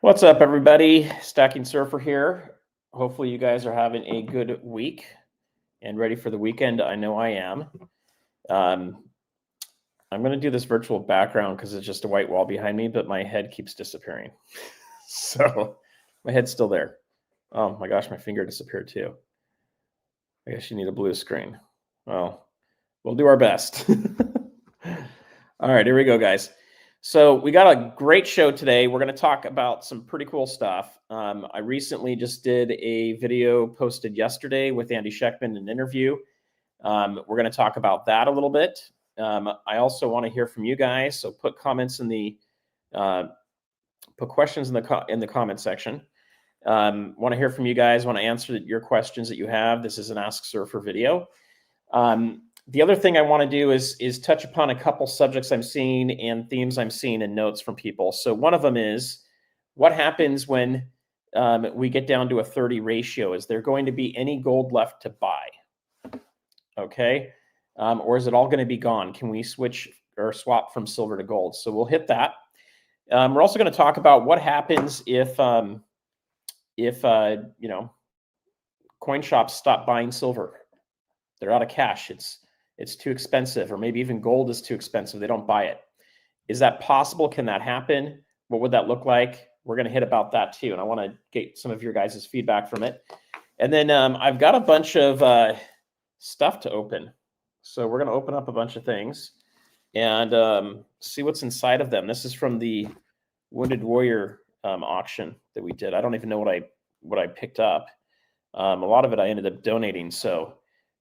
What's up, everybody? Stacking Surfer here. Hopefully you guys are having a good week and ready for the weekend. I know I am. I'm going to do this virtual background because it's just a white wall behind me, but my head keeps disappearing. So my head's still there. Oh my gosh, my finger disappeared too. I guess you need a blue screen. Well, we'll do our best. All right, here we go, guys. So we got a great show today. We're going to talk about some pretty cool stuff. I recently just did a video posted yesterday with Andy Schectman, an interview. We're going to talk about that a little bit. I also want to hear from you guys. So put comments in the put questions in the comment section. Want to hear from you guys. Want to answer your questions that you have. This is an Ask Surfer video. The other thing I want to do is touch upon a couple subjects I'm seeing and themes I'm seeing in notes from people. So one of them is, what happens when we get down to a 30 ratio? Is there going to be any gold left to buy? Okay. Or is it all going to be gone? Can we switch or swap from silver to gold? So we'll hit that. We're also going to talk about what happens if coin shops stop buying silver. They're out of cash. It's too expensive, or maybe even gold is too expensive. They don't buy it. Is that possible? Can that happen? What would that look like? We're going to hit about that too. And I want to get some of your guys' feedback from it. And then I've got a bunch of stuff to open. So we're going to open up a bunch of things and see what's inside of them. This is from the Wounded Warrior auction that we did. I don't even know what I picked up. A lot of it I ended up donating. So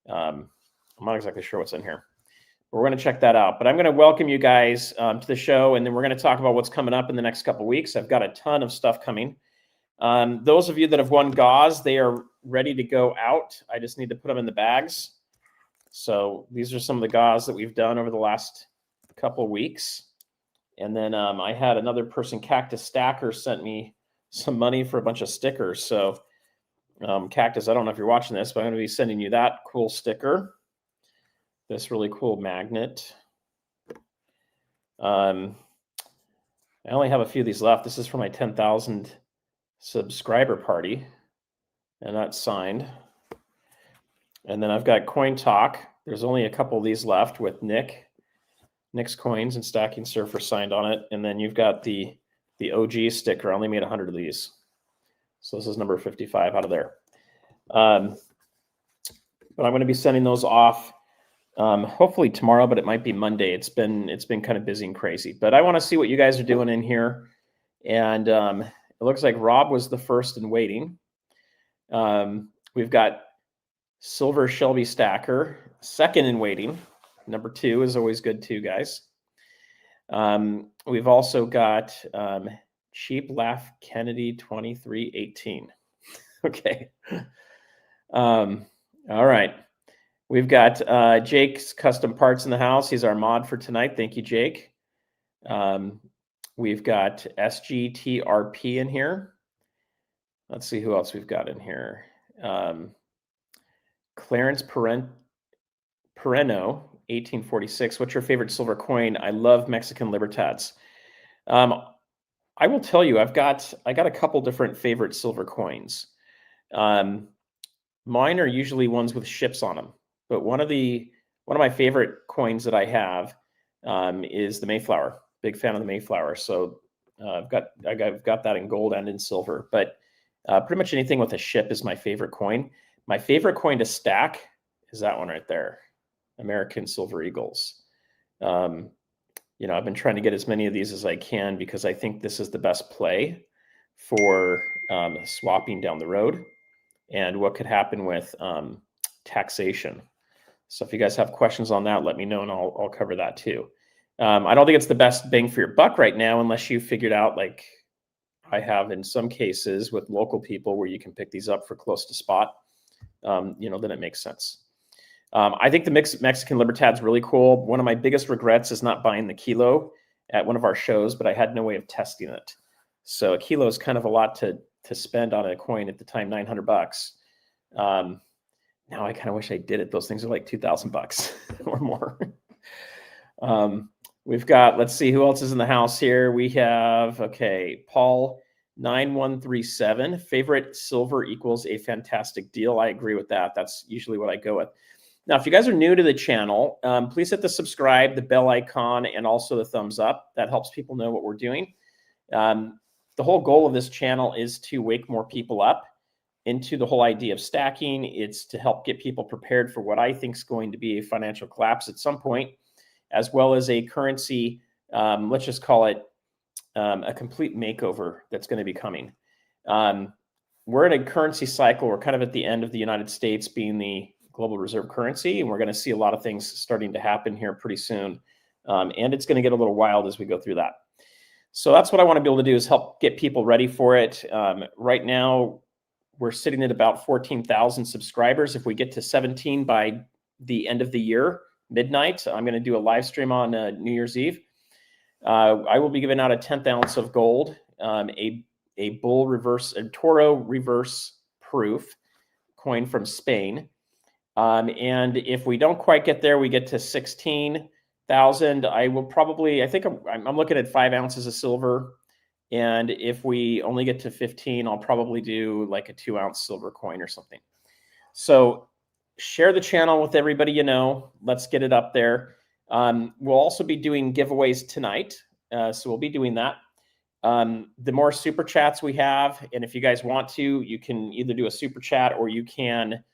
I'm not exactly sure what's in here. But we're going to check that out. But I'm going to welcome you guys to the show, and then we're going to talk about what's coming up in the next couple of weeks. I've got a ton of stuff coming. Those of you that have won GAWS, they are ready to go out. I just need to put them in the bags. So these are some of the GAWS that we've done over the last couple of weeks. And then I had another person, Cactus Stacker, sent me some money for a bunch of stickers. So Cactus, I don't know if you're watching this, but I'm going to be sending you that cool sticker. This really cool magnet. I only have a few of these left. This is for my 10,000 subscriber party, and that's signed. And then I've got Coin Talk. There's only a couple of these left with Nick's Coins and Stacking Surfer signed on it. And then you've got the OG sticker. I only made 100 of these. So this is number 55 out of there. But I'm going to be sending those off hopefully tomorrow, but it might be Monday. It's been kind of busy and crazy. But I want to see what you guys are doing in here. And it looks like Rob was the first in waiting. We've got Silver Shelby Stacker, second in waiting. Number 2 is always good too, guys. We've also got Cheap Laugh Kennedy 2318. Okay. All right. We've got Jake's Custom Parts in the house. He's our mod for tonight. Thank you, Jake. We've got SGTRP in here. Let's see who else we've got in here. Clarence Pereno, 1846. What's your favorite silver coin? I love Mexican Libertads. I will tell you, I got a couple different favorite silver coins. Mine are usually ones with ships on them, but one of my favorite coins that I have is the Mayflower. Big fan of the Mayflower. So I've got that in gold and in silver, but pretty much anything with a ship is my favorite coin. My favorite coin to stack is that one right there, American Silver Eagles. I've been trying to get as many of these as I can because I think this is the best play for swapping down the road and what could happen with taxation. So if you guys have questions on that, let me know and I'll cover that too. I don't think it's the best bang for your buck right now unless you figured out, like I have in some cases with local people, where you can pick these up for close to spot. Then it makes sense. I think the Mexican Libertad's really cool. One of my biggest regrets is not buying the kilo at one of our shows, but I had no way of testing it. So a kilo is kind of a lot to spend on a coin at the time, $900. Now I kind of wish I did it. Those things are like $2,000 or more. We've got, let's see who else is in the house here. We have, okay, Paul 9137. Favorite silver equals a fantastic deal. I agree with that. That's usually what I go with. Now, if you guys are new to the channel, please hit the subscribe, the bell icon, and also the thumbs up. That helps people know what we're doing. The whole goal of this channel is to wake more people up into the whole idea of stacking. It's to help get people prepared for what I think is going to be a financial collapse at some point, as well as a currency, let's just call it a complete makeover that's going to be coming. We're in a currency cycle. We're kind of at the end of the United States being the global reserve currency, and we're going to see a lot of things starting to happen here pretty soon. And it's going to get a little wild as we go through that. So that's what I want to be able to do, is help get people ready for it. Right now, we're sitting at about 14,000 subscribers. If we get to 17 by the end of the year, midnight, I'm going to do a live stream on New Year's Eve. I will be giving out a 10th ounce of gold, a bull reverse, a Toro reverse proof coin from Spain. And if we don't quite get there, we get to 16,000. I will probably, I think I'm looking at 5 ounces of silver. And if we only get to 15, I'll probably do like a 2 ounce silver coin or something. So share the channel with everybody you know. Let's get it up there. We'll also be doing giveaways tonight. So we'll be doing that. The more super chats we have, and if you guys want to, you can either do a super chat or you can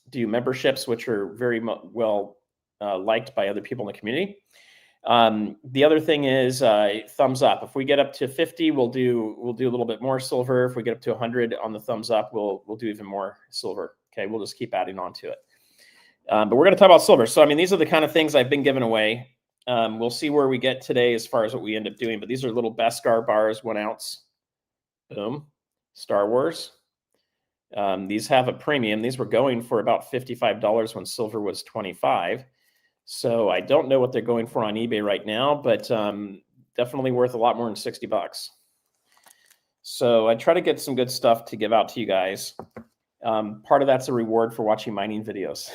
do memberships, which are very well liked by other people in the community. The other thing is thumbs up. If we get up to 50, we'll do a little bit more silver. If we get up to 100 on the thumbs up, we'll do even more silver. Okay, we'll just keep adding on to it. But we're going to talk about silver. So I mean, these are the kind of things I've been giving away. We'll see where we get today as far as what we end up doing. But these are little Beskar bars, 1 ounce. Boom. Star Wars. These have a premium. These were going for about $55 when silver was $25. So I don't know what they're going for on eBay right now, but definitely worth a lot more than $60. So I try to get some good stuff to give out to you guys. Part of that's a reward for watching mining videos.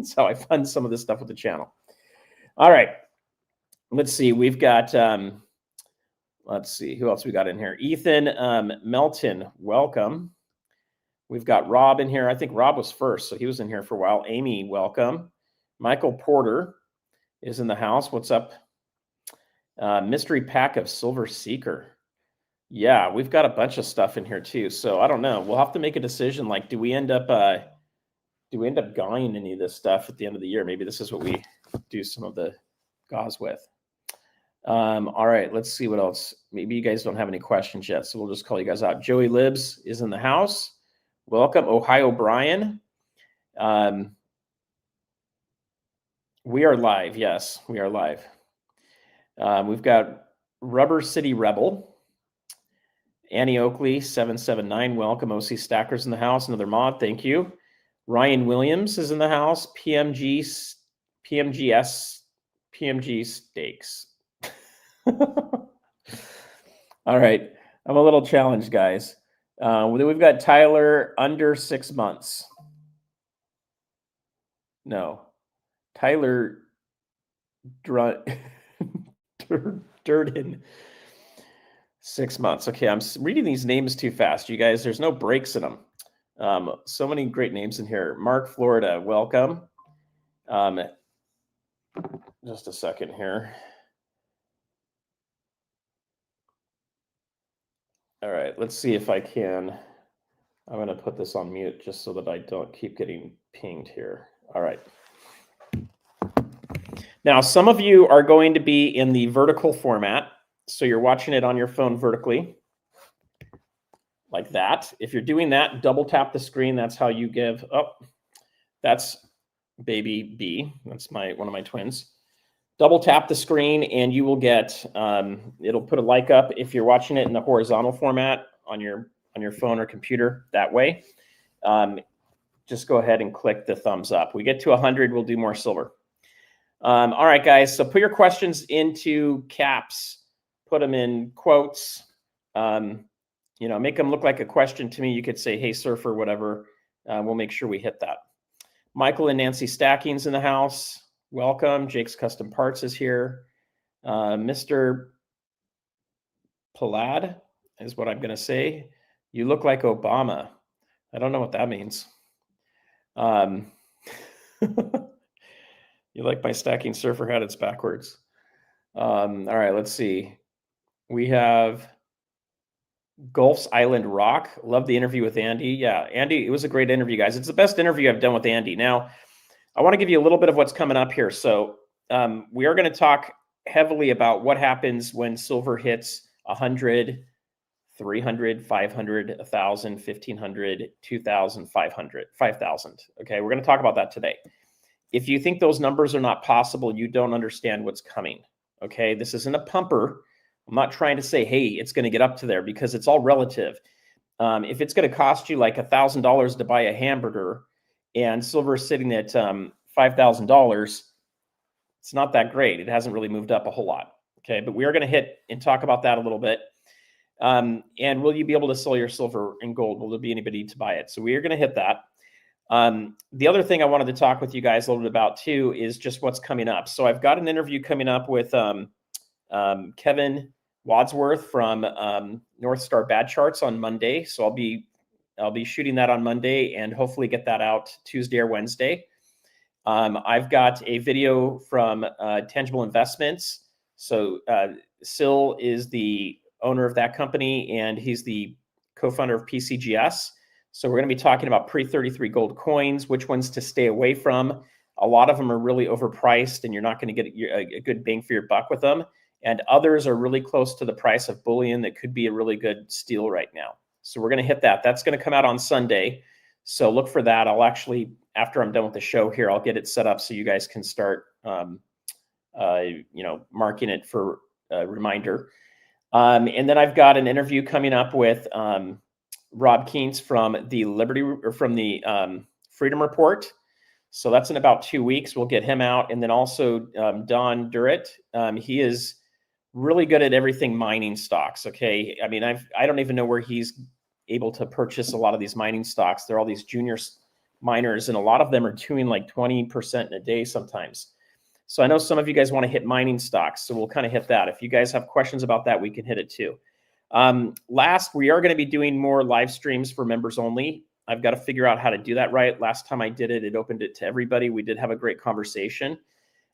So I fund some of this stuff with the channel. All right. Let's see. We've got, let's see, who else we got in here? Ethan Melton, welcome. We've got Rob in here. I think Rob was first, so he was in here for a while. Amy, welcome. Michael Porter is in the house. What's up? Mystery pack of Silver Seeker. Yeah, we've got a bunch of stuff in here too. So I don't know. We'll have to make a decision. Like, do we end up gawing any of this stuff at the end of the year? Maybe this is what we do some of the GAWS with. All right, let's see what else. Maybe you guys don't have any questions yet, so we'll just call you guys out. Joey Libs is in the house. Welcome, Ohio Brian. We are live. Yes, we are live. We've got Rubber City Rebel. Annie Oakley, 779. Welcome. OC Stackers in the house. Another mod. Thank you. Ryan Williams is in the house. PMG Stakes. All right. I'm a little challenged, guys. We've got Tyler under 6 months. No. Tyler Durden, 6 months. Okay, I'm reading these names too fast, you guys. There's no breaks in them. So many great names in here. Mark, Florida, welcome. Just a second here. All right, let's see if I can. I'm going to put this on mute just so that I don't keep getting pinged here. All right. Now, some of you are going to be in the vertical format. So you're watching it on your phone vertically, like that. If you're doing that, double tap the screen. That's how you give. Oh, that's baby B. That's one of my twins. Double tap the screen and you will get, it'll put a like up if you're watching it in the horizontal format on your phone or computer that way. Just go ahead and click the thumbs up. We get to 100, we'll do more silver. All right, guys. So put your questions into caps, put them in quotes, make them look like a question to me. You could say, hey, surfer, whatever. We'll make sure we hit that. Michael and Nancy Stacking's in the house. Welcome. Jake's Custom Parts is here. Mr. Palad, is what I'm going to say. You look like Obama. I don't know what that means. You like my stacking surfer hat? It's backwards. All right, let's see. We have Gulf's Island Rock. Love the interview with Andy. Yeah, Andy, it was a great interview, guys. It's the best interview I've done with Andy. Now, I want to give you a little bit of what's coming up here. So we are going to talk heavily about what happens when silver hits 100, 300, 500, 1,000, 1,500, 2,000, 500, 5,000. Okay, we're going to talk about that today. If you think those numbers are not possible, you don't understand what's coming. Okay, this isn't a pumper. I'm not trying to say, hey, it's going to get up to there, because it's all relative. If it's going to cost you like $1,000 to buy a hamburger and silver is sitting at $5,000, it's not that great. It hasn't really moved up a whole lot. Okay, but we are going to hit and talk about that a little bit. And will you be able to sell your silver and gold? Will there be anybody to buy it? So we are going to hit that. The other thing I wanted to talk with you guys a little bit about too is just what's coming up. So I've got an interview coming up with Kevin Wadsworth from North Star Bad Charts on Monday. So I'll be shooting that on Monday and hopefully get that out Tuesday or Wednesday. I've got a video from Tangible Investments. So Sil is the owner of that company, and he's the co-founder of PCGS. So we're going to be talking about pre-33 gold coins, which ones to stay away from. A lot of them are really overpriced, and you're not going to get a good bang for your buck with them. And others are really close to the price of bullion that could be a really good steal right now. So we're going to hit that. That's going to come out on Sunday. So look for that. I'll actually, after I'm done with the show here, I'll get it set up so you guys can start, marking it for a reminder. And then I've got an interview coming up with Rob Keynes from the Freedom Report. So that's in about 2 weeks. We'll get him out. And then also Don Durrett. He is really good at everything mining stocks. Okay. I mean, I don't even know where he's able to purchase a lot of these mining stocks. They're all these junior miners, and a lot of them are doing like 20% in a day sometimes. So I know some of you guys want to hit mining stocks, so we'll kind of hit that. If you guys have questions about that, we can hit it too. Last, we are going to be doing more live streams for members only. I've got to figure out how to do that right. Last time I did it, it opened it to everybody. We did have a great conversation.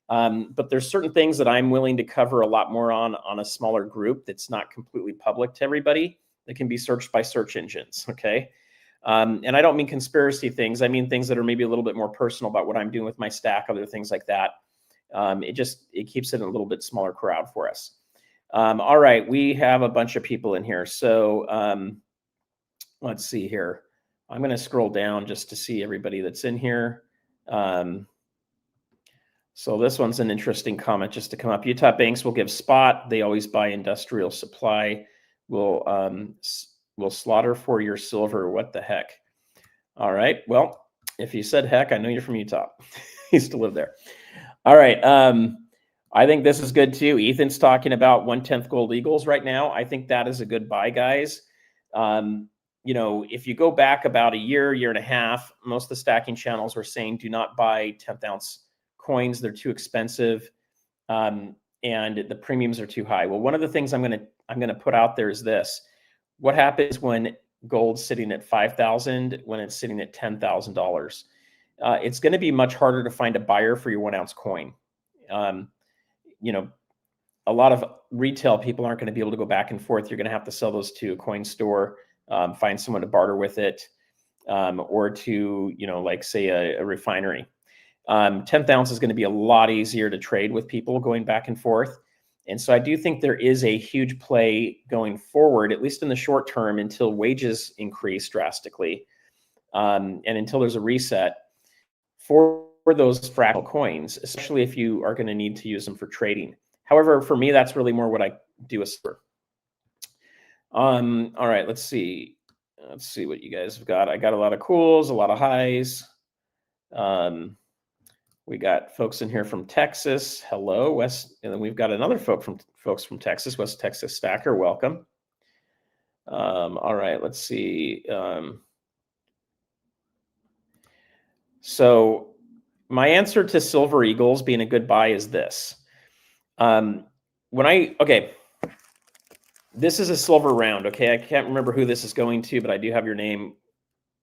But there's certain things that I'm willing to cover a lot more on a smaller group that's not completely public to everybody, that can be searched by search engines, okay? And I don't mean conspiracy things. I mean things that are maybe a little bit more personal about what I'm doing with my stack, other things like that. It keeps it a little bit smaller crowd for us. All right, we have a bunch of people in here. So let's see here. I'm going to scroll down just to see everybody that's in here. So this one's an interesting comment just to come up. Utah banks will give spot. They always buy industrial supply. Will slaughter for your silver. What the heck? All right. Well, if you said heck, I know you're from Utah. Used to live there. All right. I think this is good too. Ethan's talking about 1/10 gold eagles right now. I think that is a good buy, guys. If you go back about a year and a half, most of the stacking channels were saying do not buy 10th ounce coins. They're too expensive, and the premiums are too high. Well, one of the things I'm gonna put out there is this: what happens when gold's sitting at 5,000 when it's sitting at $10,000? It's going to be much harder to find a buyer for your 1 ounce coin. A lot of retail people aren't going to be able to go back and forth. You're going to have to sell those to a coin store, find someone to barter with it, or to, like say a refinery. 10th ounce is going to be a lot easier to trade with people going back and forth. And so I do think there is a huge play going forward, at least in the short term, until wages increase drastically, and until there's a reset for those fractional coins, especially if you are going to need to use them for trading. However, for me, that's really more what I do as silver. All right, let's see. Let's see what you guys have got. I got a lot of cools, a lot of highs. We got folks in here from Texas. Hello, West. And then we've got another folks from Texas, West Texas Stacker. Welcome. All right, let's see. So my answer to Silver Eagles being a good buy is this. When I This is a silver round, okay? I can't remember who this is going to, but I do have your name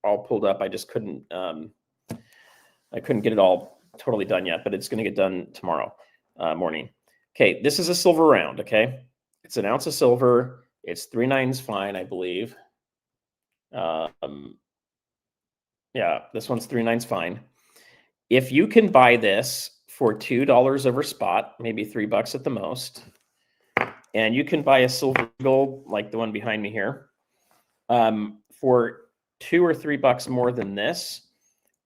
all pulled up. I just couldn't I couldn't get it all totally done yet, but it's going to get done tomorrow morning. Okay, this is a silver round, okay? It's an ounce of silver. It's 3 9s fine, I believe. Yeah, this one's 3 9s fine. If you can buy this for $2 over spot, maybe $3 at the most, and you can buy a silver gold like the one behind me here for $2 or $3 more than this,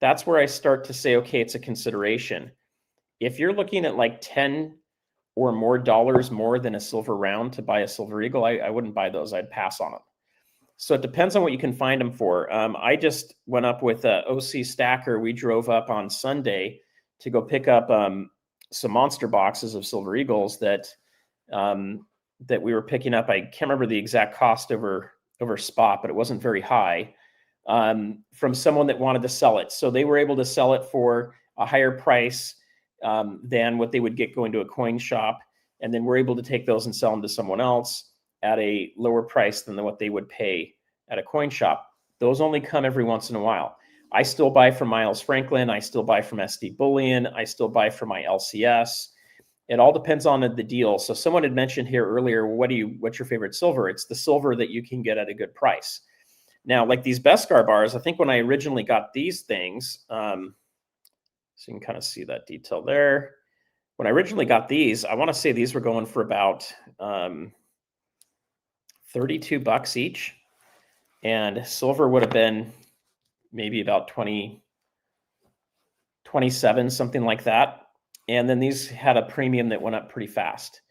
that's where I start to say, okay, it's a consideration. If you're looking at like 10 or more dollars more than a silver round to buy a silver eagle, I wouldn't buy those. I'd pass on them. So it depends on what you can find them for. I just went up with OC Stacker. We drove up on Sunday to go pick up some monster boxes of silver eagles that that we were picking up. I can't remember the exact cost over spot, but it wasn't very high, from someone that wanted to sell it. So they were able to sell it for a higher price than what they would get going to a coin shop. And then we're able to take those and sell them to someone else at a lower price than what they would pay at a coin shop. Those only come every once in a while. I still buy from Miles Franklin. I still buy from SD Bullion. I still buy from my LCS. It all depends on the deal. So someone had mentioned here earlier, what's your favorite silver? It's the silver that you can get at a good price. Now, like these Beskar bars, I think when I originally got these things, so you can kind of see that detail there. When I originally got these, I want to say these were going for about $32 each. And silver would have been maybe about 20, 27, something like that. And then these had a premium that went up pretty fast.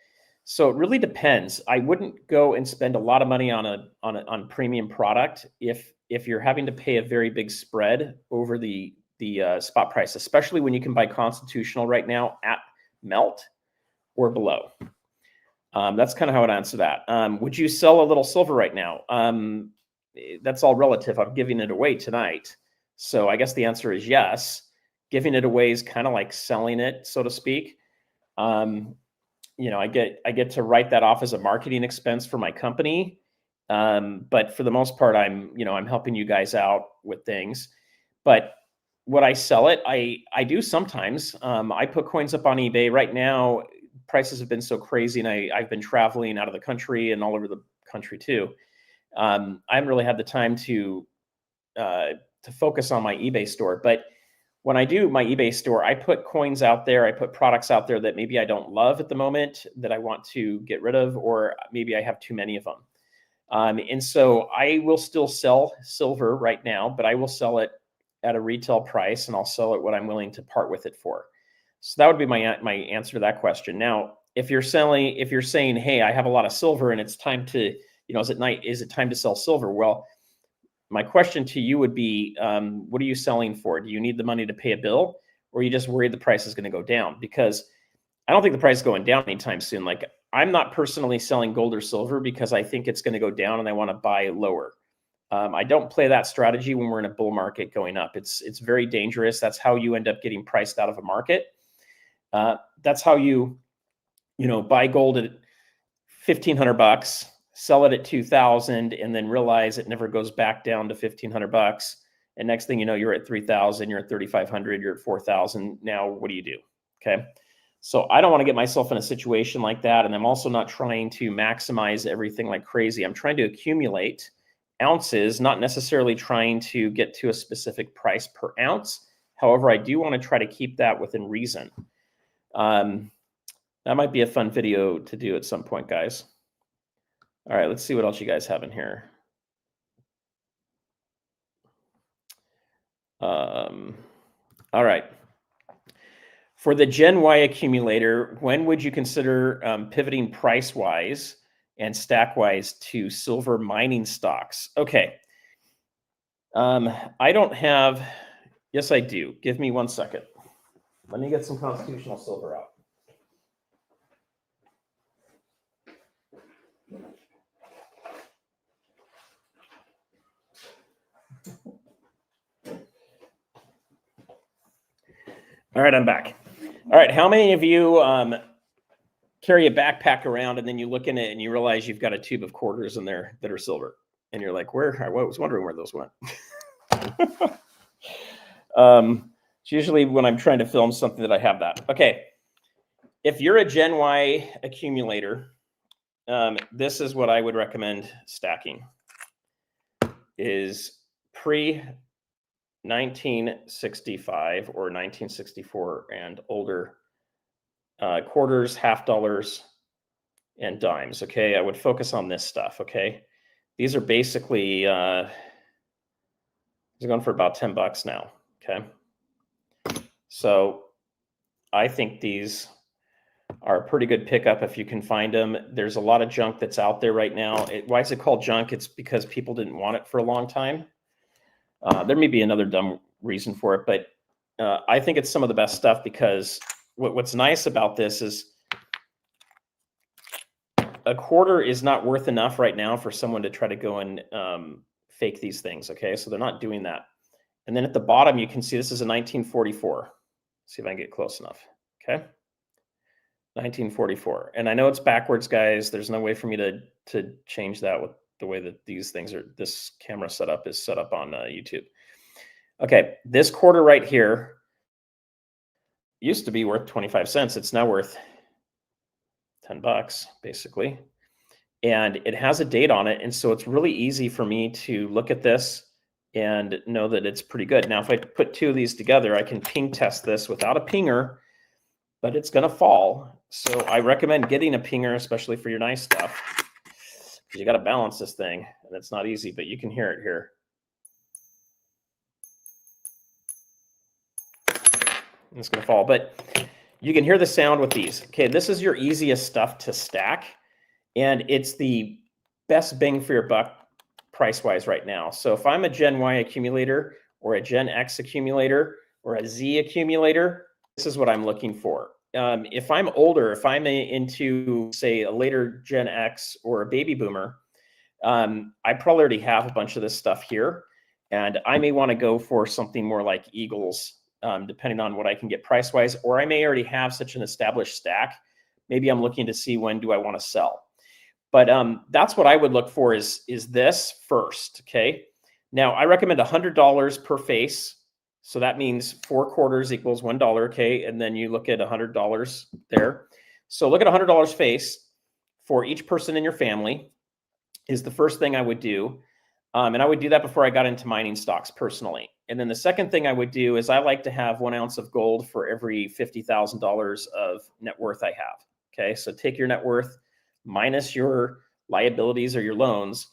So it really depends. I wouldn't go and spend a lot of money on premium product if you're having to pay a very big spread over the spot price, especially when you can buy constitutional right now at melt or below. That's kind of how I'd answer that. Would you sell a little silver right now? That's all relative. I'm giving it away tonight. So I guess the answer is yes. Giving it away is kind of like selling it, so to speak. You know, I get to write that off as a marketing expense for my company. But for the most part, I'm helping you guys out with things. But would I sell it? I do sometimes. I put coins up on eBay right now. Prices have been so crazy, and I've been traveling out of the country and all over the country too. I haven't really had the time to focus on my eBay store. But when I do my eBay store, I put coins out there. I put products out there that maybe I don't love at the moment that I want to get rid of, or maybe I have too many of them. And so I will still sell silver right now, but I will sell it at a retail price, and I'll sell it what I'm willing to part with it for. So that would be my answer to that question. Now, if you're saying, hey, I have a lot of silver and it's time to, is it time to sell silver? Well, my question to you would be, what are you selling for? Do you need the money to pay a bill, or are you just worried the price is going to go down? Because I don't think the price is going down anytime soon. Like, I'm not personally selling gold or silver because I think it's going to go down and I want to buy lower. I don't play that strategy when we're in a bull market going up. It's very dangerous. That's how you end up getting priced out of a market. That's how you buy gold at $1,500, sell it at $2,000, and then realize it never goes back down to $1,500. And next thing you know, you're at $3,000, you're at $3,500, you're at $4,000. Now, what do you do? Okay. So I don't want to get myself in a situation like that. And I'm also not trying to maximize everything like crazy. I'm trying to accumulate ounces, not necessarily trying to get to a specific price per ounce. However, I do want to try to keep that within reason. That might be a fun video to do at some point, guys. All right, let's see what else you guys have in here. All right. For the Gen Y accumulator, when would you consider pivoting price-wise and stack-wise to silver mining stocks? Okay. I don't have... Yes, I do. Give me 1 second. Let me get some constitutional silver out. All right, I'm back. All right, how many of you carry a backpack around, and then you look in it and you realize you've got a tube of quarters in there that are silver. And you're like, where? I was wondering where those went. It's usually when I'm trying to film something that I have that. Okay. If you're a Gen Y accumulator, this is what I would recommend stacking. Is pre-1965 or 1964 and older quarters, half dollars, and dimes. Okay, I would focus on this stuff. Okay, these are basically they're going for about $10 now. Okay, so I think these are a pretty good pickup if you can find them. There's a lot of junk that's out there right now. Why is it called junk? It's because people didn't want it for a long time. There may be another dumb reason for it, but I think it's some of the best stuff because what's nice about this is a quarter is not worth enough right now for someone to try to go and fake these things. Okay, so they're not doing that. And then at the bottom, you can see this is a 1944. See if I can get close enough. Okay. 1944. And I know it's backwards, guys. There's no way for me to change that with the way that these things are, this camera setup is set up on YouTube. Okay, this quarter right here used to be worth 25 cents. It's now worth $10, basically. And it has a date on it. And so it's really easy for me to look at this and know that it's pretty good. Now, if I put two of these together, I can ping test this without a pinger, but it's going to fall. So I recommend getting a pinger, especially for your nice stuff. You got to balance this thing, and it's not easy, but you can hear it here. And it's going to fall, but you can hear the sound with these. Okay, this is your easiest stuff to stack, and it's the best bang for your buck price-wise right now. So if I'm a Gen Y accumulator or a Gen X accumulator or a Z accumulator, this is what I'm looking for. If I'm older, if I'm into, say, a later Gen X or a baby boomer, I probably already have a bunch of this stuff here, and I may want to go for something more like Eagles, depending on what I can get price-wise, or I may already have such an established stack. Maybe I'm looking to see when do I want to sell. But that's what I would look for is this first, okay? Now, I recommend $100 per face. So that means 4 quarters equals $1, okay? And then you look at $100 there. So look at $100 face for each person in your family is the first thing I would do. And I would do that before I got into mining stocks personally. And then the second thing I would do is I like to have 1 ounce of gold for every $50,000 of net worth I have, okay? So take your net worth minus your liabilities or your loans,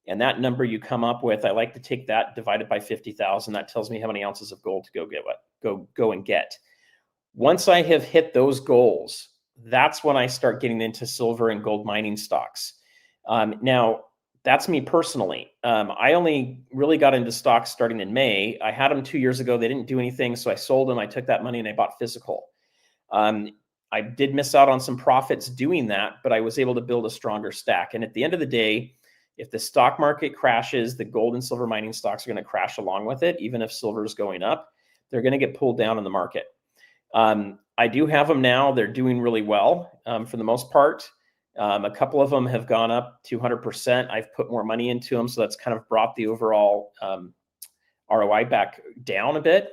and that number you come up with, I like to take that divided by 50,000. That tells me how many ounces of gold to go and get. Once I have hit those goals, that's when I start getting into silver and gold mining stocks. Now, that's me personally. I only really got into stocks starting in May. I had them 2 years ago. They didn't do anything, so I sold them. I took that money and I bought physical. I did miss out on some profits doing that, but I was able to build a stronger stack. And at the end of the day, if the stock market crashes, the gold and silver mining stocks are going to crash along with it. Even if silver is going up, they're going to get pulled down in the market. I do have them now. They're doing really well for the most part. A couple of them have gone up 200%. I've put more money into them, so that's kind of brought the overall ROI back down a bit.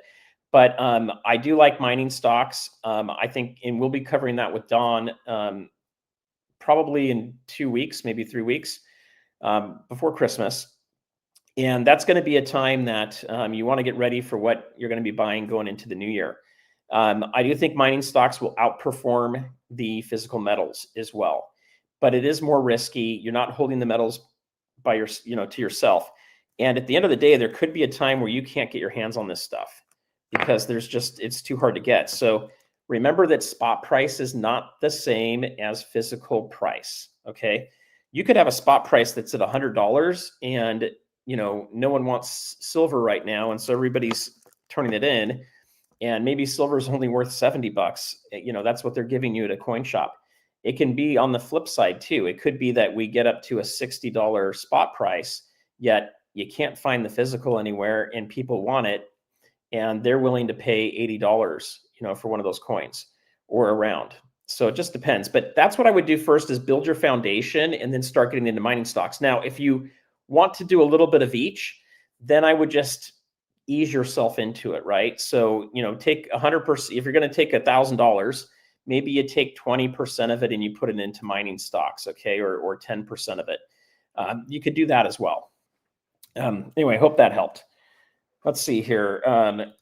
But I do like mining stocks. I think, and we'll be covering that with Dawn probably in 2 weeks, maybe 3 weeks. Before Christmas. And that's going to be a time that you want to get ready for what you're going to be buying going into the new year. I do think mining stocks will outperform the physical metals as well, but it is more risky. You're not holding the metals by to yourself. And at the end of the day, there could be a time where you can't get your hands on this stuff because it's too hard to get. So remember that spot price is not the same as physical price. Okay. You could have a spot price that's at $100 and, no one wants silver right now. And so everybody's turning it in, and maybe silver is only worth $70. That's what they're giving you at a coin shop. It can be on the flip side too. It could be that we get up to a $60 spot price, yet you can't find the physical anywhere and people want it. And they're willing to pay $80, for one of those coins or around. So it just depends. But that's what I would do first, is build your foundation and then start getting into mining stocks. Now, if you want to do a little bit of each, then I would just ease yourself into it, right? So, take 100%. If you're going to take $1,000, maybe you take 20% of it and you put it into mining stocks, okay, or 10% of it. You could do that as well. Anyway, hope that helped. Let's see here. I'm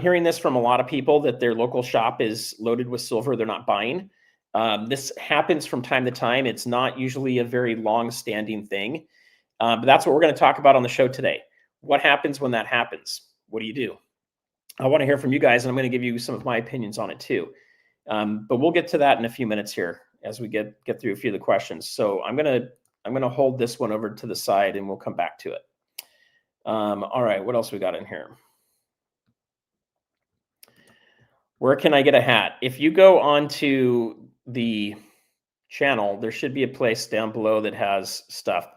hearing this from a lot of people that their local shop is loaded with silver. They're not buying. This happens from time to time. It's not usually a very long-standing thing, but that's what we're going to talk about on the show today. What happens when that happens? What do you do? I want to hear from you guys, and I'm going to give you some of my opinions on it too. But we'll get to that in a few minutes here as we get through a few of the questions. So I'm going to hold this one over to the side, and we'll come back to it. All right, what else we got in here? Where can I get a hat? If you go onto the channel, there should be a place down below that has stuff.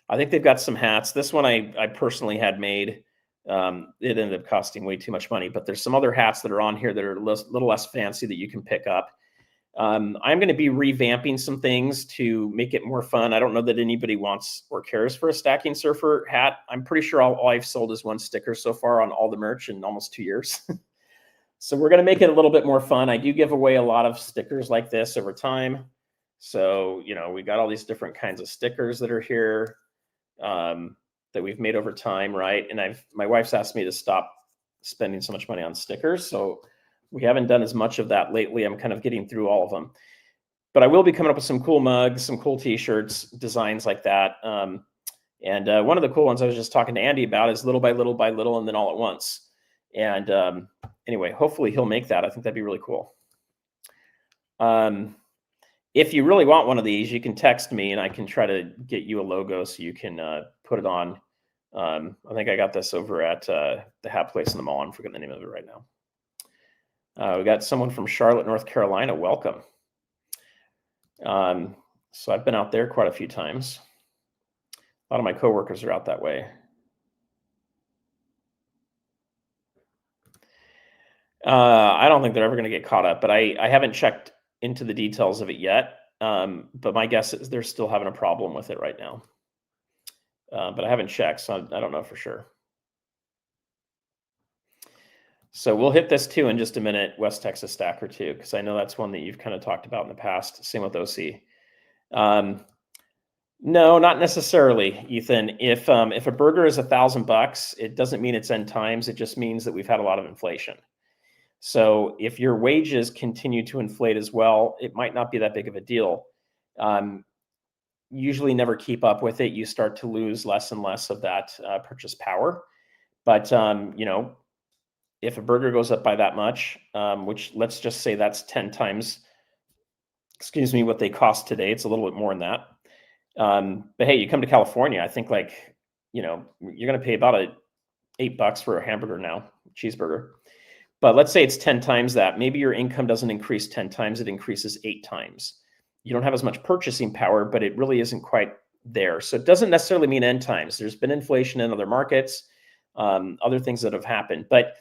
I think they've got some hats. This one I personally had made. It ended up costing way too much money, but there's some other hats that are on here that are a little less fancy that you can pick up. I'm going to be revamping some things to make it more fun. I don't know that anybody wants or cares for a Stacking Surfer hat. I'm pretty sure all I've sold is one sticker so far on all the merch in almost 2 years. So we're going to make it a little bit more fun. I do give away a lot of stickers like this over time. So, we got all these different kinds of stickers that are here that we've made over time, right? And my wife's asked me to stop spending so much money on stickers. So we haven't done as much of that lately. I'm kind of getting through all of them. But I will be coming up with some cool mugs, some cool t-shirts, designs like that. And one of the cool ones I was just talking to Andy about is little by little by little and then all at once. And anyway, hopefully he'll make that. I think that'd be really cool. If you really want one of these, you can text me and I can try to get you a logo so you can put it on. I think I got this over at the hat place in the mall. I'm forgetting the name of it right now. We got someone from Charlotte, North Carolina. Welcome. So I've been out there quite a few times. A lot of my coworkers are out that way. I don't think they're ever going to get caught up, but I haven't checked into the details of it yet. But my guess is they're still having a problem with it right now. But I haven't checked, so I don't know for sure. So we'll hit this too in just a minute, West Texas Stacker too, because I know that's one that you've kind of talked about in the past. Same with OC. No, not necessarily, Ethan. If a burger is $1,000, it doesn't mean it's end times. It just means that we've had a lot of inflation. So if your wages continue to inflate as well, it might not be that big of a deal. Usually never keep up with it. You start to lose less and less of that purchase power. But, if a burger goes up by that much, which let's just say that's 10 times, what they cost today. It's a little bit more than that. But hey, you come to California, I think you're going to pay about $8 for a hamburger now, cheeseburger. But let's say it's 10 times that. Maybe your income doesn't increase 10 times, it increases 8 times. You don't have as much purchasing power, but it really isn't quite there. So it doesn't necessarily mean end times. There's been inflation in other markets, other things that have happened. But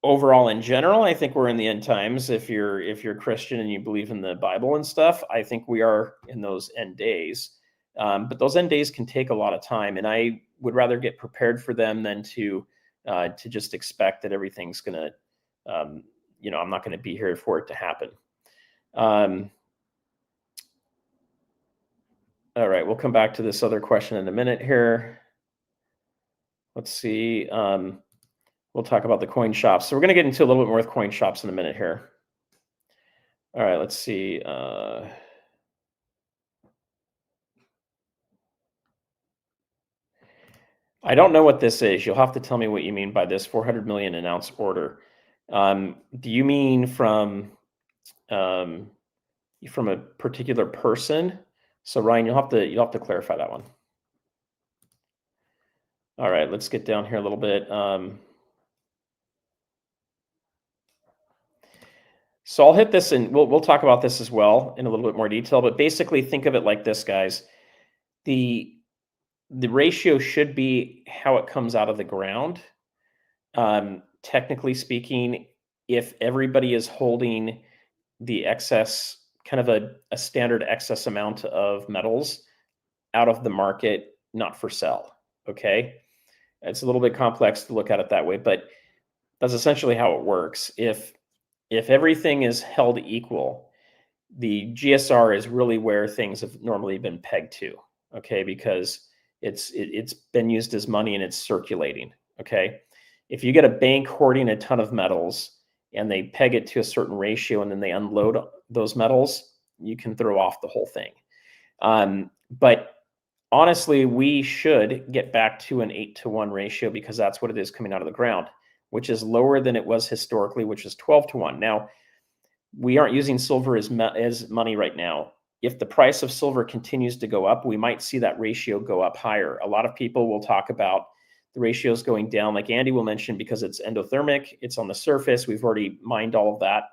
overall, in general, I think we're in the end times. If you're Christian and you believe in the Bible and stuff, I think we are in those end days. But those end days can take a lot of time, and I would rather get prepared for them than to just expect that everything's gonna, I'm not going to be here for it to happen. All right, we'll come back to this other question in a minute here. Let's see. We'll talk about the coin shops. So we're going to get into a little bit more with coin shops in a minute here. All right, let's see. I don't know what this is. You'll have to tell me what you mean by this 400 million announced order. Do you mean from a particular person? So Ryan, you'll have to clarify that one. All right, let's get down here a little bit. So I'll hit this and we'll talk about this as well in a little bit more detail, but basically think of it like this, guys. The ratio should be how it comes out of the ground. Technically speaking, if everybody is holding the excess, kind of a standard excess amount of metals out of the market, not for sale. Okay. It's a little bit complex to look at it that way, but that's essentially how it works. If everything is held equal, the GSR is really where things have normally been pegged to, okay, because it's been used as money and it's circulating, okay. If you get a bank hoarding a ton of metals and they peg it to a certain ratio and then they unload those metals, you can throw off the whole thing. But honestly, we should get back to an 8-to-1 ratio because that's what it is coming out of the ground, which is lower than it was historically, which is 12-to-1. Now, we aren't using silver as money right now. If the price of silver continues to go up, we might see that ratio go up higher. A lot of people will talk about the ratios going down, like Andy will mention, because it's endothermic, it's on the surface, we've already mined all of that.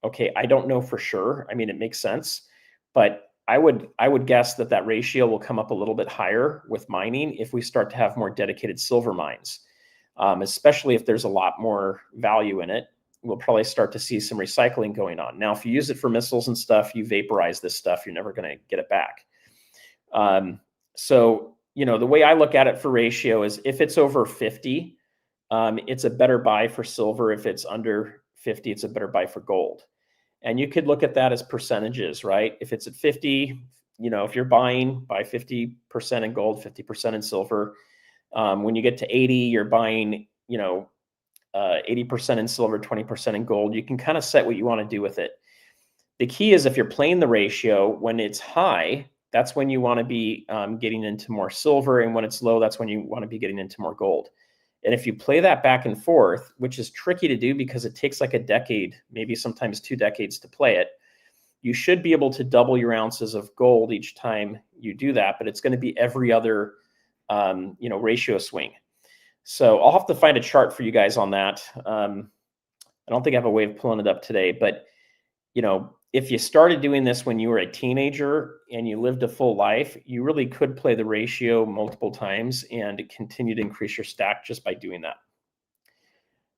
Okay, I don't know for sure. I mean, it makes sense, but I would guess that ratio will come up a little bit higher with mining if we start to have more dedicated silver mines, especially if there's a lot more value in it. We'll probably start to see some recycling going on. Now, if you use it for missiles and stuff, you vaporize this stuff, you're never going to get it back. So, the way I look at it for ratio is if it's over 50, it's a better buy for silver. If it's under 50, it's a better buy for gold. And you could look at that as percentages, right? If it's at 50, if you're buying, buy 50% in gold, 50% in silver. When you get to 80, you're buying, 80% in silver, 20% in gold. You can kind of set what you want to do with it. The key is if you're playing the ratio, when it's high, that's when you want to be getting into more silver. And when it's low, that's when you want to be getting into more gold. And if you play that back and forth, which is tricky to do because it takes like a decade, maybe sometimes 2 decades to play it, you should be able to double your ounces of gold each time you do that, but it's going to be every other, ratio swing. So I'll have to find a chart for you guys on that. I don't think I have a way of pulling it up today, but if you started doing this when you were a teenager and you lived a full life, you really could play the ratio multiple times and continue to increase your stack just by doing that.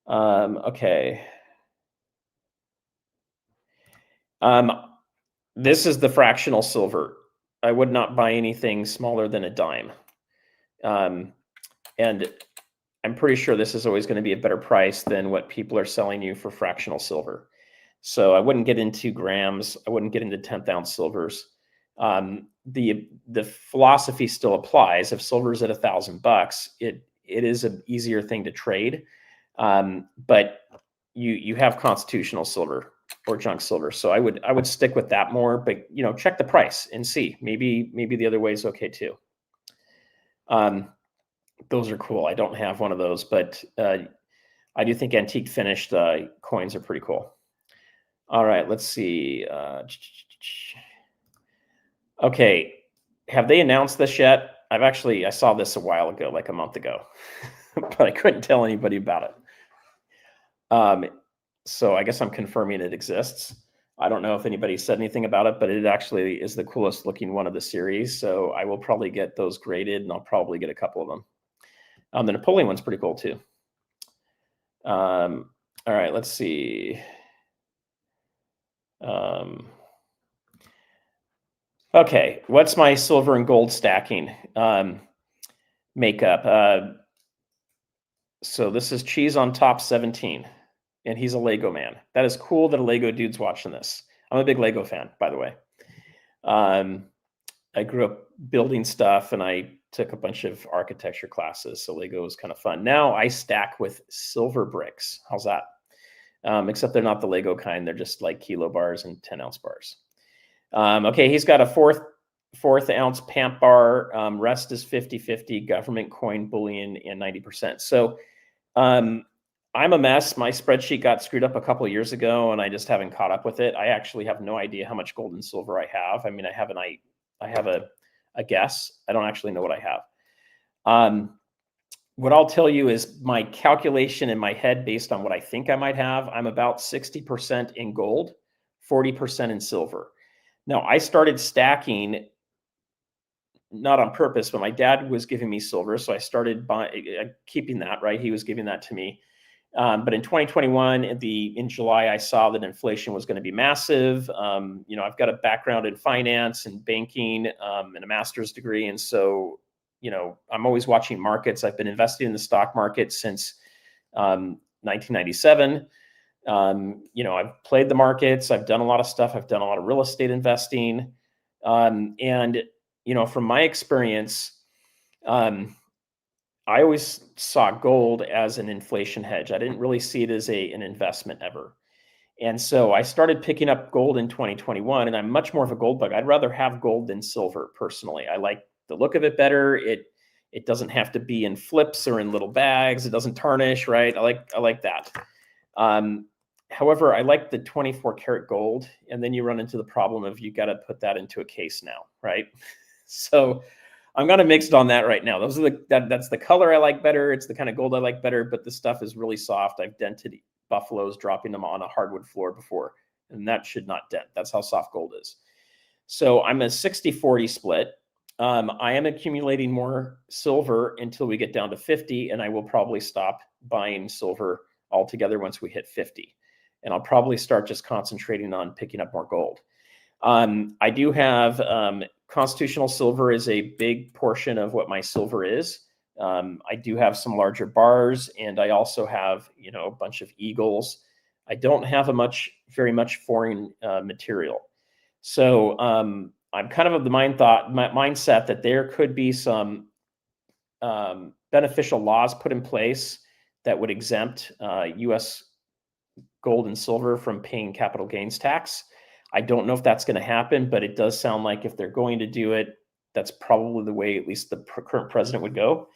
Okay. This is the fractional silver. I would not buy anything smaller than a dime. And I'm pretty sure this is always going to be a better price than what people are selling you for fractional silver. So I wouldn't get into grams. I wouldn't get into 10th ounce silvers. The philosophy still applies. If silver's at $1,000, it is an easier thing to trade. But you have constitutional silver or junk silver. So I would stick with that more, but check the price and see. Maybe the other way is okay too. Those are cool. I don't have one of those, but I do think antique finished coins are pretty cool. All right, let's see. Okay, have they announced this yet? I saw this a while ago, like a month ago, but I couldn't tell anybody about it. So I guess I'm confirming it exists. I don't know if anybody said anything about it, but it actually is the coolest looking one of the series. So I will probably get those graded, and I'll probably get a couple of them. The Napoleon one's pretty cool too. All right, let's see. Okay, what's my silver and gold stacking makeup? So this is cheese on top 17, and he's a Lego man. That is cool that a Lego dude's watching this. I'm a big Lego fan, by the way. I grew up building stuff, and I took a bunch of architecture classes, so Lego was kind of fun. Now I stack with silver bricks. How's that? Except they're not the Lego kind. They're just like kilo bars and 10-ounce bars. Okay, he's got a fourth ounce PAMP bar. Rest is 50-50, government coin, bullion, and 90%. So I'm a mess. My spreadsheet got screwed up a couple of years ago, and I just haven't caught up with it. I actually have no idea how much gold and silver I have. I mean, I have a guess. I don't actually know what I have. What I'll tell you is my calculation in my head based on what I think I might have. I'm about 60% in gold, 40% in silver. Now, I started stacking, not on purpose, but my dad was giving me silver, so I started keeping that, right? He was giving that to me. But in 2021, in July, I saw that inflation was going to be massive. I've got a background in finance and banking and a master's degree. And so, I'm always watching markets. I've been investing in the stock market since 1997. I've played the markets. I've done a lot of stuff. I've done a lot of real estate investing. And from my experience, I always saw gold as an inflation hedge. I didn't really see it as an investment ever. And so I started picking up gold in 2021, and I'm much more of a gold bug. I'd rather have gold than silver personally. I like the look of it better. It doesn't have to be in flips or in little bags. It doesn't tarnish, right? I like that. However, I like the 24 karat gold, and then you run into the problem of you got to put that into a case now, right? So I'm kind of mixed on that right now. That's the color I like better. It's the kind of gold I like better, but the stuff is really soft. I've dented buffaloes, dropping them on a hardwood floor before, and that should not dent. That's how soft gold is. So I'm a 60-40 split. I am accumulating more silver until we get down to 50, and I will probably stop buying silver altogether once we hit 50. And I'll probably start just concentrating on picking up more gold. I do have constitutional silver is a big portion of what my silver is. I do have some larger bars, and I also have, a bunch of eagles. I don't have very much foreign material. So I'm kind of the mindset that there could be some beneficial laws put in place that would exempt U.S. gold and silver from paying capital gains tax. I don't know if that's going to happen, but it does sound like if they're going to do it, that's probably the way at least the current president would go.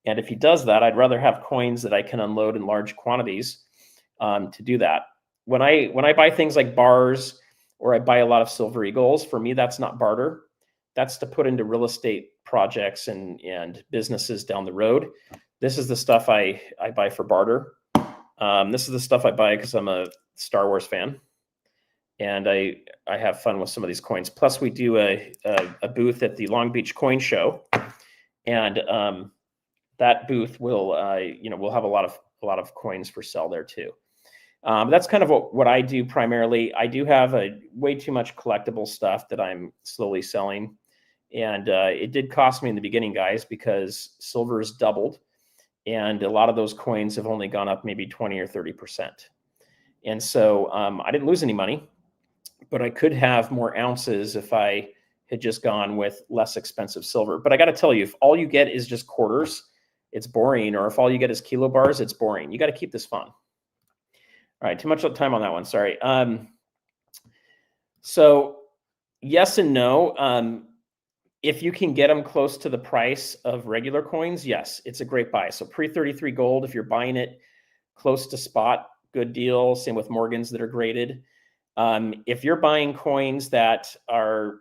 And if he does that, I'd rather have coins that I can unload in large quantities to do that. When I buy things like bars or I buy a lot of silver eagles, for me, that's not barter. That's to put into real estate projects and businesses down the road. This is the stuff I buy for barter. This is the stuff I buy because I'm a Star Wars fan. And I have fun with some of these coins. Plus, we do a booth at the Long Beach Coin Show, and that booth will we'll have a lot of coins for sale there too. That's kind of what I do primarily. I do have way too much collectible stuff that I'm slowly selling, and it did cost me in the beginning, guys, because silver has doubled, and a lot of those coins have only gone up maybe 20 or 30%. And so I didn't lose any money, but I could have more ounces if I had just gone with less expensive silver. But I got to tell you, if all you get is just quarters, it's boring. Or if all you get is kilo bars, it's boring. You got to keep this fun. All right, too much time on that one. Sorry. So yes and no. If you can get them close to the price of regular coins, yes, it's a great buy. So pre-33 gold, if you're buying it close to spot, good deal. Same with Morgans that are graded. If you're buying coins that are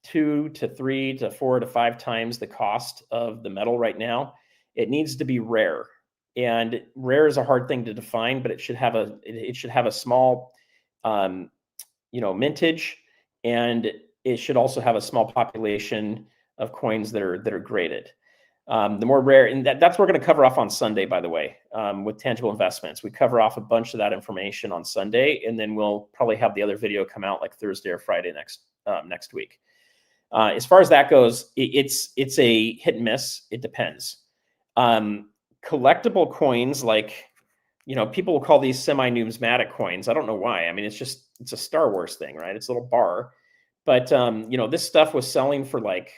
2 to 3 to 4 to 5 times the cost of the metal right now, it needs to be rare. And rare is a hard thing to define, but it should have a small, mintage, and it should also have a small population of coins that are graded. The more rare, and that's what we're going to cover off on Sunday, by the way, with tangible investments. We cover off a bunch of that information on Sunday, and then we'll probably have the other video come out like Thursday or Friday next week. As far as that goes, it's a hit and miss. It depends. Collectible coins, like, people will call these semi-numismatic coins. I don't know why. I mean, it's a Star Wars thing, right? It's a little bar. But, this stuff was selling for like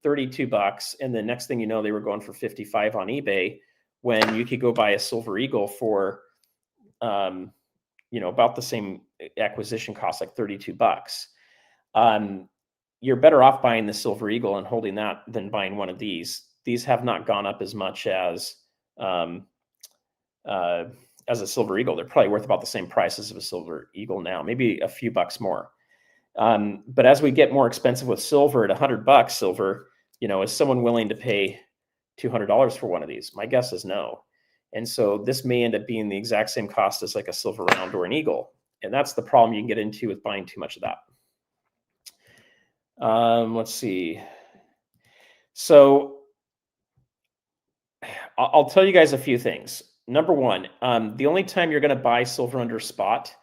$32, and the next thing you know, they were going for 55 on eBay, when you could go buy a silver eagle for about the same acquisition cost, like $32. You're better off buying the silver eagle and holding that than buying one of these. These have not gone up as much as a silver eagle. They're probably worth about the same price as a silver eagle now, maybe a few bucks more. But as we get more expensive with silver at $100 silver, is someone willing to pay $200 for one of these? My guess is no. And so this may end up being the exact same cost as like a silver round or an eagle. And that's the problem you can get into with buying too much of that. Let's see. So I'll tell you guys a few things. number one, the only time you're going to buy silver under spot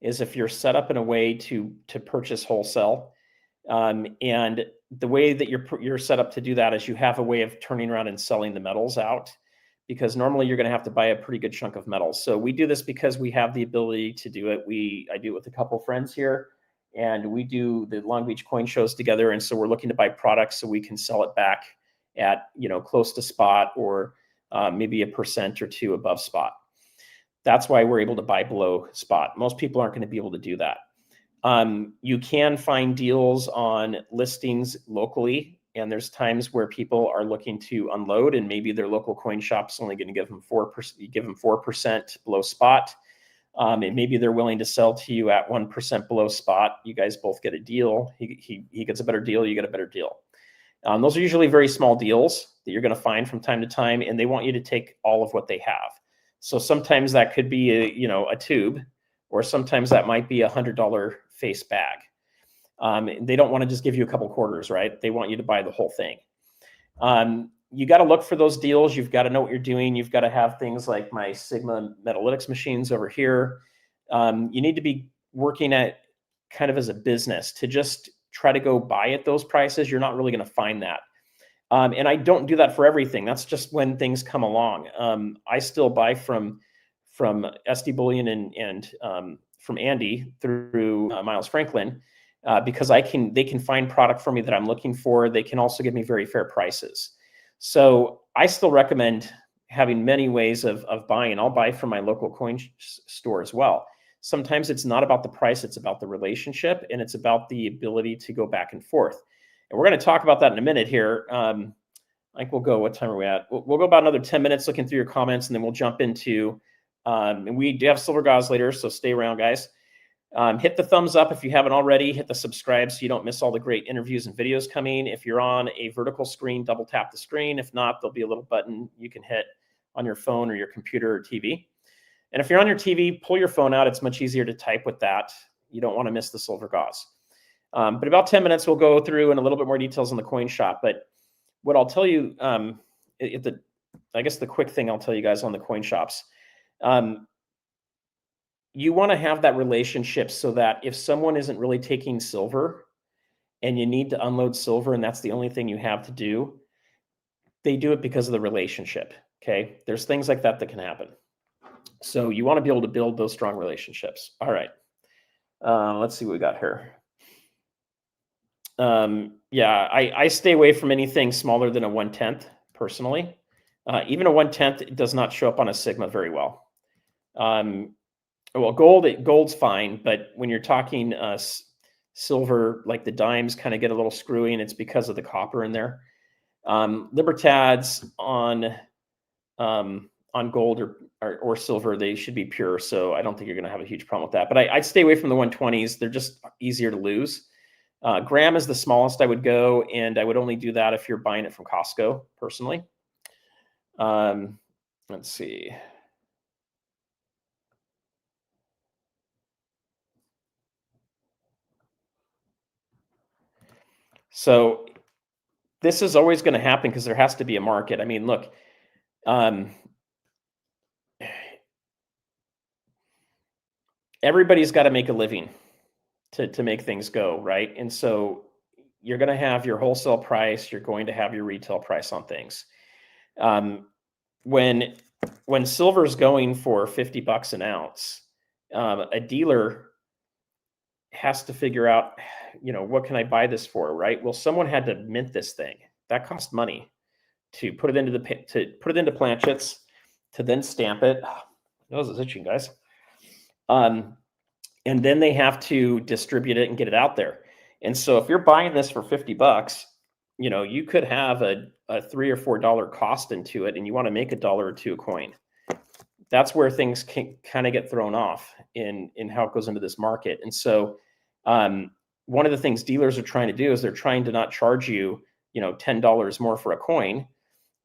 is if you're set up in a way to purchase wholesale. And the way that you're set up to do that is you have a way of turning around and selling the metals out, because normally you're going to have to buy a pretty good chunk of metals. So we do this because we have the ability to do it. I do it with a couple friends here, and we do the Long Beach coin shows together. And so we're looking to buy products so we can sell it back at, close to spot, or maybe 1% or 2% above spot. That's why we're able to buy below spot. Most people aren't going to be able to do that. You can find deals on listings locally, and there's times where people are looking to unload, and maybe their local coin shop's only going to give them 4% below spot. And maybe they're willing to sell to you at 1% below spot. You guys both get a deal. He gets a better deal. You get a better deal. Those are usually very small deals that you're going to find from time to time, and they want you to take all of what they have. So sometimes that could be a tube, or sometimes that might be $100 face bag. They don't want to just give you a couple quarters, right? They want you to buy the whole thing. You got to look for those deals. You've got to know what you're doing. You've got to have things like my Sigma Metalytics machines over here. You need to be working at kind of as a business. To just try to go buy at those prices, you're not really going to find that. And I don't do that for everything. That's just when things come along. I still buy from SD Bullion and from Andy through Miles Franklin, because they can find product for me that I'm looking for. They can also give me very fair prices. So I still recommend having many ways of buying. I'll buy from my local coin store as well. Sometimes it's not about the price, it's about the relationship, and it's about the ability to go back and forth. And we're going to talk about that in a minute here. I think we'll go, what time are we at? We'll go about another 10 minutes looking through your comments, and then we'll jump into, and we do have Silver GAWS later, so stay around, guys. Hit the thumbs up if you haven't already. Hit the subscribe so you don't miss all the great interviews and videos coming. If you're on a vertical screen, double tap the screen. If not, there'll be a little button you can hit on your phone or your computer or TV. And if you're on your TV, pull your phone out. It's much easier to type with that. You don't want to miss the Silver GAWS. But about 10 minutes, we'll go through in a little bit more details on the coin shop. But what I'll tell you, I guess the quick thing I'll tell you guys on the coin shops, you want to have that relationship so that if someone isn't really taking silver and you need to unload silver and that's the only thing you have to do, they do it because of the relationship. Okay. There's things like that can happen. So you want to be able to build those strong relationships. All right. Let's see what we got here. Yeah, I stay away from anything smaller than a 1/10 personally. Even a 1/10 does not show up on a Sigma very well. Well, gold's fine, but when you're talking silver, like the dimes kind of get a little screwy, and it's because of the copper in there. Libertads on gold or silver, they should be pure, so I don't think you're going to have a huge problem with that. But I'd stay away from the 120s. They're just easier to lose. Gram is the smallest I would go, and I would only do that if you're buying it from Costco, personally. Let's see. So this is always going to happen because there has to be a market. I mean, look, everybody's got to make a living to make things go, right? And so you're going to have your wholesale price, you're going to have your retail price on things. When silver's going for $50 an ounce, a dealer has to figure out, what can I buy this for, right? Well, someone had to mint this thing. That cost money to put it into planchets, to then stamp it. Nose is itching, guys. And then they have to distribute it and get it out there. And so if you're buying this for $50, you could have a $3 or $4 cost into it, and you want to make $1 or $2 a coin. That's where things can kind of get thrown off in how it goes into this market. And so one of the things dealers are trying to do is they're trying to not charge you, $10 more for a coin.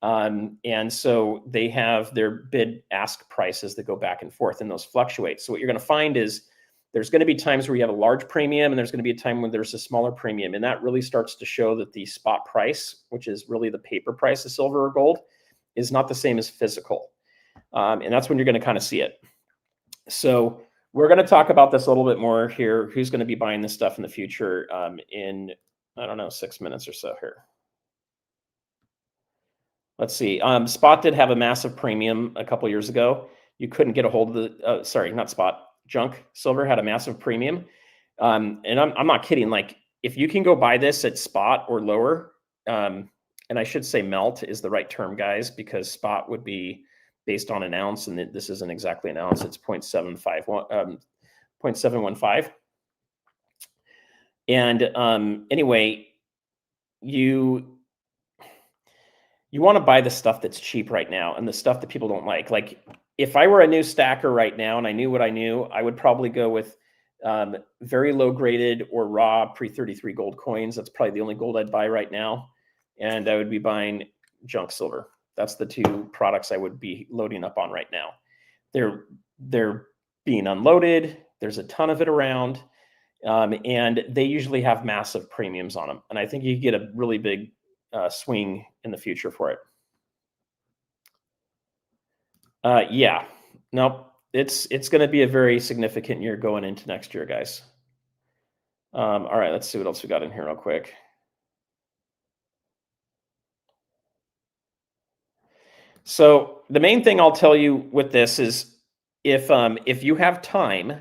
And so they have their bid ask prices that go back and forth, and those fluctuate. So what you're going to find is there's going to be times where you have a large premium, and there's going to be a time when there's a smaller premium. And that really starts to show that the spot price, which is really the paper price of silver or gold, is not the same as physical. And that's when you're going to kind of see it. So we're going to talk about this a little bit more here. Who's going to be buying this stuff in the future in, I don't know, 6 minutes or so here. Let's see. Spot did have a massive premium a couple years ago. You couldn't get a hold of the, sorry, not Spot, Junk Silver had a massive premium. And I'm not kidding. Like, if you can go buy this at Spot or lower, and I should say melt is the right term, guys, because Spot would be based on an ounce, and this isn't exactly an ounce. It's 0.715. And anyway, you want to buy the stuff that's cheap right now and the stuff that people don't like. Like, if I were a new stacker right now and I knew what I knew, I would probably go with very low graded or raw pre-33 gold coins. That's probably the only gold I'd buy right now. And I would be buying junk silver. That's the two products I would be loading up on right now. They're being unloaded. There's a ton of it around. And they usually have massive premiums on them. And I think you get a really big swing in the future for it. Yeah, nope. It's going to be a very significant year going into next year, guys. All right, let's see what else we got in here real quick. So the main thing I'll tell you with this is if you have time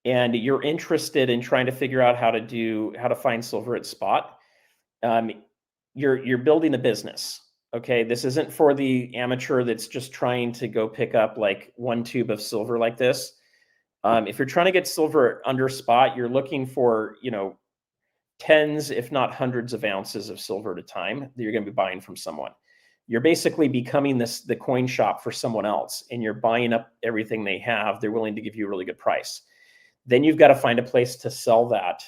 and you're interested in trying to figure out how to find silver at Spot, you're building a business. Okay, this isn't for the amateur that's just trying to go pick up like one tube of silver like this. If you're trying to get silver under Spot, you're looking for, tens, if not hundreds of ounces of silver at a time that you're going to be buying from someone. You're basically becoming the coin shop for someone else, and you're buying up everything they have. They're willing to give you a really good price. Then you've got to find a place to sell that,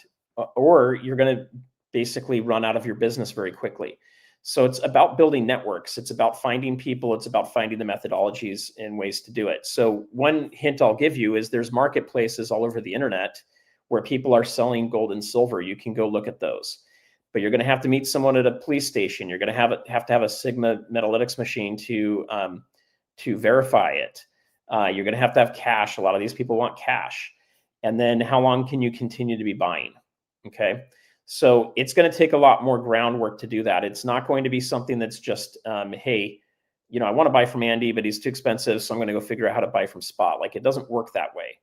or you're going to basically run out of your business very quickly. So it's about building networks. It's about finding people. It's about finding the methodologies and ways to do it. So one hint I'll give you is there's marketplaces all over the internet where people are selling gold and silver. You can go look at those. But you're going to have to meet someone at a police station. You're going to have to have a Sigma Metalytics machine to verify it. You're going to have cash. A lot of these people want cash. And then how long can you continue to be buying? Okay. So it's going to take a lot more groundwork to do that. It's not going to be something that's just, hey, I want to buy from Andy, but he's too expensive, so I'm going to go figure out how to buy from Spot. Like, it doesn't work that way.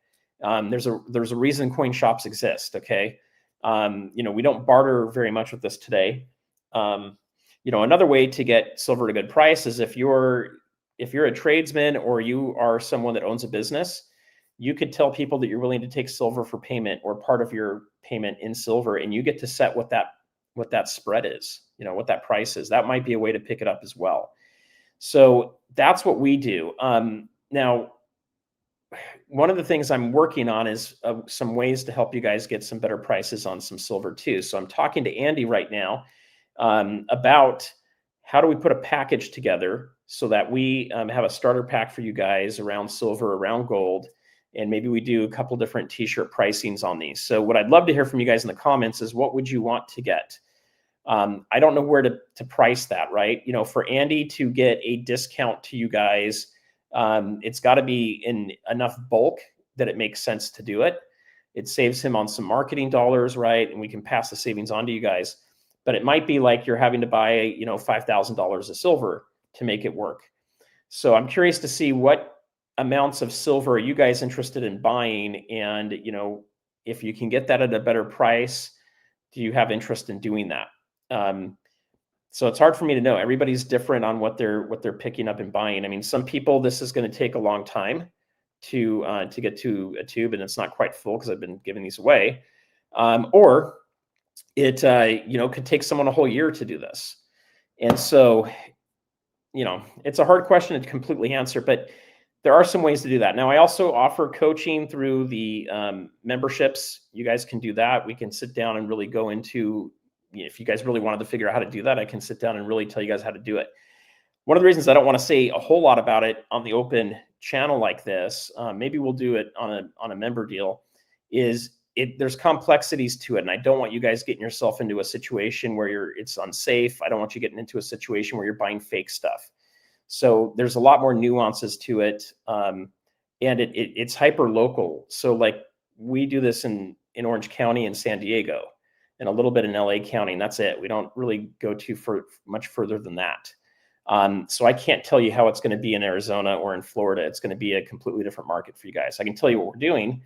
There's a reason coin shops exist. Okay. We don't barter very much with this today. Another way to get silver at a good price is if you're a tradesman or you are someone that owns a business, you could tell people that you're willing to take silver for payment or part of your payment in silver, and you get to set what that spread is, what that price is. That might be a way to pick it up as well. So that's what we do. Now, one of the things I'm working on is some ways to help you guys get some better prices on some silver too. So I'm talking to Andy right now about how do we put a package together so that we have a starter pack for you guys around silver, around gold, and maybe we do a couple different t-shirt pricings on these. So what I'd love to hear from you guys in the comments is, what would you want to get? I don't know where to price that, right? For Andy to get a discount to you guys, it's got to be in enough bulk that it makes sense to do it. It saves him on some marketing dollars, right? And we can pass the savings on to you guys. But it might be like you're having to buy, $5,000 of silver to make it work. So I'm curious to see what amounts of silver are you guys interested in buying, and if you can get that at a better price, do you have interest in doing that? So it's hard for me to know. Everybody's different on what they're picking up and buying. I mean, some people, this is going to take a long time to get to a tube, and it's not quite full because I've been giving these away, or it could take someone a whole year to do this. And so it's a hard question to completely answer, but there are some ways to do that. Now, I also offer coaching through the memberships. You guys can do that. We can sit down and really go into, if you guys really wanted to figure out how to do that, I can sit down and really tell you guys how to do it. One of the reasons I don't want to say a whole lot about it on the open channel like this, maybe we'll do it on a member deal, is there's complexities to it. And I don't want you guys getting yourself into a situation where it's unsafe. I don't want you getting into a situation where you're buying fake stuff. So there's a lot more nuances to it. And it's hyper local. So like we do this in Orange County and San Diego and a little bit in LA County, and that's it. We don't really go much further than that. So I can't tell you how it's going to be in Arizona or in Florida. It's going to be a completely different market for you guys. I can tell you what we're doing,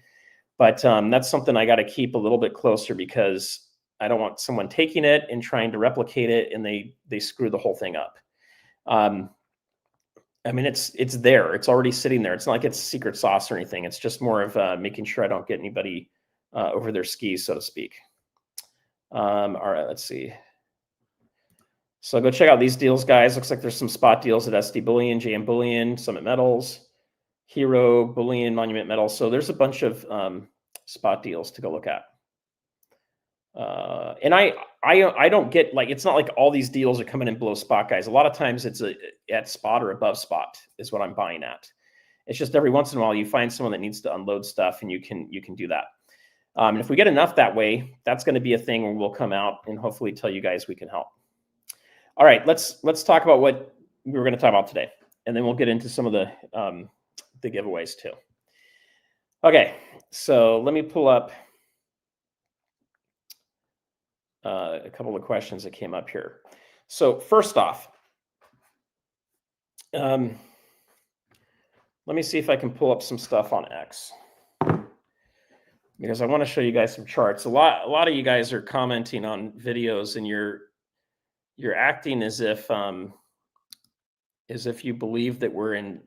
but that's something I got to keep a little bit closer because I don't want someone taking it and trying to replicate it and they screw the whole thing up. I mean, it's there. It's already sitting there. It's not like it's secret sauce or anything. It's just more of making sure I don't get anybody over their skis, so to speak. All right, let's see. So go check out these deals, guys. Looks like there's some spot deals at SD Bullion, JM Bullion, Summit Metals, Hero, Bullion, Monument Metals. So there's a bunch of spot deals to go look at. And I don't get, like, it's not like all these deals are coming in below spot, guys. A lot of times it's at spot or above spot is what I'm buying at. It's just every once in a while you find someone that needs to unload stuff and you can do that. And if we get enough that way, that's going to be a thing where we'll come out and hopefully tell you guys we can help. All right, let's talk about what we were going to talk about today, and then we'll get into some of the giveaways too. Okay, so let me pull up a couple of questions that came up here. So first off, let me see if I can pull up some stuff on X, because I want to show you guys some charts. A lot of you guys are commenting on videos, and you're acting as if you believe that we're in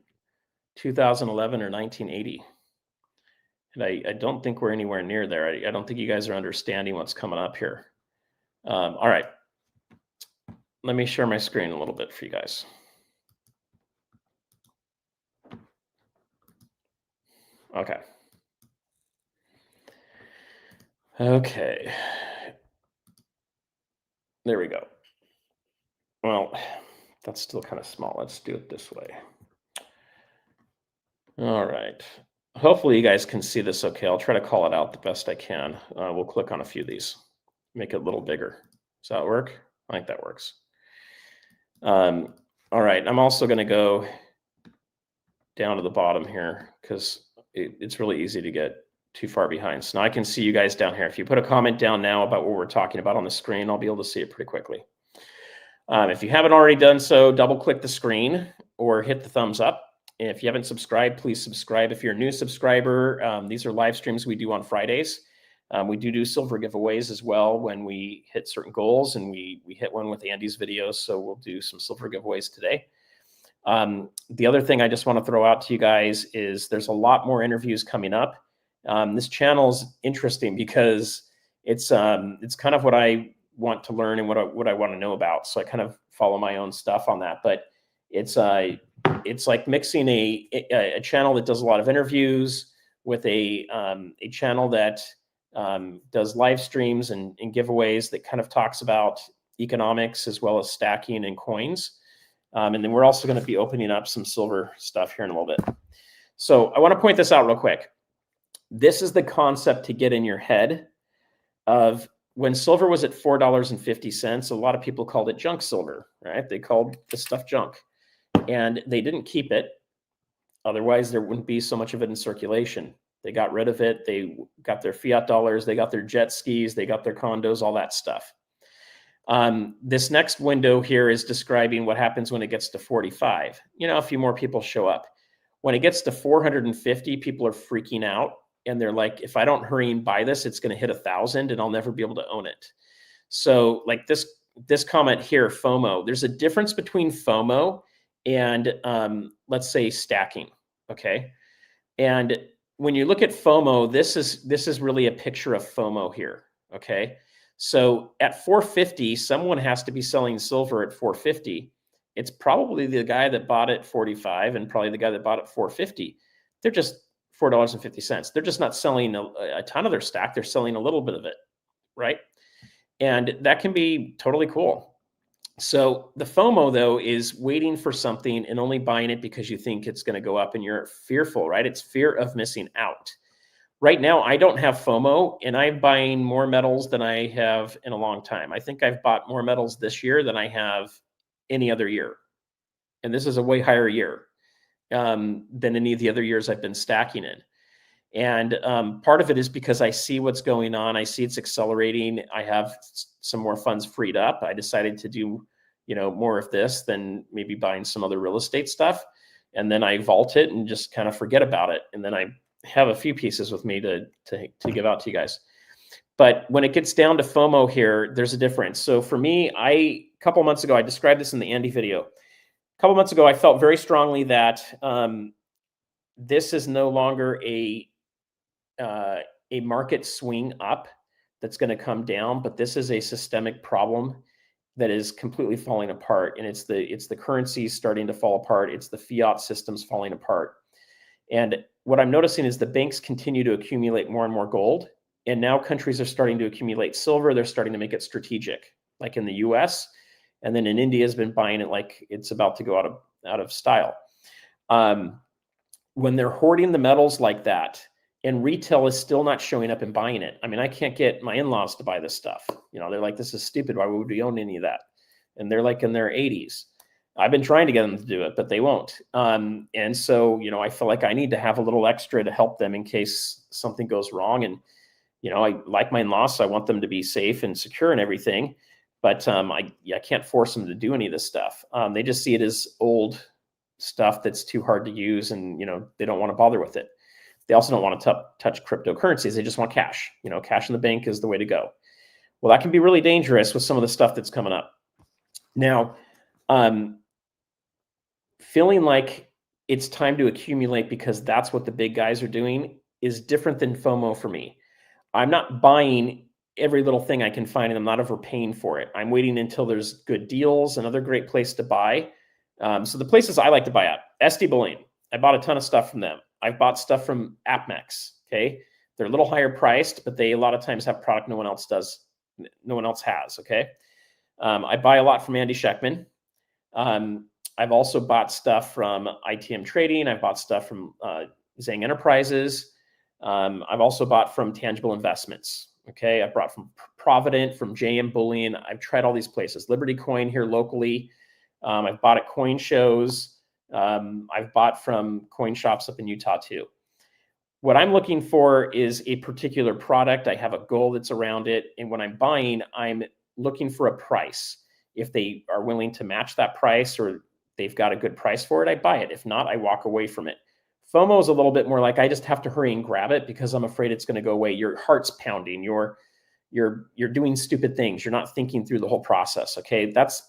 2011 or 1980. And I don't think we're anywhere near there. I don't think you guys are understanding what's coming up here. All right. Let me share my screen a little bit for you guys. Okay. Okay. There we go. Well, that's still kind of small. Let's do it this way. All right. Hopefully you guys can see this okay. I'll try to call it out the best I can. We'll click on a few of these, make it a little bigger. Does that work? I think that works. All right. I'm also going to go down to the bottom here because it's really easy to get too far behind. So now I can see you guys down here. If you put a comment down now about what we're talking about on the screen, I'll be able to see it pretty quickly. If you haven't already done so, double click the screen or hit the thumbs up. And if you haven't subscribed, please subscribe. If you're a new subscriber, these are live streams we do on Fridays. We do silver giveaways as well when we hit certain goals, and we hit one with Andy's videos. So we'll do some silver giveaways today. The other thing I just want to throw out to you guys is there's a lot more interviews coming up. This channel is interesting because it's kind of what I want to learn and what I want to know about. So I kind of follow my own stuff on that. But it's like mixing a channel that does a lot of interviews with a channel that does live streams and giveaways that kind of talks about economics as well as stacking and coins. And then we're also going to be opening up some silver stuff here in a little bit. So I want to point this out real quick. This is the concept to get in your head of when silver was at $4.50, a lot of people called it junk silver, right? They called the stuff junk, and they didn't keep it. Otherwise, there wouldn't be so much of it in circulation. They got rid of it. They got their fiat dollars. They got their jet skis. They got their condos, all that stuff. This next window here is describing what happens when it gets to 45. You know, a few more people show up. When it gets to 450, people are freaking out. And they're like, if I don't hurry and buy this, it's going to hit 1,000 and I'll never be able to own it. So like this comment here, FOMO, there's a difference between FOMO and let's say stacking. Okay. And when you look at FOMO, this is really a picture of FOMO here. Okay. So at 450, someone has to be selling silver at 450. It's probably the guy that bought it 45 and probably the guy that bought it 450. They're just $4.50. They're just not selling a ton of their stack. They're selling a little bit of it, right? And that can be totally cool. So the FOMO, though, is waiting for something and only buying it because you think it's going to go up and you're fearful, right? It's fear of missing out. Right now, I don't have FOMO, and I'm buying more metals than I have in a long time. I think I've bought more metals this year than I have any other year and this is a way higher year than any of the other years I've been stacking in. And part of it is because I see what's going on. I see it's accelerating. I have some more funds freed up. I decided to do, more of this than maybe buying some other real estate stuff. And then I vault it and just kind of forget about it. And then I have a few pieces with me to give out to you guys. But when it gets down to FOMO here, there's a difference. So for me, a couple months ago, I described this in the Andy video. A couple months ago, I felt very strongly that this is no longer a market swing up that's going to come down, but this is a systemic problem that is completely falling apart. And it's the currencies starting to fall apart. It's the fiat systems falling apart. And what I'm noticing is the banks continue to accumulate more and more gold. And now countries are starting to accumulate silver. They're starting to make it strategic, like in the US. And then in India has been buying it like it's about to go out of style. When they're hoarding the metals like that, and retail is still not showing up and buying it. I mean, I can't get my in-laws to buy this stuff. They're like, this is stupid. Why would we own any of that? And they're like in their 80s. I've been trying to get them to do it, but they won't. And so, I feel like I need to have a little extra to help them in case something goes wrong. And, I like my in-laws, so I want them to be safe and secure and everything. But I can't force them to do any of this stuff. They just see it as old stuff that's too hard to use, and, they don't want to bother with it. They also don't want to touch cryptocurrencies. They just want cash. Cash in the bank is the way to go. Well, that can be really dangerous with some of the stuff that's coming up. Now, feeling like it's time to accumulate because that's what the big guys are doing is different than FOMO for me. I'm not buying every little thing I can find, and I'm not overpaying for it. I'm waiting until there's good deals. Another great place to buy. So the places I like to buy at, SD Bullion. I bought a ton of stuff from them. I've bought stuff from AppMex. Okay, they're a little higher priced, but they a lot of times have product no one else does, no one else has. Okay, I buy a lot from Andy Schectman. I've also bought stuff from ITM Trading. I've bought stuff from Zhang Enterprises. I've also bought from Tangible Investments. Okay, I've bought from Provident, from JM Bullion. I've tried all these places. Liberty Coin here locally. I've bought at coin shows. I've bought from coin shops up in Utah too. What I'm looking for is a particular product. I have a goal that's around it. And when I'm buying, I'm looking for a price. If they are willing to match that price or they've got a good price for it, I buy it. If not, I walk away from it. FOMO is a little bit more like I just have to hurry and grab it because I'm afraid it's going to go away. Your heart's pounding. You're doing stupid things. You're not thinking through the whole process. Okay, that's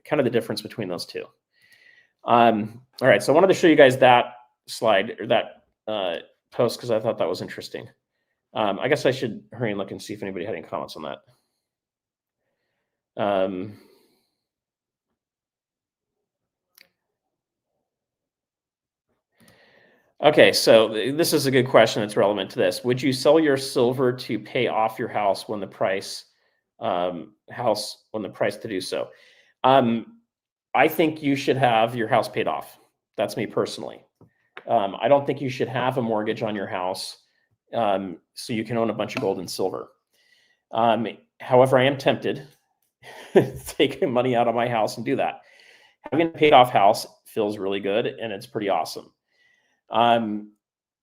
kind of the difference between those two. All right, so I wanted to show you guys that slide or that post because I thought that was interesting. I guess I should hurry and look and see if anybody had any comments on that. Okay, so this is a good question that's relevant to this. Would you sell your silver to pay off your house when the price to do so? I think you should have your house paid off. That's me personally. I don't think you should have a mortgage on your house so you can own a bunch of gold and silver. However, I am tempted to take money out of my house and do that. Having a paid off house feels really good and it's pretty awesome.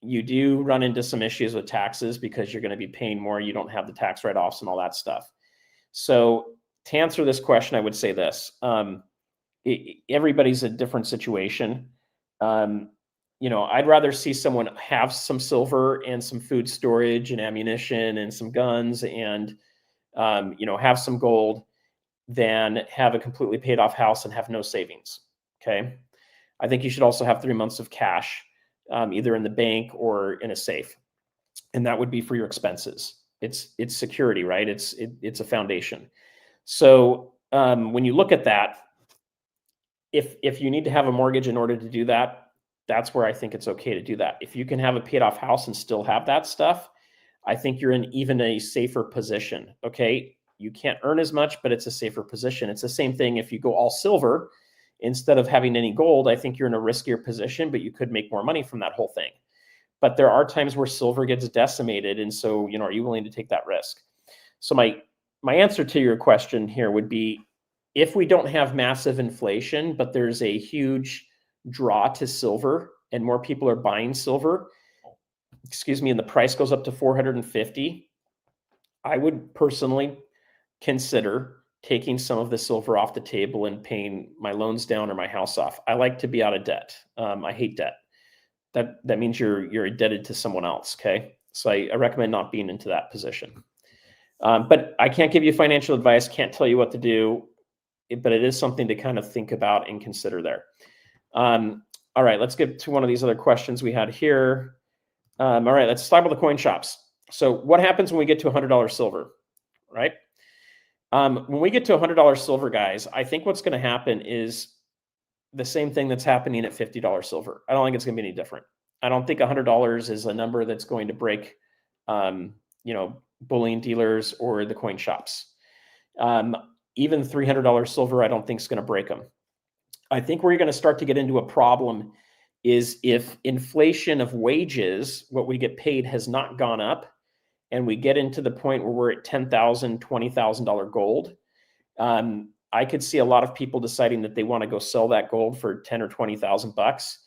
You do run into some issues with taxes because you're going to be paying more. You don't have the tax write-offs and all that stuff. So to answer this question, I would say this. Everybody's a different situation. I'd rather see someone have some silver and some food storage and ammunition and some guns and, have some gold than have a completely paid off house and have no savings. Okay. I think you should also have 3 months of cash, either in the bank or in a safe. And that would be for your expenses. It's security, right? It's a foundation. So when you look at that, if you need to have a mortgage in order to do that, that's where I think it's okay to do that. If you can have a paid off house and still have that stuff, I think you're in even a safer position. Okay. You can't earn as much, but it's a safer position. It's the same thing if you go all silver instead of having any gold. I think you're in a riskier position, but you could make more money from that whole thing. But there are times where silver gets decimated. And so, are you willing to take that risk? So my answer to your question here would be, if we don't have massive inflation, but there's a huge draw to silver and more people are buying silver, excuse me, and the price goes up to 450, I would personally consider taking some of the silver off the table and paying my loans down or my house off. I like to be out of debt. I hate debt. That means you're indebted to someone else. Okay, so I recommend not being into that position. But I can't give you financial advice. Can't tell you what to do. But it is something to kind of think about and consider there. All right, let's get to one of these other questions we had here. All right, let's talk about the coin shops. So what happens when we get to $100 silver, right? When we get to $100 silver, guys, I think what's going to happen is the same thing that's happening at $50 silver. I don't think it's going to be any different. I don't think $100 is a number that's going to break, bullion dealers or the coin shops. Even $300 silver, I don't think is going to break them. I think where you're going to start to get into a problem is if inflation of wages, what we get paid, has not gone up, and we get into the point where we're at $10,000, $20,000 gold. I could see a lot of people deciding that they want to go sell that gold for 10 or 20,000 bucks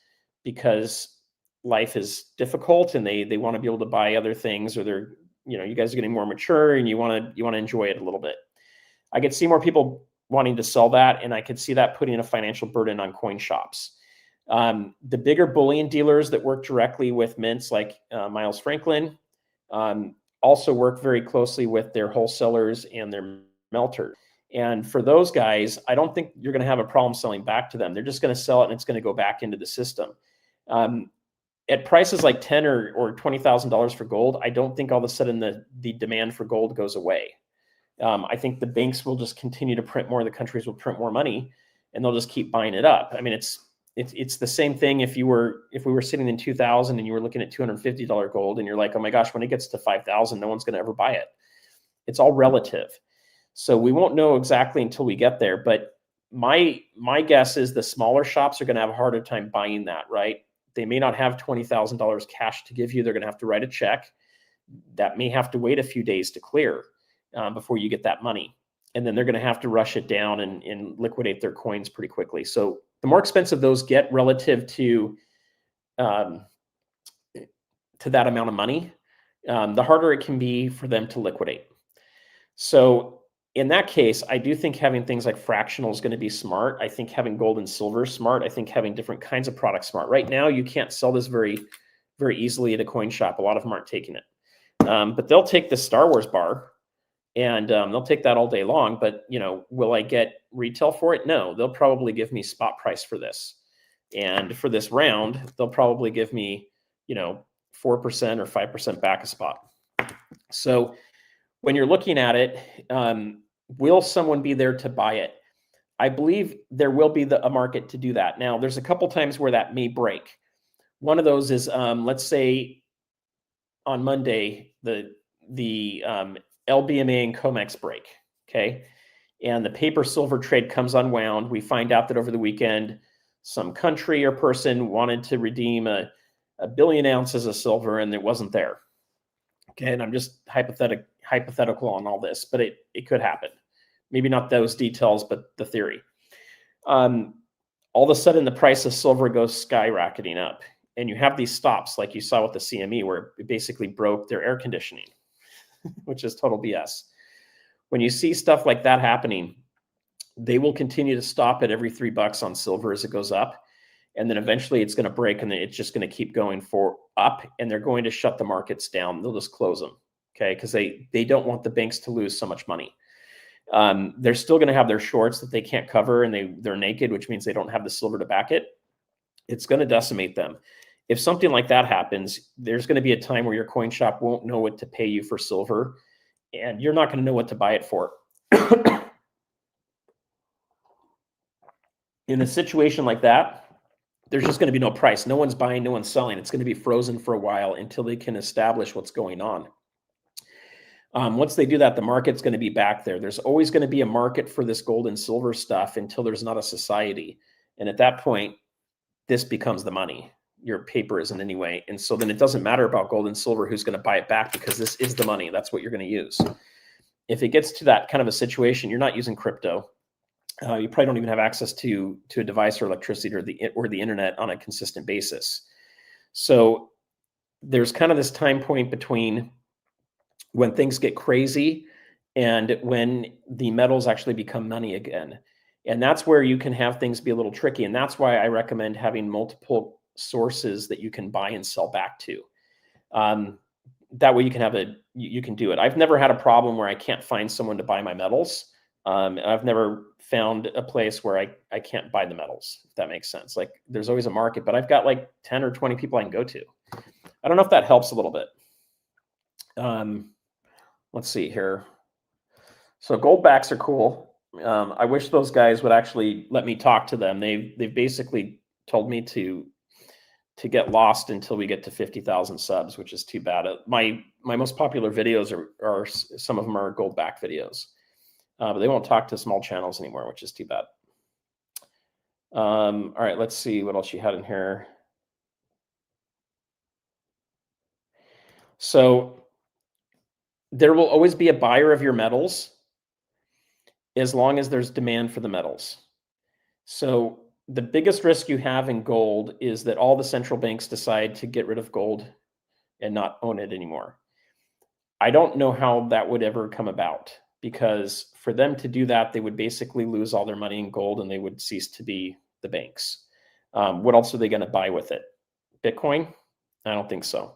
because life is difficult and they want to be able to buy other things, or they're, you guys are getting more mature and you want to enjoy it a little bit. I could see more people wanting to sell that, and I could see that putting a financial burden on coin shops. The bigger bullion dealers that work directly with mints like Miles Franklin also work very closely with their wholesalers and their melters. And for those guys, I don't think you're going to have a problem selling back to them. They're just going to sell it and it's going to go back into the system. At prices like $10,000 or $20,000 for gold, I don't think all of a sudden the demand for gold goes away. I think the banks will just continue to print more. The countries will print more money, and they'll just keep buying it up. I mean, it's the same thing if we were sitting in 2000 and you were looking at $250 gold, and you're like, oh my gosh, when it gets to 5,000, no one's going to ever buy it. It's all relative. So we won't know exactly until we get there. But my guess is the smaller shops are going to have a harder time buying that, right? They may not have $20,000 cash to give you. They're going to have to write a check. That may have to wait a few days to clear before you get that money. And then they're going to have to rush it down and liquidate their coins pretty quickly. So the more expensive those get relative to that amount of money, the harder it can be for them to liquidate. So in that case, I do think having things like fractional is going to be smart. I think having gold and silver is smart. I think having different kinds of products smart. Right now, you can't sell this very, very easily at a coin shop. A lot of them aren't taking it. But they'll take the Star Wars bar, and they'll take that all day long. But, will I get retail for it? No, they'll probably give me spot price for this. And for this round, they'll probably give me, 4% or 5% back a spot. So when you're looking at it, will someone be there to buy it? I believe there will be a market to do that. Now, there's a couple times where that may break. One of those is, let's say on Monday, the LBMA and COMEX break, okay? And the paper silver trade comes unwound. We find out that over the weekend, some country or person wanted to redeem a billion ounces of silver and it wasn't there. Okay, and I'm just hypothetical on all this, but it could happen. Maybe not those details, but the theory. All of a sudden, the price of silver goes skyrocketing up. And you have these stops like you saw with the CME where it basically broke their air conditioning, which is total BS. When you see stuff like that happening, they will continue to stop at every $3 on silver as it goes up. And then eventually it's going to break and then it's just going to keep going up, and they're going to shut the markets down. They'll just close them, okay? Because they don't want the banks to lose so much money. They're still going to have their shorts that they can't cover, and they're naked, which means they don't have the silver to back it. It's going to decimate them. If something like that happens, there's going to be a time where your coin shop won't know what to pay you for silver, and you're not going to know what to buy it for. In a situation like that, there's just going to be no price. No one's buying, no one's selling. It's going to be frozen for a while until they can establish what's going on. Once they do that, the market's going to be back there. There's always going to be a market for this gold and silver stuff until there's not a society. And at that point, this becomes the money. Your paper isn't anyway. And so then it doesn't matter about gold and silver who's going to buy it back, because this is the money. That's what you're going to use. If it gets to that kind of a situation, you're not using crypto. You probably don't even have access to a device or electricity or the internet on a consistent basis. So there's kind of this time point between when things get crazy and when the metals actually become money again. And that's where you can have things be a little tricky. And that's why I recommend having multiple sources that you can buy and sell back to. That way you can have you can do it. I've never had a problem where I can't find someone to buy my metals. I've never found a place where I can't buy the metals, if that makes sense. Like there's always a market, but I've got like 10 or 20 people I can go to. I don't know if that helps a little bit. Let's see here. So gold backs are cool. I wish those guys would actually let me talk to them. They've basically told me to get lost until we get to 50,000 subs, which is too bad. My most popular videos are some of them are gold back videos, but they won't talk to small channels anymore, which is too bad. All right, let's see what else you had in here. So there will always be a buyer of your metals as long as there's demand for the metals. So the biggest risk you have in gold is that all the central banks decide to get rid of gold and not own it anymore. I don't know how that would ever come about, because for them to do that, they would basically lose all their money in gold and they would cease to be the banks. What else are they going to buy with it? Bitcoin? I don't think so.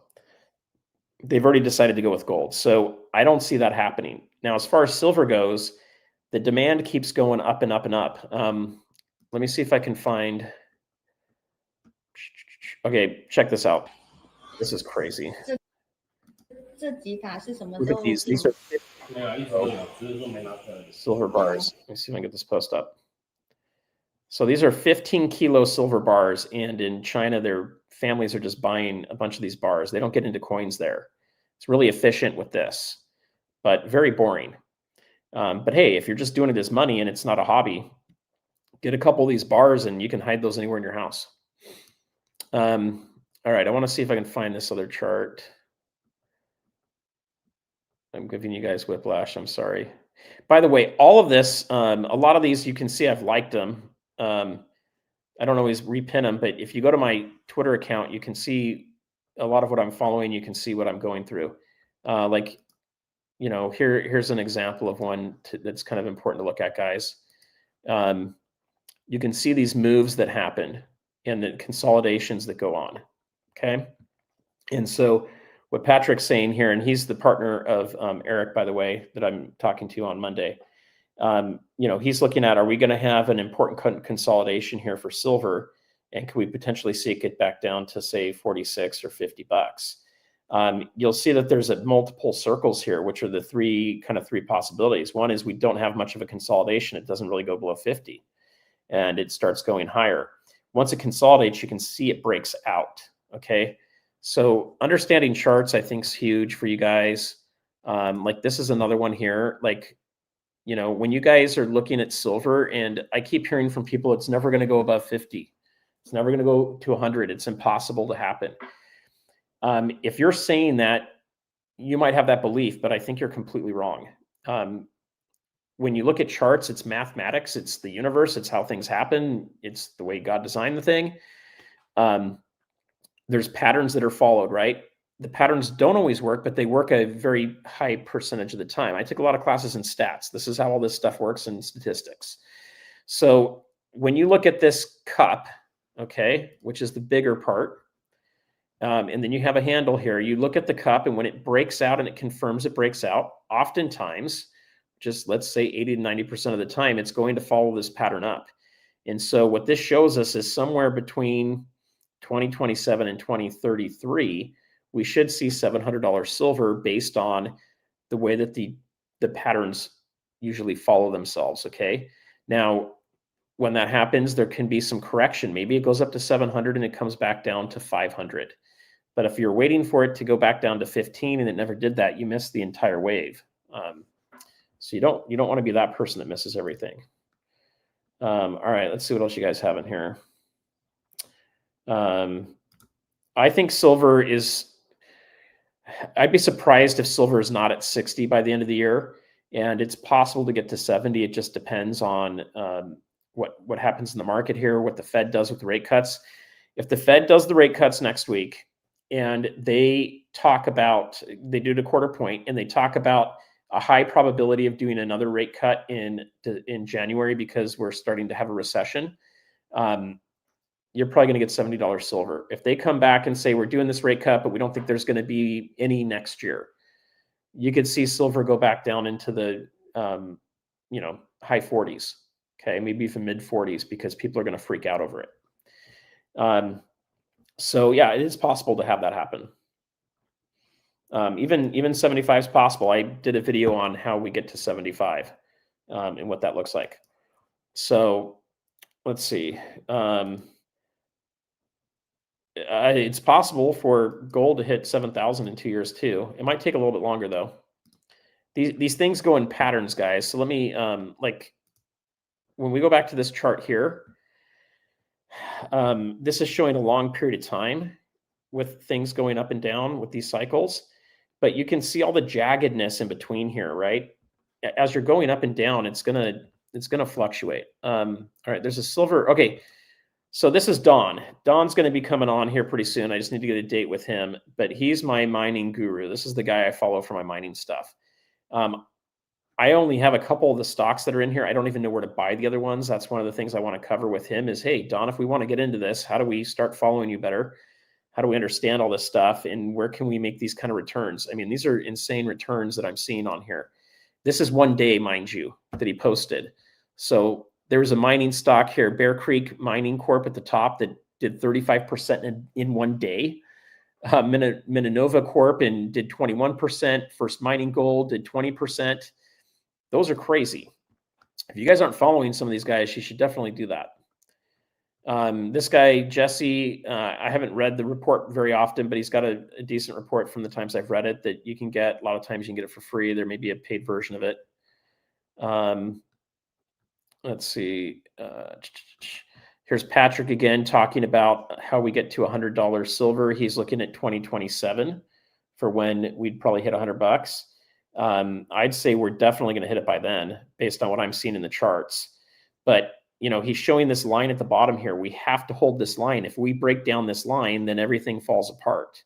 They've already decided to go with gold. So I don't see that happening. Now, as far as silver goes, the demand keeps going up and up and up. Let me see if I can find. Okay, check this out. This is crazy. Look at these. These are silver bars. Let me see if I can get this post up. So these are 15-kilo silver bars, and in China, their families are just buying a bunch of these bars. They don't get into coins there. It's really efficient with this, but very boring. But hey, if you're just doing it as money and it's not a hobby, get a couple of these bars and you can hide those anywhere in your house. All right, I want to see if I can find this other chart. I'm giving you guys whiplash. I'm sorry. By the way, all of this, a lot of these, you can see I've liked them. I don't always repin them, but if you go to my Twitter account, you can see a lot of what I'm following. You can see what I'm going through. Like, you know, here's an example of one that's kind of important to look at, guys. You can see these moves that happen and the consolidations that go on. Okay. And so what Patrick's saying here, and he's the partner of Eric, by the way, that I'm talking to on Monday. You know, he's looking at, are we going to have an important consolidation here for silver? And can we potentially see it get back down to, say, 46 or 50 bucks? You'll see that there's multiple circles here, which are the three possibilities. One is we don't have much of a consolidation. It doesn't really go below 50, and it starts going higher. Once it consolidates, you can see it breaks out. Okay. So understanding charts, I think, is huge for you guys. Like this is another one here. Like, you know, when you guys are looking at silver, and I keep hearing from people, it's never going to go above 50. It's never going to go to 100. It's impossible to happen. If you're saying that, you might have that belief, but I think you're completely wrong. When you look at charts, it's mathematics, it's the universe, it's how things happen, it's the way God designed the thing. There's patterns that are followed, right? The patterns don't always work, but they work a very high percentage of the time. I took a lot of classes in stats. This is how all this stuff works in statistics. So when you look at this cup, okay, which is the bigger part, and then you have a handle here, you look at the cup, and when it breaks out and it confirms it breaks out, oftentimes, just let's say 80 to 90% of the time, it's going to follow this pattern up. And so what this shows us is somewhere between 2027 and 2033, we should see $700 silver based on the way that the patterns usually follow themselves. Okay. Now, when that happens, there can be some correction. Maybe it goes up to 700 and it comes back down to 500. But if you're waiting for it to go back down to 15 and it never did that, you missed the entire wave. So you don't want to be that person that misses everything. All right, let's see what else you guys have in here. I think silver is, I'd be surprised if silver is not at 60 by the end of the year. and it's possible to get to 70. It just depends on what happens in the market here, what the Fed does with the rate cuts. If the Fed does the rate cuts next week and they do the quarter point and they talk about a high probability of doing another rate cut in January because we're starting to have a recession, you're probably going to get $70 silver. If they come back and say, we're doing this rate cut, but we don't think there's going to be any next year, you could see silver go back down into the, high 40s. Okay. Maybe even mid 40s because people are going to freak out over it. So yeah, it is possible to have that happen. Even 75 is possible. I did a video on how we get to 75 and what that looks like. So let's see. It's possible for gold to hit 7,000 in 2 years too. It might take a little bit longer though. These things go in patterns, guys. So let me like when we go back to this chart here, this is showing a long period of time with things going up and down with these cycles, but you can see all the jaggedness in between here, right? As you're going up and down, it's gonna fluctuate. All right, there's a silver. Okay. So this is Don. Don's going to be coming on here pretty soon. I just need to get a date with him, but he's my mining guru. This is the guy I follow for my mining stuff. I only have a couple of the stocks that are in here. I don't even know where to buy the other ones. That's one of the things I want to cover with him is, hey, Don, if we want to get into this, how do we start following you better? How do we understand all this stuff? And where can we make these kind of returns? I mean, these are insane returns that I'm seeing on here. This is one day, mind you, that he posted. So there's a mining stock here, Bear Creek Mining Corp at the top that did 35% in one day. Minanova Corp and did 21%. First Mining Gold did 20%. Those are crazy. If you guys aren't following some of these guys, you should definitely do that. This guy, Jesse, I haven't read the report very often, but he's got a decent report from the times I've read it that you can get. A lot of times you can get it for free. There may be a paid version of it. Let's see. Here's Patrick again talking about how we get to $100 silver. He's looking at 2027 for when we'd probably hit $100. I'd say we're definitely going to hit it by then based on what I'm seeing in the charts. But, he's showing this line at the bottom here. We have to hold this line. If we break down this line, then everything falls apart.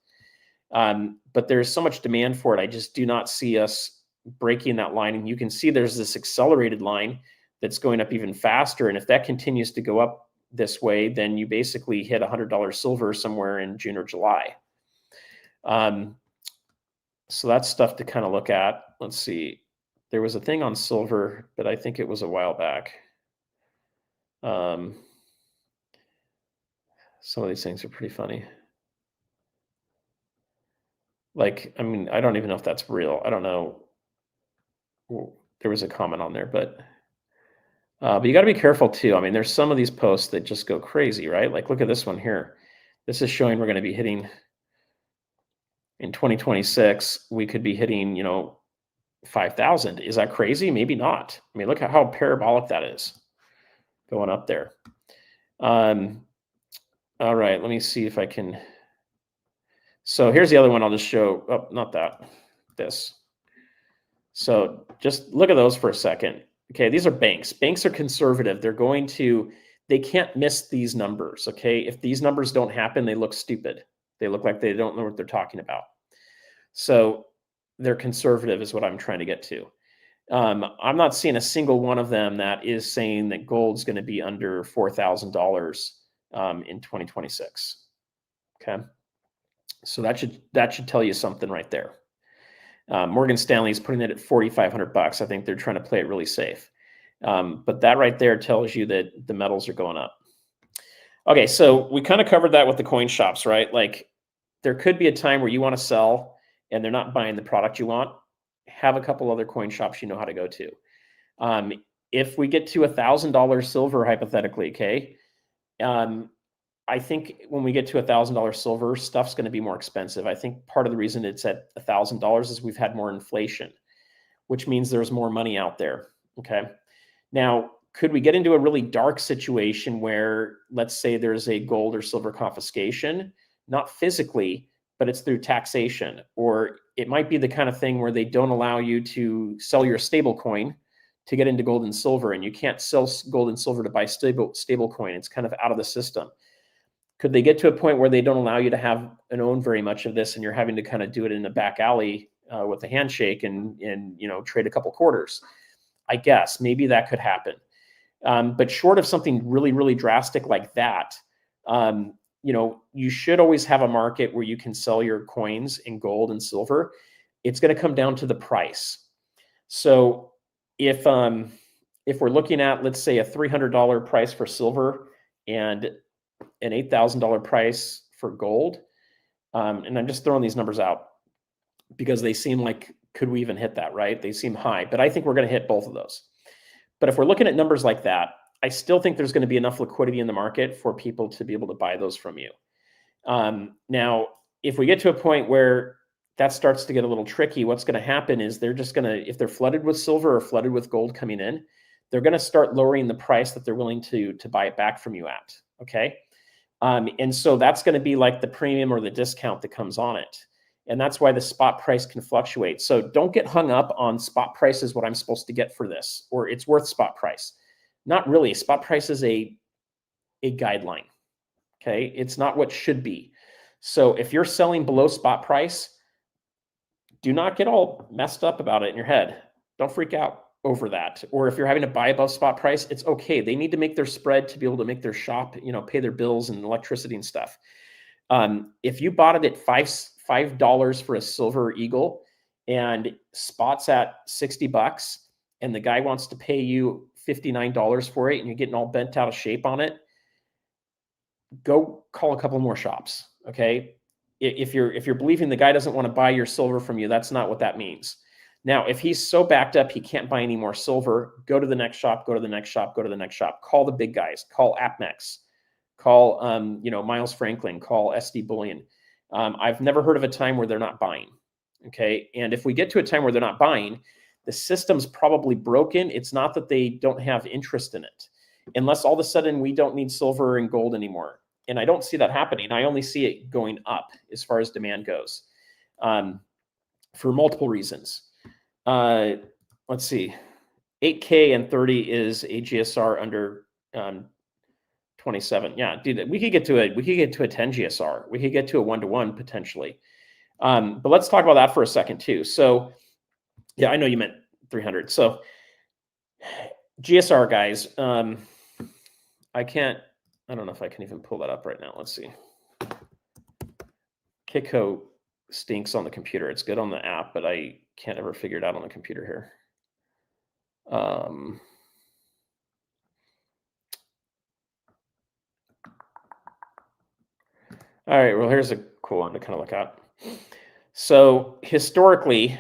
But there's so much demand for it. I just do not see us breaking that line. And you can see there's this accelerated line that's going up even faster. And if that continues to go up this way, then you basically hit $100 silver somewhere in June or July. So that's stuff to kind of look at. Let's see. There was a thing on silver, but I think it was a while back. Some of these things are pretty funny. Like, I mean, I don't even know if that's real. I don't know. There was a comment on there, but you got to be careful too. I mean, there's some of these posts that just go crazy, right? Like, look at this one here. This is showing we're going to be hitting in 2026. We could be hitting, 5,000. Is that crazy? Maybe not. I mean, look at how parabolic that is going up there. All right, let me see if I can. So here's the other one I'll just show. Oh, not that. This. So just look at those for a second. Okay, these are banks. Banks are conservative. They can't miss these numbers, okay? If these numbers don't happen, they look stupid. They look like they don't know what they're talking about. So they're conservative is what I'm trying to get to. I'm not seeing a single one of them that is saying that gold's going to be under $4,000 in 2026, okay? So that should tell you something right there. Morgan Stanley is putting it at $4,500. I think they're trying to play it really safe. But that right there tells you that the metals are going up. Okay, so we kind of covered that with the coin shops, right? Like there could be a time where you want to sell and they're not buying the product you want. Have a couple other coin shops you know how to go to. If we get to $1,000 silver, hypothetically, okay, I think when we get to $1,000 silver, stuff's going to be more expensive. I think part of the reason it's at $1,000 is we've had more inflation, which means there's more money out there. Okay. Now, could we get into a really dark situation where, let's say, there's a gold or silver confiscation? Not physically, but it's through taxation. Or it might be the kind of thing where they don't allow you to sell your stable coin to get into gold and silver, and you can't sell gold and silver to buy stable coin. It's kind of out of the system. Could they get to a point where they don't allow you to have and own very much of this, and you're having to kind of do it in a back alley with a handshake and trade a couple quarters? I guess maybe that could happen. But short of something really, really drastic like that, you should always have a market where you can sell your coins in gold and silver. It's going to come down to the price. So if we're looking at, let's say, a $300 price for silver and an $8,000 price for gold, and I'm just throwing these numbers out because they seem like, could we even hit that, right? They seem high, but I think we're going to hit both of those. But if we're looking at numbers like that, I still think there's going to be enough liquidity in the market for people to be able to buy those from you. Now, if we get to a point where that starts to get a little tricky, what's going to happen is they're just going to, if they're flooded with silver or flooded with gold coming in, they're going to start lowering the price that they're willing to buy it back from you at, okay? And so that's going to be like the premium or the discount that comes on it. And that's why the spot price can fluctuate. So don't get hung up on spot price is what I'm supposed to get for this, or it's worth spot price. Not really. Spot price is a guideline, okay? It's not what should be. So if you're selling below spot price, do not get all messed up about it in your head. Don't freak out over that. Or if you're having to buy above spot price, it's okay. They need to make their spread to be able to make their shop, pay their bills and electricity and stuff. If you bought it at $5 for a silver eagle and spot's at $60 and the guy wants to pay you $59 for it and you're getting all bent out of shape on it, go call a couple more shops. Okay. If you're believing the guy doesn't want to buy your silver from you, that's not what that means. Now, if he's so backed up, he can't buy any more silver, go to the next shop, go to the next shop, go to the next shop, call the big guys, call AppMex, call, Miles Franklin, call SD Bullion. I've never heard of a time where they're not buying. Okay. And if we get to a time where they're not buying, the system's probably broken. It's not that they don't have interest in it, unless all of a sudden we don't need silver and gold anymore. And I don't see that happening. I only see it going up as far as demand goes, for multiple reasons. Let's see. 8K and 30 is a GSR under 27. Yeah, dude, we could get to a 10 GSR. We could get to a 1-to-1 potentially. But let's talk about that for a second too. So yeah, I know you meant 300. So GSR guys, I don't know if I can even pull that up right now. Let's see. Kiko stinks on the computer. It's good on the app, but I can't ever figure it out on the computer here. All right, well, here's a cool one to kind of look at. So historically,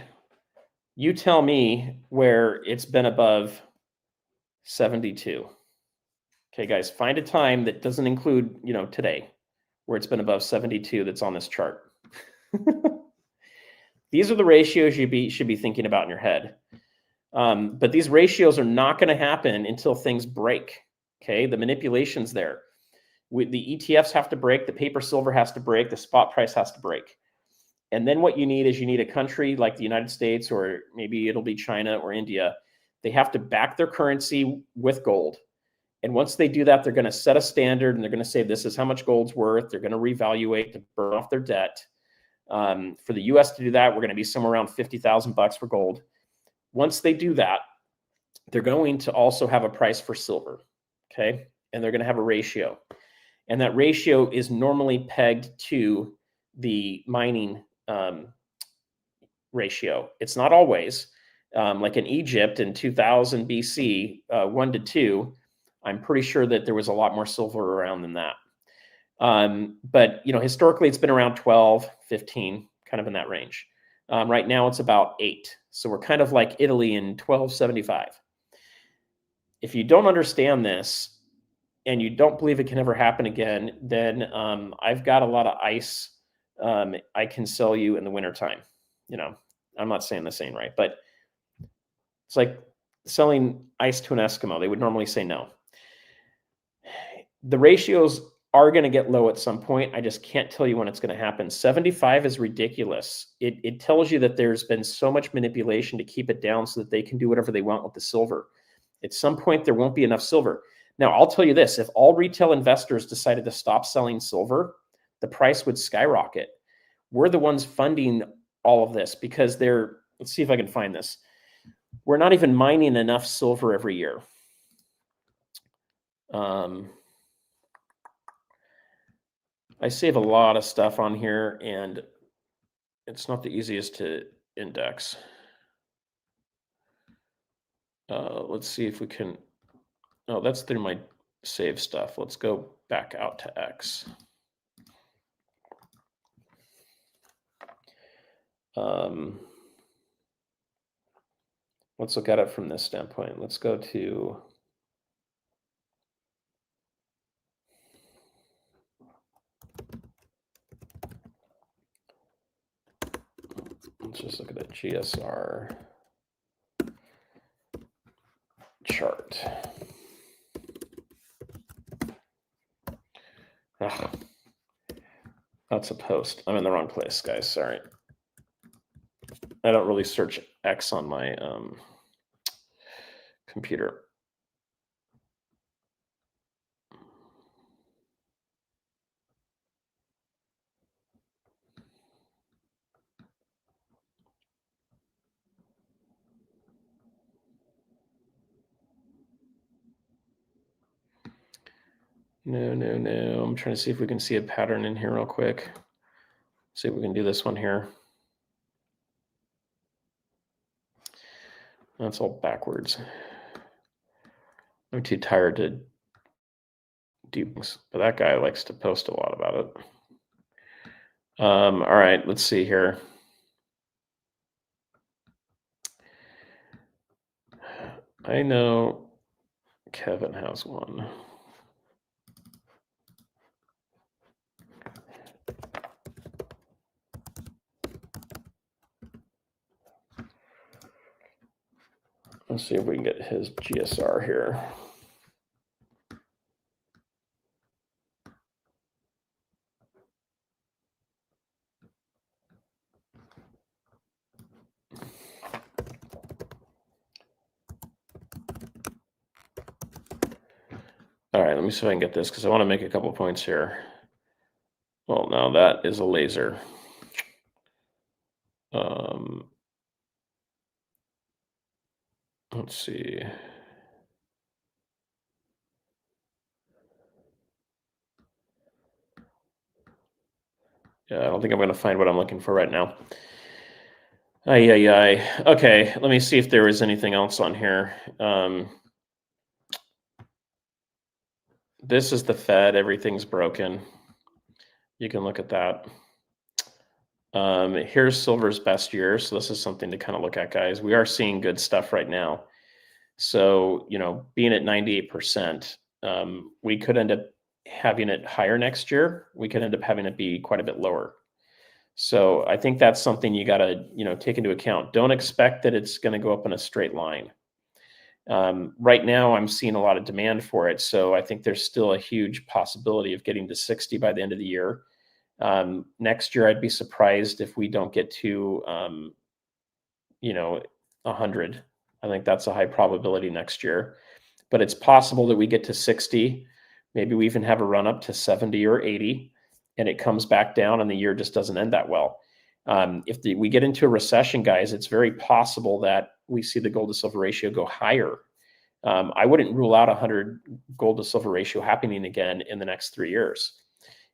you tell me where it's been above 72. Okay, guys, find a time that doesn't include, today, where it's been above 72 that's on this chart. These are the ratios you should be thinking about in your head. But these ratios are not going to happen until things break. Okay, the manipulation's there. The ETFs have to break, the paper silver has to break, the spot price has to break. And then what you need is a country like the United States, or maybe it'll be China or India. They have to back their currency with gold. And once they do that, they're going to set a standard and they're going to say, this is how much gold's worth. They're going to reevaluate to burn off their debt. For the US to do that, we're going to be somewhere around $50,000 for gold. Once they do that, they're going to also have a price for silver. Okay. And they're going to have a ratio. And that ratio is normally pegged to the mining ratio. It's not always. Like in Egypt in 2000 BC, 1 to 2, I'm pretty sure that there was a lot more silver around than that. But, historically it's been around 12, 15, kind of in that range. Right now it's about 8. So we're kind of like Italy in 1275. If you don't understand this and you don't believe it can ever happen again, then I've got a lot of ice I can sell you in the wintertime. I'm not saying this ain't right, but it's like selling ice to an Eskimo. They would normally say no. The ratios are going to get low at some point. I just can't tell you when it's going to happen. 75 is ridiculous. It tells you that there's been so much manipulation to keep it down so that they can do whatever they want with the silver. At some point, there won't be enough silver. Now, I'll tell you this. If all retail investors decided to stop selling silver, the price would skyrocket. We're the ones funding all of this because they're, let's see if I can find this. We're not even mining enough silver every year. I save a lot of stuff on here, and it's not the easiest to index. Let's see if we can. Oh, that's through my save stuff. Let's go back out to X. Let's look at it from this standpoint. Let's go to. Let's just look at a GSR chart. Oh, that's a post. I'm in the wrong place, guys. Sorry. I don't really search X on my computer. No. I'm trying to see if we can see a pattern in here real quick. See if we can do this one here. That's all backwards. I'm too tired to do things, but that guy likes to post a lot about it. All right, let's see here. I know Kevin has one. Let's see if we can get his GSR here. All right, let me see if I can get this because I want to make a couple points here. Well, now that is a laser. Let's see. Yeah, I don't think I'm going to find what I'm looking for right now. Okay, let me see if there is anything else on here. This is the Fed. Everything's broken. You can look at that. Here's silver's best year. So this is something to kind of look at, guys. We are seeing good stuff right now. So, you know, being at 98%, we could end up having it higher next year. We could end up having it be quite a bit lower. So I think that's something you got to, you know, take into account. Don't expect that it's going to go up in a straight line. Right now, I'm seeing a lot of demand for it. So I think there's still a huge possibility of getting to 60 by the end of the year. Next year, I'd be surprised if we don't get to, you know, 100. I think that's a high probability next year. But it's possible that we get to 60. Maybe we even have a run up to 70 or 80, and it comes back down and the year just doesn't end that well. If we get into a recession, guys, it's very possible that we see the gold to silver ratio go higher. I wouldn't rule out 100 gold to silver ratio happening again in the next 3 years.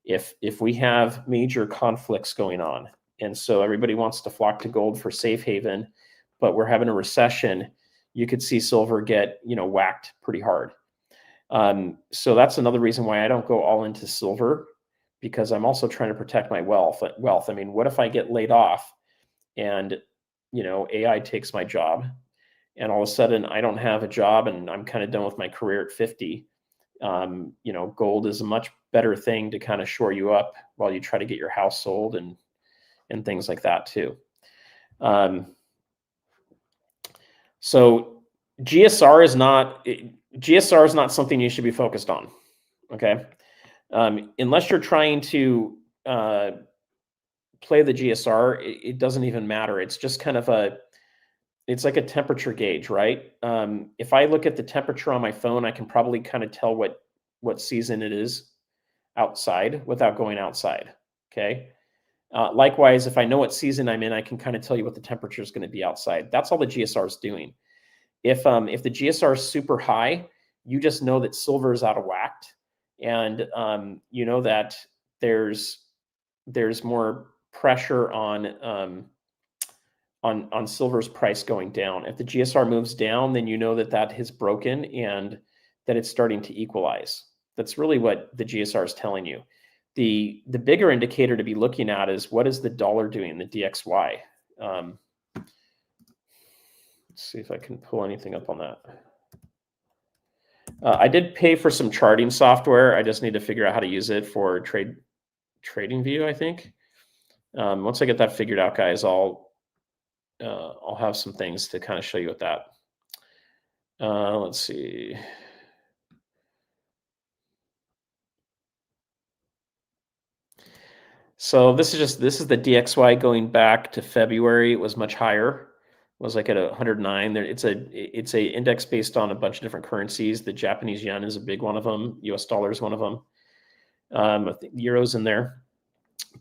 If we have major conflicts going on, and so everybody wants to flock to gold for safe haven, but we're having a recession, you could see silver get, you know, whacked pretty hard. So that's another reason why I don't go all into silver, because I'm also trying to protect my wealth. I mean, what if I get laid off and, you know, AI takes my job and all of a sudden I don't have a job and I'm kind of done with my career at 50? You know, gold is a much better thing to kind of shore you up while you try to get your house sold and things like that too. So GSR is not something you should be focused on. Okay. Unless you're trying to play the GSR, it doesn't even matter. It's just kind of it's like a temperature gauge, right? If I look at the temperature on my phone, I can probably kind of tell what season it is outside without going outside. Okay. Likewise, if I know what season I'm in, I can kind of tell you what the temperature is going to be outside. That's all the GSR is doing. If the GSR is super high, you just know that silver is out of whack, and you know that there's more pressure on silver's price going down. If the GSR moves down, then you know that has broken and that it's starting to equalize. That's really what the GSR is telling you. The bigger indicator to be looking at is what is the dollar doing, the DXY. Let's see if I can pull anything up on that. I did pay for some charting software. I just need to figure out how to use it for trading view, I think. Once I get that figured out, guys, I'll have some things to kind of show you with that. Let's see. So this is the DXY going back to February. It was much higher. It was like at 109. It's a index based on a bunch of different currencies. The Japanese yen is a big one of them. US dollar is one of them. I think Euro's in there.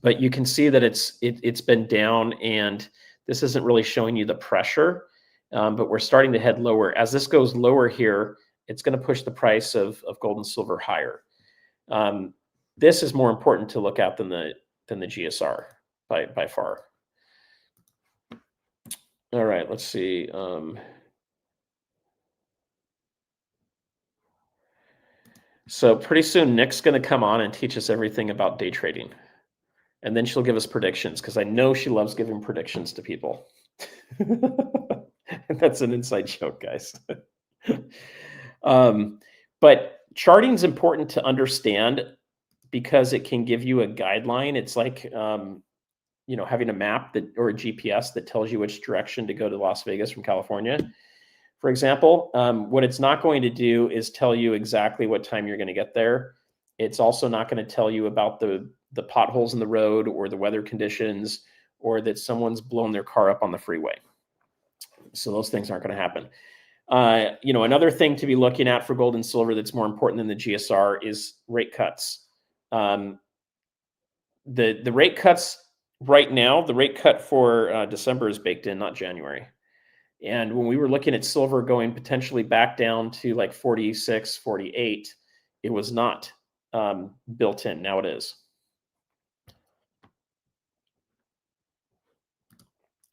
But you can see that it's been down, and this isn't really showing you the pressure. But we're starting to head lower. As this goes lower here, it's going to push the price of gold and silver higher. This is more important to look at than the GSR by far. All right, let's see. So pretty soon, Nick's going to come on and teach us everything about day trading. And then she'll give us predictions, because I know she loves giving predictions to people. That's an inside joke, guys. But charting is important to understand because it can give you a guideline. It's like having a map or a GPS that tells you which direction to go to Las Vegas from California, for example. What it's not going to do is tell you exactly what time you're going to get there. It's also not going to tell you about the potholes in the road or the weather conditions, or that someone's blown their car up on the freeway. So those things aren't going to happen. Another thing to be looking at for gold and silver that's more important than the GSR is rate cuts. The rate cuts right now, the rate cut for December is baked in, not January. And when we were looking at silver going potentially back down to like 46, 48, it was not built in. Now it is.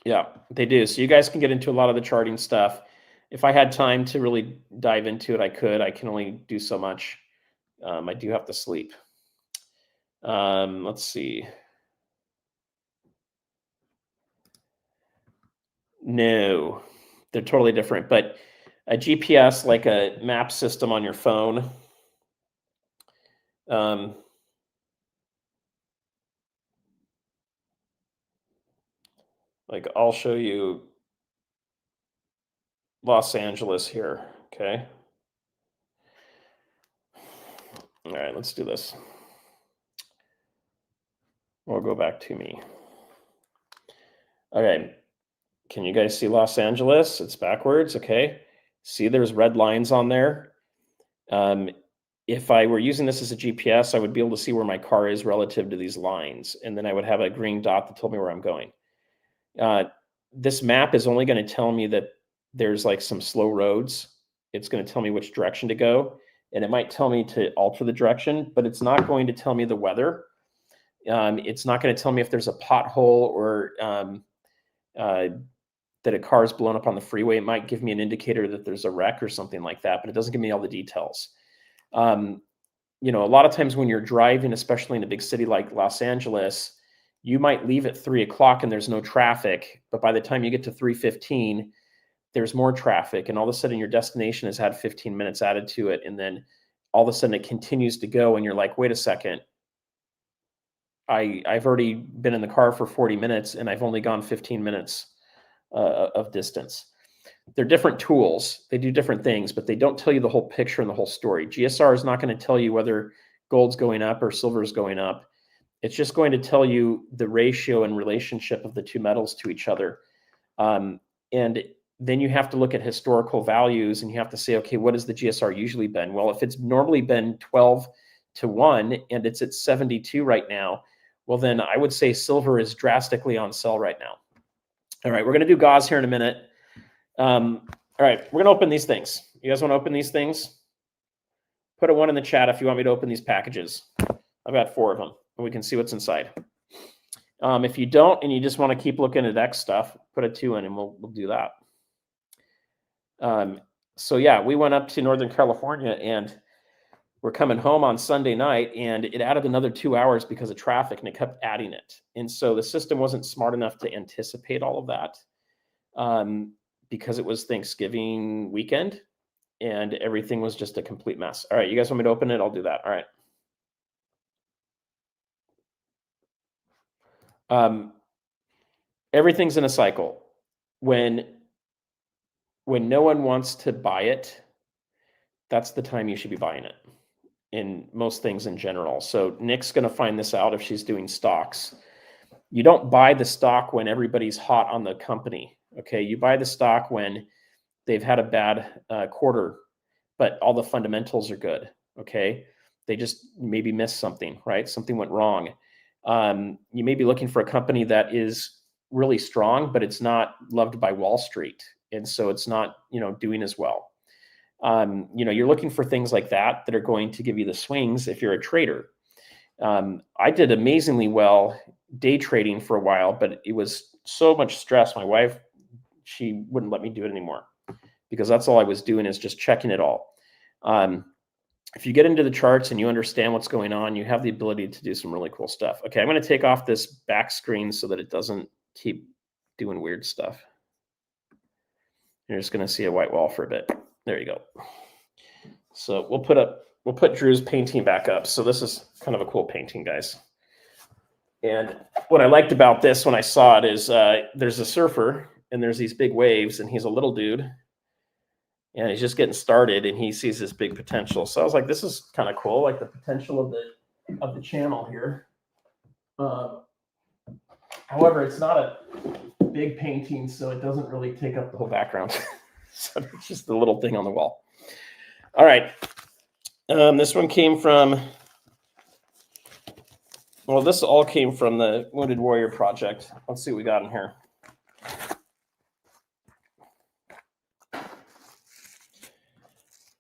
Yeah, they do. So you guys can get into a lot of the charting stuff. If I had time to really dive into it, I could. I can only do so much. I do have to sleep. Let's see. No, they're totally different. But a GPS, like a map system on your phone, like I'll show you Los Angeles here, okay? All right, let's do this. We'll go back to me. Okay, can you guys see Los Angeles? It's backwards, okay? See there's red lines on there. If I were using this as a GPS, I would be able to see where my car is relative to these lines, and then I would have a green dot that told me where I'm going. This map is only going to tell me that there's like some slow roads. It's going to tell me which direction to go, and it might tell me to alter the direction, but it's not going to tell me the weather. It's not going to tell me if there's a pothole or that a car is blown up on the freeway. It might give me an indicator that there's a wreck or something like that, but it doesn't give me all the details. A lot of times when you're driving, especially in a big city like Los Angeles, you might leave at 3 o'clock and there's no traffic, but by the time you get to 3:15, there's more traffic, and all of a sudden your destination has had 15 minutes added to it, and then all of a sudden it continues to go, and you're like, wait a second, I've already been in the car for 40 minutes and I've only gone 15 minutes of distance. They're different tools. They do different things, but they don't tell you the whole picture and the whole story. GSR is not going to tell you whether gold's going up or silver's going up. It's just going to tell you the ratio and relationship of the two metals to each other. And then you have to look at historical values and you have to say, okay, what has the GSR usually been? Well, if it's normally been 12-1 and it's at 72 right now, well, then I would say silver is drastically on sell right now. All right, we're going to do GAWS here in a minute. All right, we're going to open these things. You guys want to open these things? Put a 1 in the chat if you want me to open these packages. I've got 4 of them, and we can see what's inside. If you don't, and you just want to keep looking at X stuff, put a 2 in, and we'll do that. So yeah, we went up to Northern California, and we're coming home on Sunday night, and it added another 2 hours because of traffic, and it kept adding it. And so the system wasn't smart enough to anticipate all of that because it was Thanksgiving weekend, and everything was just a complete mess. All right, you guys want me to open it? I'll do that. All right. Everything's in a cycle. When no one wants to buy it, that's the time you should be buying it in most things in general. So Nick's going to find this out if she's doing stocks. You don't buy the stock when everybody's hot on the company. Okay, you buy the stock when they've had a bad quarter, but all the fundamentals are good. Okay, they just maybe missed something, right? Something went wrong. You may be looking for a company that is really strong, but it's not loved by Wall Street, and so it's not, doing as well. You're looking for things like that are going to give you the swings if you're a trader. I did amazingly well day trading for a while, but it was so much stress. My wife, she wouldn't let me do it anymore because that's all I was doing is just checking it all. If you get into the charts and you understand what's going on, you have the ability to do some really cool stuff. Okay, I'm going to take off this back screen so that it doesn't keep doing weird stuff. You're just going to see a white wall for a bit. There you go. So we'll put Drew's painting back up. So this is kind of a cool painting, guys. And what I liked about this when I saw it is there's a surfer and there's these big waves and he's a little dude and he's just getting started and he sees this big potential. So I was like, this is kind of cool, like the potential of the channel here. However, it's not a big painting, so it doesn't really take up the whole background. So it's just the little thing on the wall. All right. This one came from, well, this all came from the Wounded Warrior Project. Let's see what we got in here.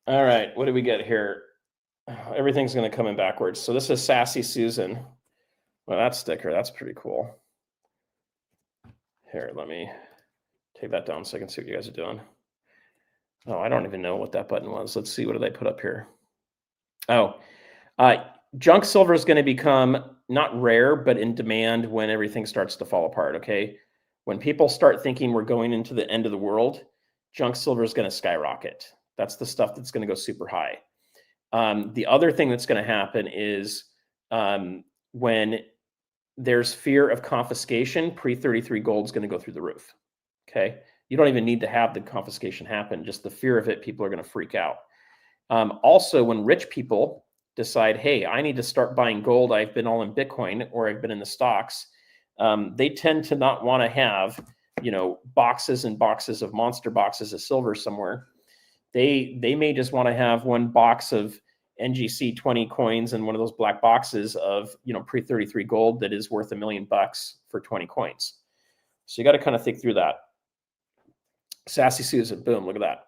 All right, what do we get here? Everything's going to come in backwards. So this is Sassy Susan. Well, that sticker, that's pretty cool. Here, let me take that down so I can see what you guys are doing. Oh, I don't even know what that button was. Let's see, what did I put up here? Oh, junk silver is going to become not rare, but in demand when everything starts to fall apart, okay? When people start thinking we're going into the end of the world, junk silver is going to skyrocket. That's the stuff that's going to go super high. The other thing that's going to happen is when there's fear of confiscation, pre-33 gold is going to go through the roof, okay? You don't even need to have the confiscation happen. Just the fear of it, people are going to freak out. Also, when rich people decide, hey, I need to start buying gold, I've been all in Bitcoin or I've been in the stocks, they tend to not want to have, boxes and boxes of monster boxes of silver somewhere. They may just want to have one box of NGC 20 coins and one of those black boxes of, pre-33 gold that is worth $1 million for 20 coins. So you got to kind of think through that. Sassy Susan, boom, look at that.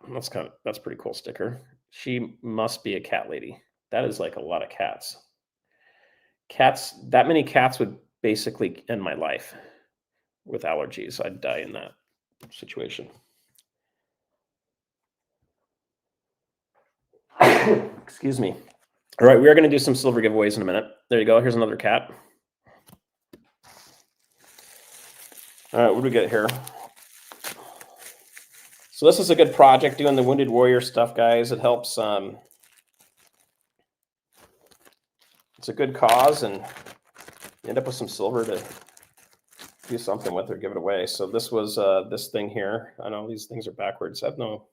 That's a pretty cool sticker. She must be a cat lady. That is like a lot of cats. Cats, that many cats would basically end my life with allergies. I'd die in that situation. Excuse me. All right, we are going to do some silver giveaways in a minute. There you go. Here's another cat. All right, what do we get here? So this is a good project doing the Wounded Warrior stuff, guys. It helps. It's a good cause, and you end up with some silver to do something with or give it away. So this was this thing here. I know these things are backwards. There's no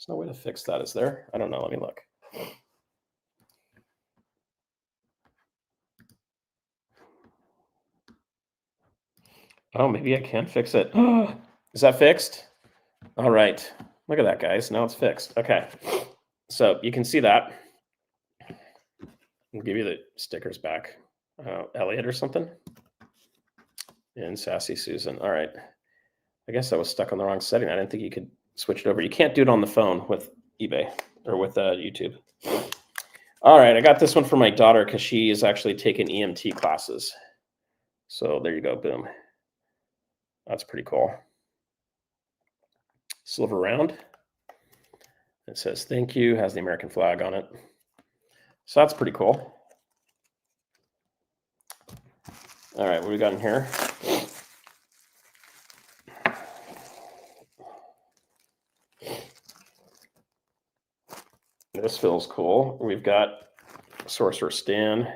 way to fix that, is there? I don't know. Let me look. Oh, maybe I can fix it. Is that fixed? All right. Look at that, guys. Now it's fixed. Okay. So you can see that. I'll give you the stickers back. Elliot or something. And Sassy Susan. All right. I guess I was stuck on the wrong setting. I didn't think you could switch it over. You can't do it on the phone with eBay or with YouTube. All right. I got this one for my daughter because she is actually taking EMT classes. So there you go. Boom. That's pretty cool. Silver round. It says thank you, has the American flag on it. So that's pretty cool. All right, what do we got in here? This feels cool. We've got Sorcerer Stan,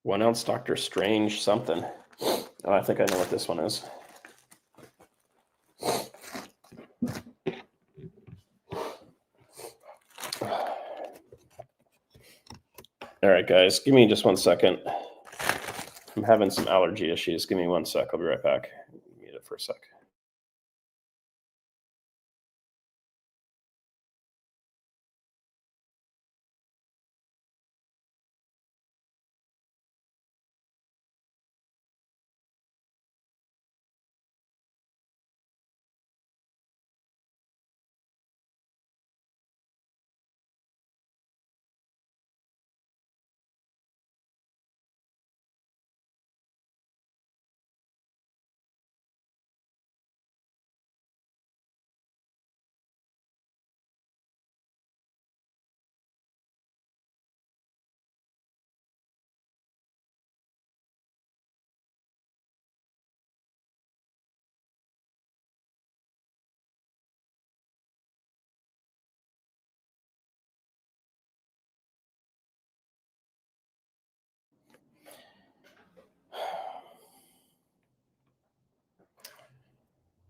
1 ounce Doctor Strange something. Oh, I think I know what this one is. All right, guys, give me just 1 second. I'm having some allergy issues. Give me 1 sec. I'll be right back. Mute it for a sec.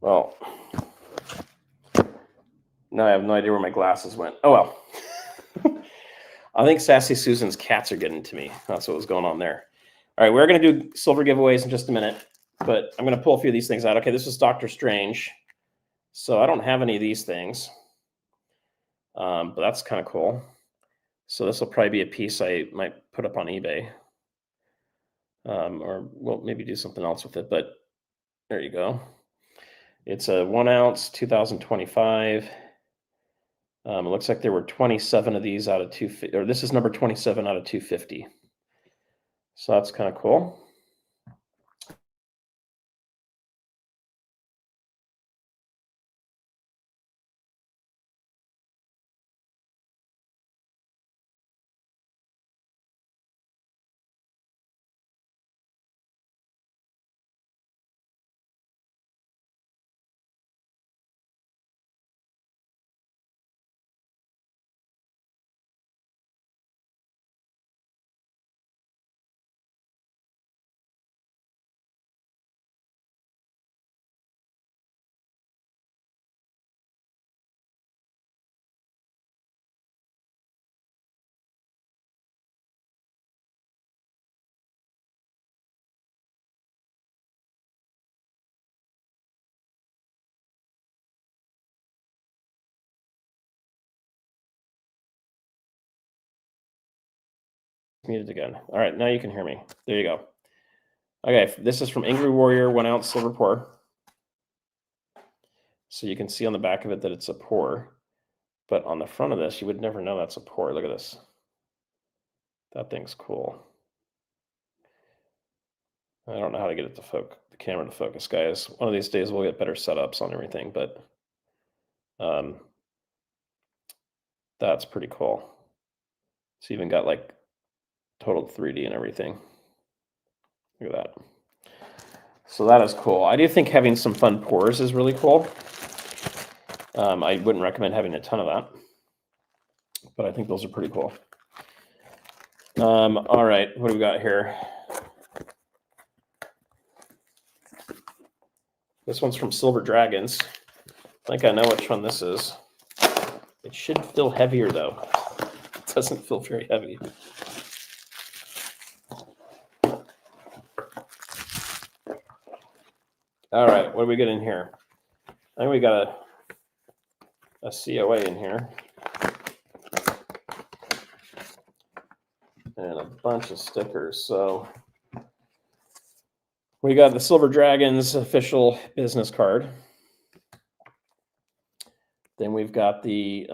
Well, now I have no idea where my glasses went. Oh, well. I think Sassy Susan's cats are getting to me. That's what was going on there. All right, we're going to do silver giveaways in just a minute, but I'm going to pull a few of these things out. Okay, this is Doctor Strange. So I don't have any of these things, but that's kind of cool. So this will probably be a piece I might put up on eBay, or we'll maybe do something else with it, but there you go. It's a 1 ounce, 2025. It looks like there were 27 of these out of 250, or this is number 27 out of 250. So that's kind of cool. Muted again. All right, now you can hear me. There you go. Okay, this is from Angry Warrior, 1 ounce silver pour. So you can see on the back of it that it's a pour, but on the front of this, you would never know that's a pour. Look at this. That thing's cool. I don't know how to get it to focus, the camera to focus, guys. One of these days we'll get better setups on everything, but that's pretty cool. It's even got like total 3D and everything. Look at that. So that is cool. I do think having some fun pours is really cool. I wouldn't recommend having a ton of that, but I think those are pretty cool. All right, what do we got here? This one's from Silver Dragons. I think I know which one this is. It should feel heavier though. It doesn't feel very heavy. All right, what do we get in here? I think we got a COA in here. And a bunch of stickers. So we got the Silver Dragons official business card. Then we've got the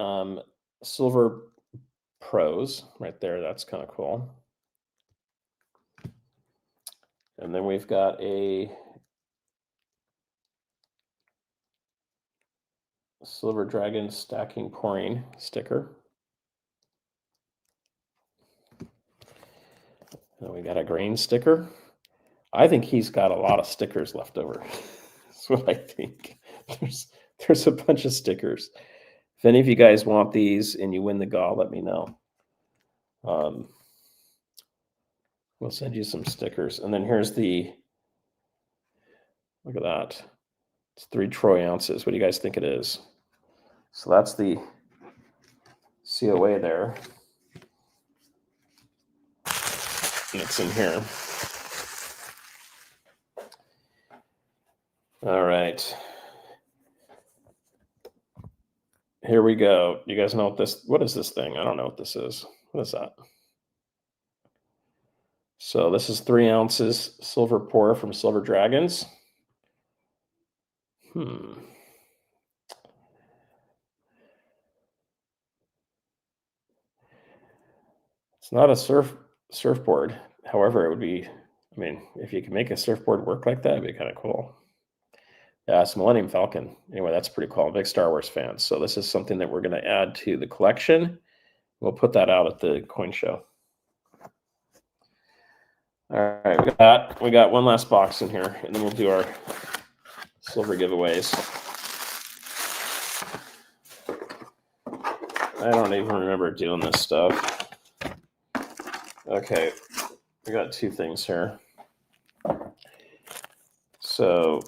Silver Pros right there. That's kind of cool. And then we've got a Silver Dragon stacking pouring sticker. And we got a grain sticker. I think he's got a lot of stickers left over. That's what I think. There's a bunch of stickers. If any of you guys want these and you win the GAW, let me know. We'll send you some stickers. And then here's the, look at that. It's 3 troy ounces. What do you guys think it is? So that's the COA there. And it's in here. All right. Here we go. You guys know what is this thing? I don't know what this is. What is that? So this is 3 ounces silver pour from Silver Dragons. It's not a surfboard. However, it would be, I mean, if you can make a surfboard work like that, it'd be kind of cool. Yeah, it's Millennium Falcon. Anyway, that's pretty cool. I'm a big Star Wars fan. So this is something that we're going to add to the collection. We'll put that out at the coin show. All right, we got one last box in here, and then we'll do our silver giveaways. I don't even remember doing this stuff. Okay, we got 2 things here. So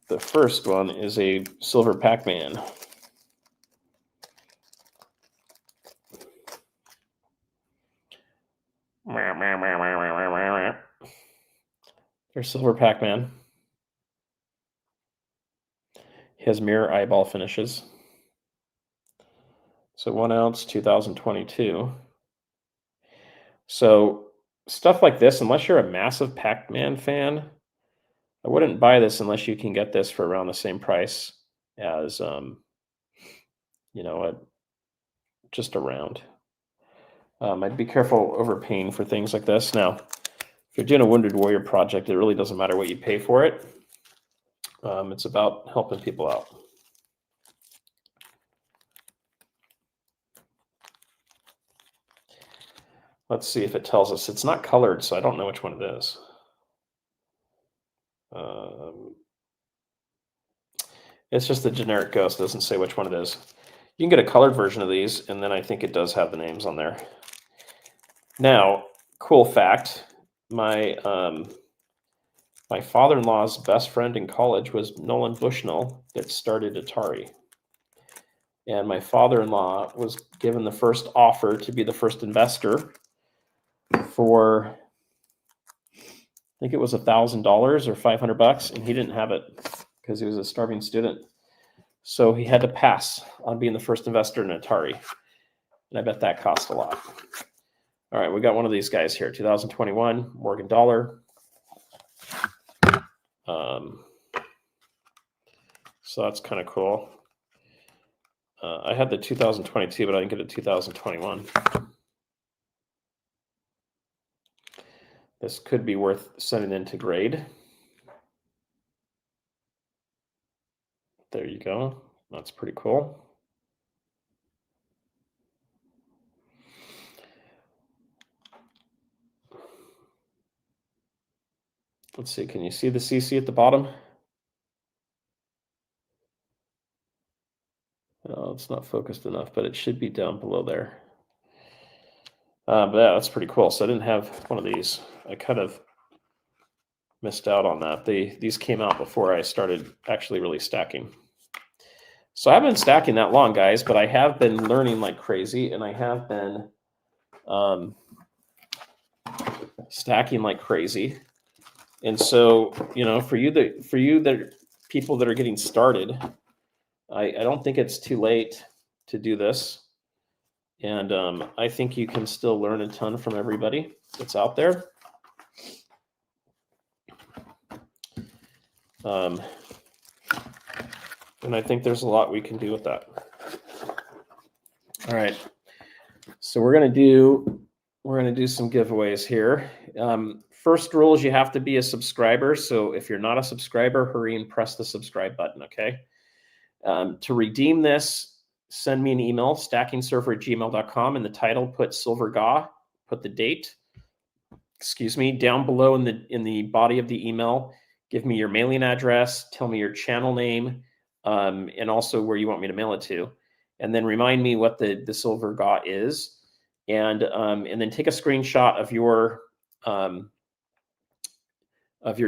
the first one is a silver Pac-Man. There's silver Pac-Man. He has mirror eyeball finishes. So 1 ounce, 2022. So stuff like this, unless you're a massive Pac-Man fan, I wouldn't buy this unless you can get this for around the same price as, you know, just around. I'd be careful overpaying for things like this. Now, if you're doing a Wounded Warrior project, it really doesn't matter what you pay for it. It's about helping people out. Let's see if it tells us. It's not colored, so I don't know which one it is. It's just the generic Ghost. It doesn't say which one it is. You can get a colored version of these, and then I think it does have the names on there. Now, cool fact, my father-in-law's best friend in college was Nolan Bushnell that started Atari. And my father-in-law was given the first offer to be the first investor for, I think it was $1,000 or $500, and he didn't have it because he was a starving student. So he had to pass on being the first investor in Atari. And I bet that cost a lot. All right, we got one of these guys here, 2021, Morgan Dollar. So that's kind of cool. I had the 2022, but I didn't get a 2021. This could be worth sending in to grade. There you go. That's pretty cool. Let's see, can you see the CC at the bottom? Oh, it's not focused enough, but it should be down below there. But yeah, that's pretty cool. So I didn't have one of these. I kind of missed out on that. These came out before I started actually really stacking. So I haven't been stacking that long, guys, but I have been learning like crazy, and I have been stacking like crazy. And so, you know, for you that people that are getting started, I don't think it's too late to do this. And I think you can still learn a ton from everybody that's out there. And I think there's a lot we can do with that. All right. So we're gonna do some giveaways here. First rule is you have to be a subscriber. So if you're not a subscriber, hurry and press the subscribe button. Okay. To redeem this, send me an email, stackingserver@gmail.com. In the title, put Silver GAW, put the date. Excuse me. Down below in the body of the email, give me your mailing address, tell me your channel name, and also where you want me to mail it to, and then remind me what the Silver GAW is, and then take a screenshot of your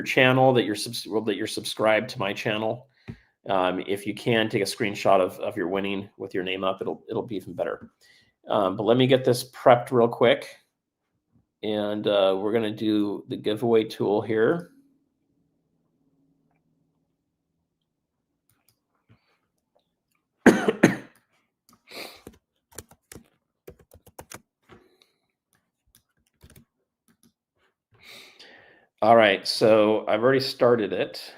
channel that you're subscribed to my channel. If you can, take a screenshot of your winning with your name up. It'll be even better. But let me get this prepped real quick, and we're going to do the giveaway tool here. All right, so I've already started it.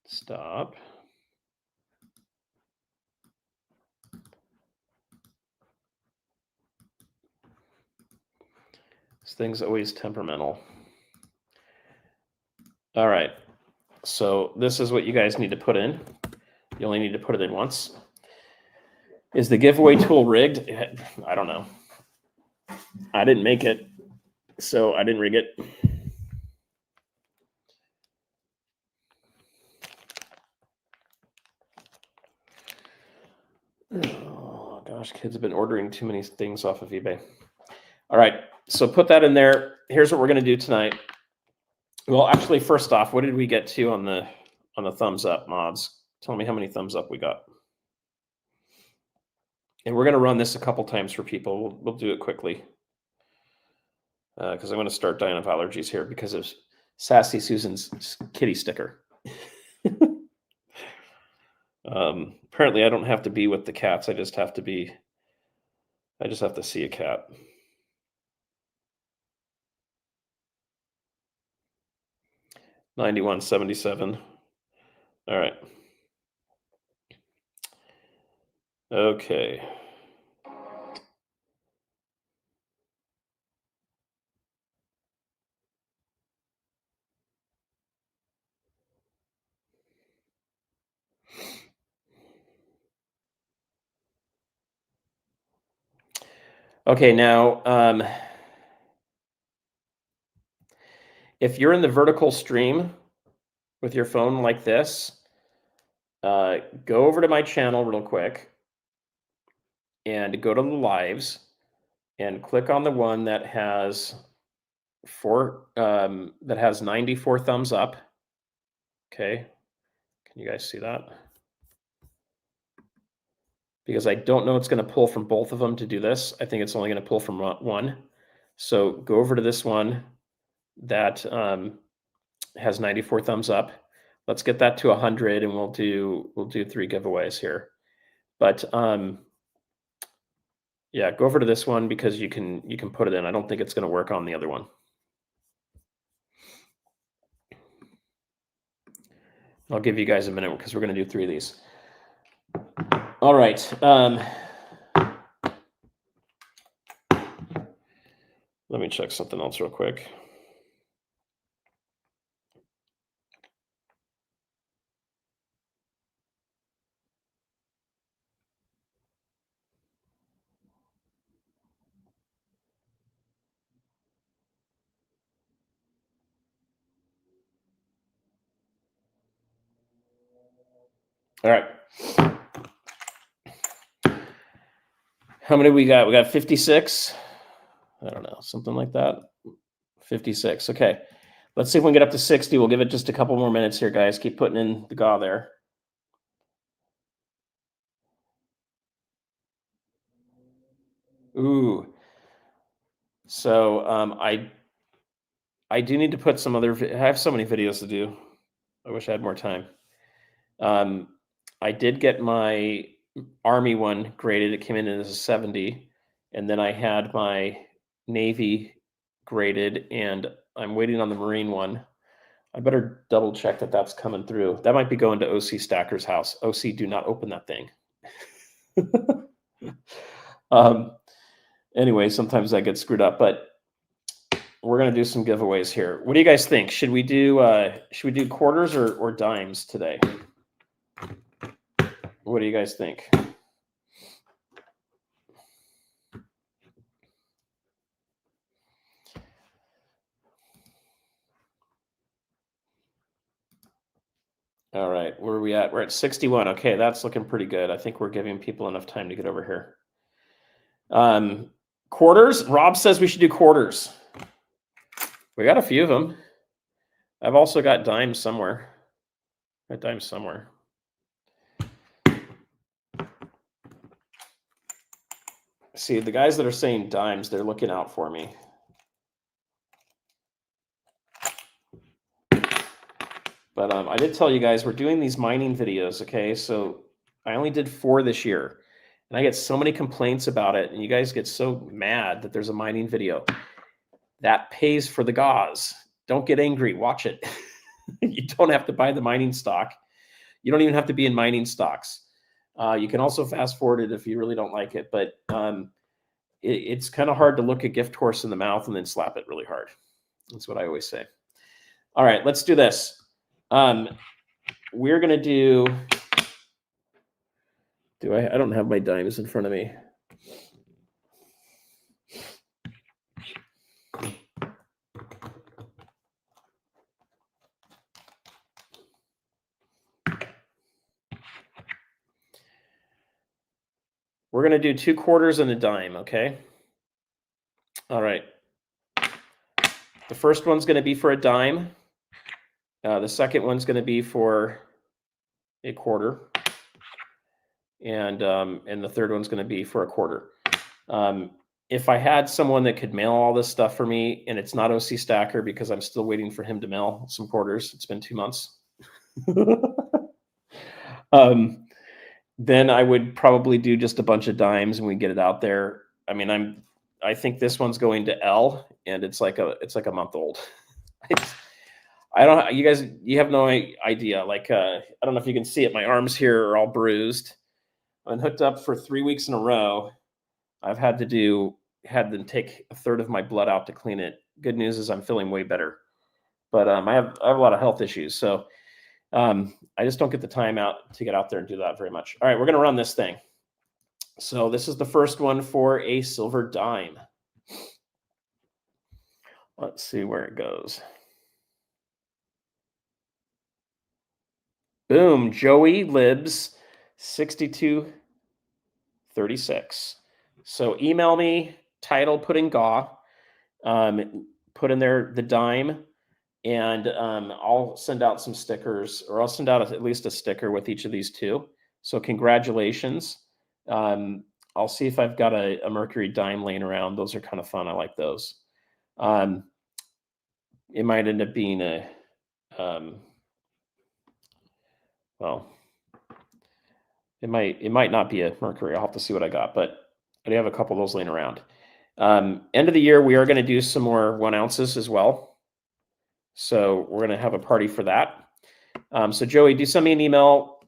Stop. This thing's always temperamental. All right, so this is what you guys need to put in. You only need to put it in once. Is the giveaway tool rigged? I don't know. I didn't make it, so I didn't rig it. Oh gosh, kids have been ordering too many things off of eBay. All right, so put that in there. Here's what we're going to do tonight. Well, actually, first off, what did we get to on the thumbs up mods? Tell me how many thumbs up we got. And we're going to run this a couple times for people. We'll do it quickly because I'm going to start dying of allergies here because of Sassy Susan's kitty sticker. Apparently, I don't have to be with the cats. I just have to see a cat. $91.77. All right. Okay. Okay, now, if you're in the vertical stream with your phone like this, go over to my channel real quick and go to the lives and click on the one that has 94 thumbs up. Okay, can you guys see that? Because I don't know it's going to pull from both of them to do this. I think it's only going to pull from one. So go over to this one that has 94 thumbs up. Let's get that to 100, and we'll do 3 giveaways here. But yeah, go over to this one because you can put it in. I don't think it's going to work on the other one. I'll give you guys a minute because we're going to do 3 of these. All right. Let me check something else real quick. All right. How many we got? We got 56. I don't know, something like that. 56. Okay. Let's see if we can get up to 60. We'll give it just a couple more minutes here, guys. Keep putting in the GAW there. Ooh. So I do need to put some other. I have so many videos to do. I wish I had more time. I did get my Army one graded. It came in as a 70, and then I had my Navy graded, and I'm waiting on the Marine one. I better double check that that's coming through. That might be going to OC Stacker's house. OC, do not open that thing. Anyway, sometimes I get screwed up, but we're gonna do some giveaways here. What do you guys think? Should we do quarters or dimes today? What do you guys think? All right, where are we at? We're at 61. Okay, that's looking pretty good. I think we're giving people enough time to get over here. Quarters. Rob says we should do quarters. We got a few of them. I've also got dimes somewhere. Got dimes somewhere. See, the guys that are saying dimes, they're looking out for me. But I did tell you guys we're doing these mining videos, okay? So I only did 4 this year. And I get so many complaints about it, and you guys get so mad that there's a mining video. That pays for the GAWS. Don't get angry. Watch it. You don't have to buy the mining stock. You don't even have to be in mining stocks. You can also fast forward it if you really don't like it. But it's kind of hard to look a gift horse in the mouth and then slap it really hard. That's what I always say. All right, let's do this. We're going to do I don't have my dimes in front of me. We're going to do 2 quarters and a dime, okay? All right. The first one's going to be for a dime. The second one's going to be for a quarter. And the third one's going to be for a quarter. If I had someone that could mail all this stuff for me, and it's not OC Stacker because I'm still waiting for him to mail some quarters. It's been 2 months. Then I would probably do just a bunch of dimes and we get it out there. I mean, I think this one's going to L, and it's like a month old. I don't. You guys, you have no idea. Like, I don't know if you can see it. My arms here are all bruised. I've been hooked up for 3 weeks in a row. I've had them take a third of my blood out to clean it. Good news is I'm feeling way better, but I have a lot of health issues, so I just don't get the time out to get out there and do that very much. All right, we're gonna run this thing. So this is the first one for a silver dime. Let's see where it goes. Boom, Joey Libs 6236. So email me, title, put in GAW, put in there the dime, and I'll send out some stickers, or I'll send out at least a sticker with each of these 2. So congratulations. I'll see if I've got a Mercury dime laying around. Those are kind of fun. I like those. It might end up being a, well, it might not be a Mercury. I'll have to see what I got, but I do have a couple of those laying around. End of the year, we are going to do some more 1 ounces as well. So we're going to have a party for that. So Joey, do send me an email.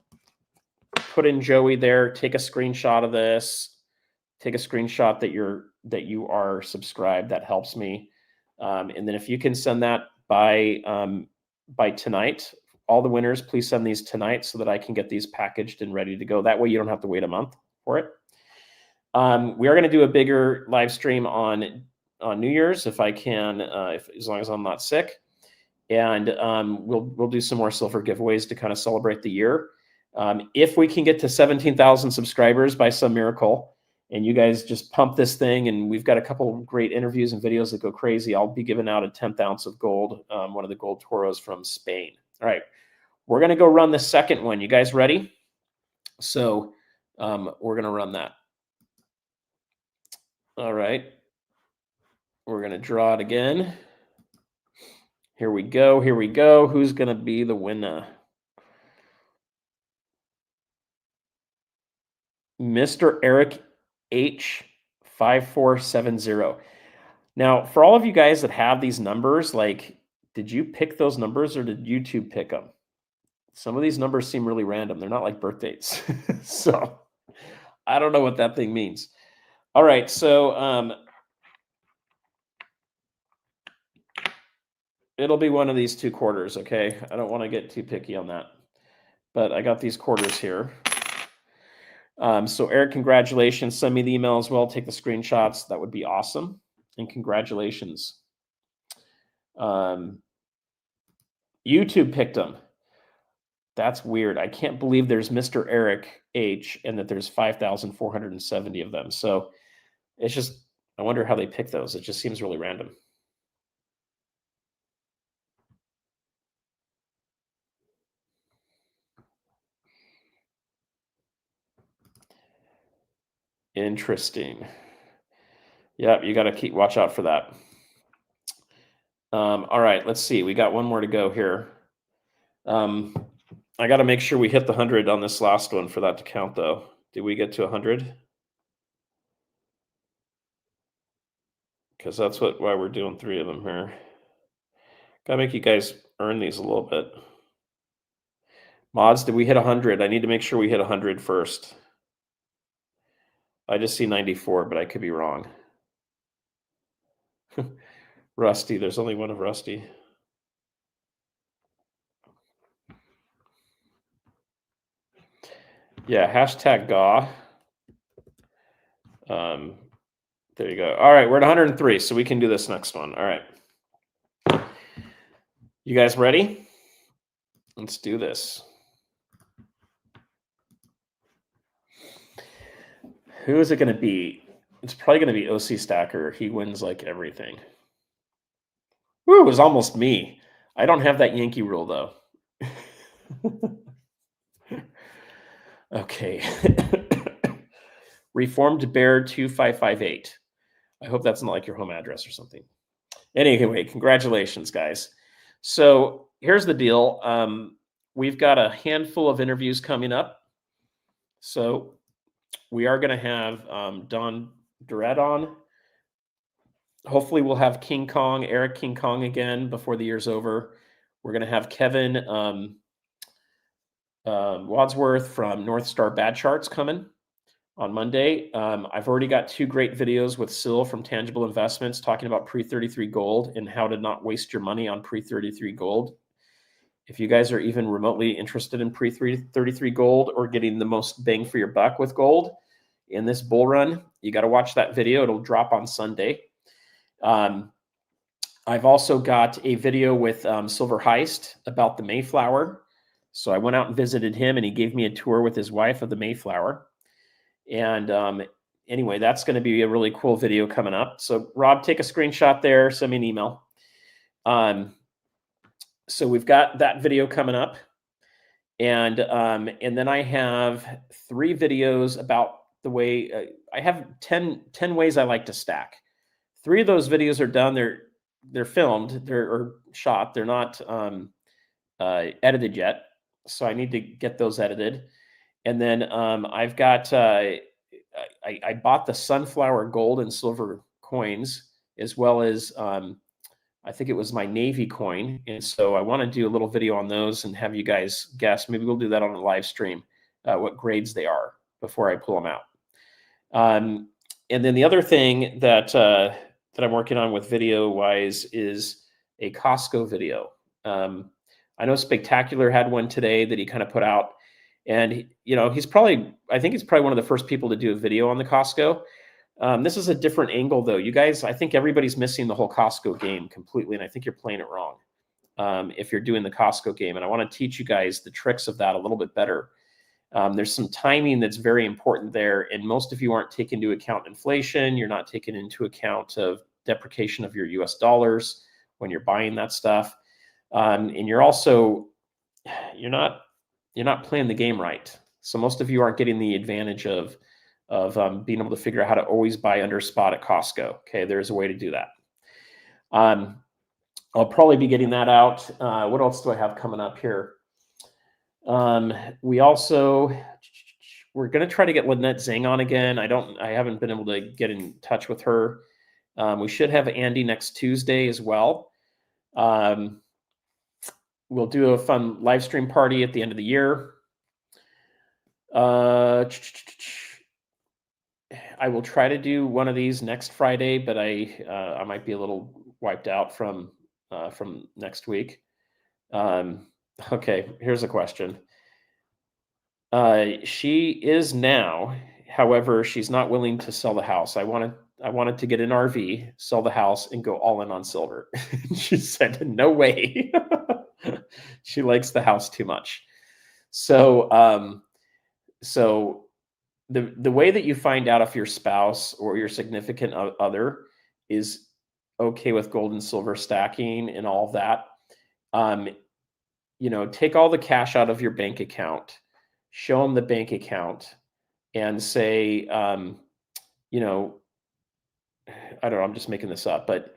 Put in Joey there. Take a screenshot of this. Take a screenshot that you are subscribed. That helps me. And then if you can send that by tonight, all the winners, please send these tonight so that I can get these packaged and ready to go. That way you don't have to wait a month for it. We are going to do a bigger live stream on New Year's if I can, as long as I'm not sick. And we'll do some more silver giveaways to kind of celebrate the year. If we can get to 17,000 subscribers by some miracle, and you guys just pump this thing, and we've got a couple of great interviews and videos that go crazy, I'll be giving out a 10th ounce of gold, one of the gold toros from Spain. All right, we're going to go run the second one. You guys ready? So we're going to run that. All right. We're going to draw it again. Here we go. Here we go. Who's going to be the winner? Mr. Eric H5470. Now, for all of you guys that have these numbers, like, did you pick those numbers or did YouTube pick them? Some of these numbers seem really random. They're not like birth dates. So I don't know what that thing means. All right. So it'll be one of these two quarters. Okay. I don't want to get too picky on that, but I got these quarters here. So Eric, congratulations. Send me the email as well. Take the screenshots. That would be awesome. And congratulations. YouTube picked them. That's weird. I can't believe there's Mr. Eric H and that there's 5,470 of them. So it's just, I wonder how they pick those. It just seems really random. Interesting. Yeah, you got to watch out for that. All right, let's see. We got one more to go here. I got to make sure we hit the 100 on this last one for that to count, though. Did we get to 100? Because that's why we're doing 3 of them here. Got to make you guys earn these a little bit. Mods, did we hit 100? I need to make sure we hit 100 first. I just see 94, but I could be wrong. Rusty, there's only one of Rusty. Yeah, hashtag GAW. There you go. All right, we're at 103, so we can do this next one. All right. You guys ready? Let's do this. Who is it going to be? It's probably going to be OC Stacker. He wins like everything. Woo, it was almost me. I don't have that Yankee rule, though. Okay. Reformed Bear 2558. I hope that's not like your home address or something. Anyway, congratulations, guys. So here's the deal. We've got a handful of interviews coming up. So we are going to have Don Durrett on. Hopefully we'll have Eric King Kong again before the year's over. We're going to have Kevin Wadsworth from North Star Bad Charts coming on Monday. I've already got 2 great videos with Syl from Tangible Investments talking about pre-33 gold and how to not waste your money on pre-33 gold. If you guys are even remotely interested in pre-33 gold or getting the most bang for your buck with gold in this bull run, you got to watch that video. It'll drop on Sunday. I've also got a video with Silver Heist about the Mayflower. So I went out and visited him, and he gave me a tour with his wife of the Mayflower. And anyway, that's going to be a really cool video coming up. So Rob, take a screenshot there, send me an email. So we've got that video coming up. And then I have 3 videos about the way I have 10 ways I like to stack. 3 of those videos are done. They're filmed, or shot. They're not edited yet. So I need to get those edited. And then I've got, I bought the sunflower gold and silver coins, as well as I think it was my Navy coin. And so I want to do a little video on those and have you guys guess. Maybe we'll do that on a live stream, what grades they are before I pull them out. And then the other thing that I'm working on with video-wise is a Costco video. I know Spectacular had one today that he kind of put out. And, I think he's probably one of the first people to do a video on the Costco. This is a different angle, though. You guys, I think everybody's missing the whole Costco game completely, and I think you're playing it wrong if you're doing the Costco game. And I want to teach you guys the tricks of that a little bit better. There's some timing that's very important there, and most of you aren't taking into account inflation. You're not taking into account of depreciation of your U.S. dollars when you're buying that stuff, and you're not playing the game right. So most of you aren't getting the advantage of being able to figure out how to always buy under spot at Costco. Okay, there's a way to do that. I'll probably be getting that out. What else do I have coming up here? We're going to try to get Lynette Zhang on again. I haven't been able to get in touch with her. We should have Andy next Tuesday as well. We'll do a fun live stream party at the end of the year. I will try to do one of these next Friday, but I might be a little wiped out from next week. Okay, here's a question. She is now, however, she's not willing to sell the house. I wanted to get an RV, sell the house, and go all in on silver. She said, no way. She likes the house too much. So, so the way that you find out if your spouse or your significant other is okay with gold and silver stacking and all of that, take all the cash out of your bank account, show them the bank account, and say, I don't know, I'm just making this up, but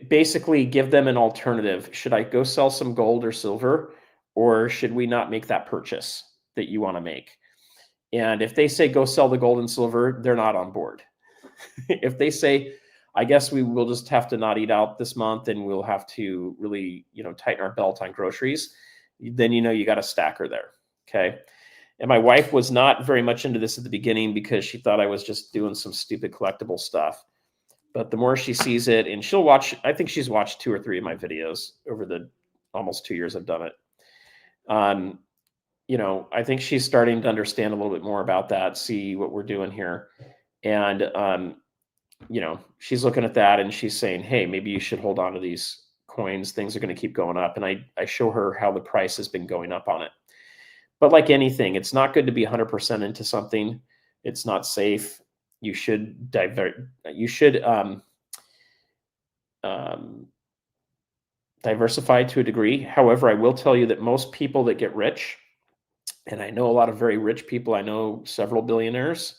basically give them an alternative. Should I go sell some gold or silver, or should we not make that purchase that you want to make? And if they say go sell the gold and silver, they're not on board. If they say, I guess we will just have to not eat out this month and we'll have to really, tighten our belt on groceries, then you got a stacker there. Okay. And my wife was not very much into this at the beginning because she thought I was just doing some stupid collectible stuff. But the more she sees it, and she'll watch, I think she's watched 2 or 3 of my videos over the almost 2 years I've done it. I think she's starting to understand a little bit more about that, see what we're doing here. And, she's looking at that and she's saying, hey, maybe you should hold on to these coins. Things are going to keep going up. And I show her how the price has been going up on it. But like anything, it's not good to be 100% into something. It's not safe. You should diversify to a degree. However, I will tell you that most people that get rich, and I know a lot of very rich people, I know several billionaires,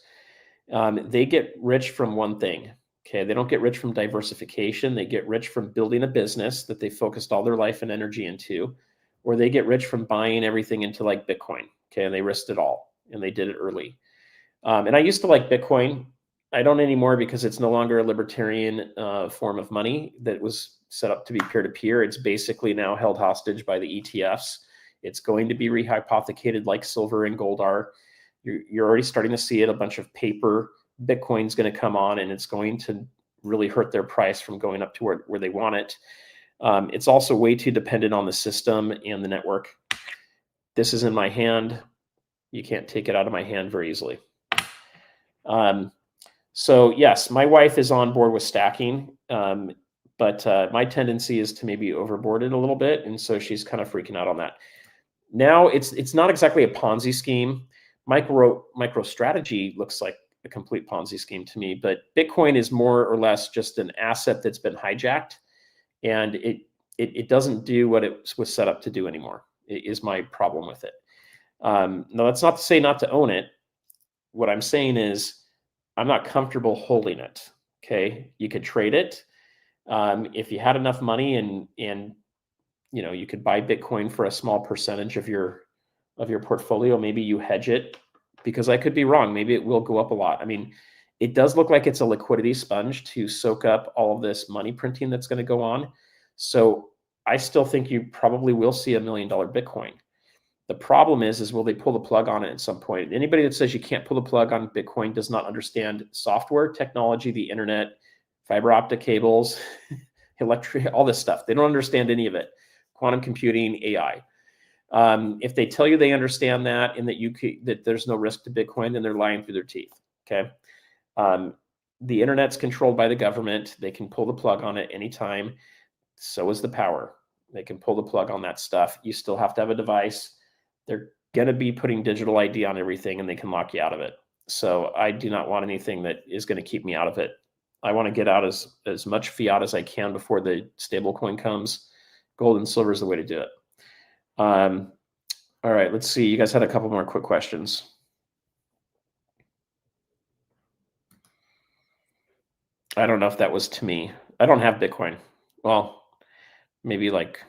they get rich from one thing. Okay, they don't get rich from diversification. They get rich from building a business that they focused all their life and energy into, or they get rich from buying everything into like Bitcoin. Okay, and they risked it all and they did it early. And I used to like Bitcoin. I don't anymore because it's no longer a libertarian form of money that was set up to be peer-to-peer. It's basically now held hostage by the ETFs. It's going to be rehypothecated like silver and gold are. You're already starting to see it. A bunch of paper Bitcoin's going to come on, and it's going to really hurt their price from going up to where they want it. It's also way too dependent on the system and the network. This is in my hand. You can't take it out of my hand very easily. So yes, my wife is on board with stacking, but my tendency is to maybe overboard it a little bit, and so she's kind of freaking out on that. Now it's not exactly a Ponzi scheme. MicroStrategy looks like a complete Ponzi scheme to me, but Bitcoin is more or less just an asset that's been hijacked, and it doesn't do what it was set up to do anymore. It is my problem with it. Now that's not to say not to own it. What I'm saying is I'm not comfortable holding it. Okay, you could trade it if you had enough money, and you could buy Bitcoin for a small percentage of your portfolio. Maybe you hedge it, because I could be wrong. Maybe it will go up a lot. I mean, it does look like it's a liquidity sponge to soak up all of this money printing that's going to go on. So I still think you probably will see $1 million Bitcoin. The problem is will they pull the plug on it at some point? Anybody that says you can't pull the plug on Bitcoin does not understand software, technology, the internet, fiber optic cables, electric, all this stuff. They don't understand any of it. Quantum computing, AI. If they tell you they understand that and that there's no risk to Bitcoin, then they're lying through their teeth. Okay. The internet's controlled by the government. They can pull the plug on it anytime. So is the power. They can pull the plug on that stuff. You still have to have a device. They're going to be putting digital ID on everything, and they can lock you out of it. So I do not want anything that is going to keep me out of it. I want to get out as much fiat as I can before the stable coin comes. Gold and silver is the way to do it. All right, let's see. You guys had a couple more quick questions. I don't know if that was to me. I don't have Bitcoin. Well, maybe like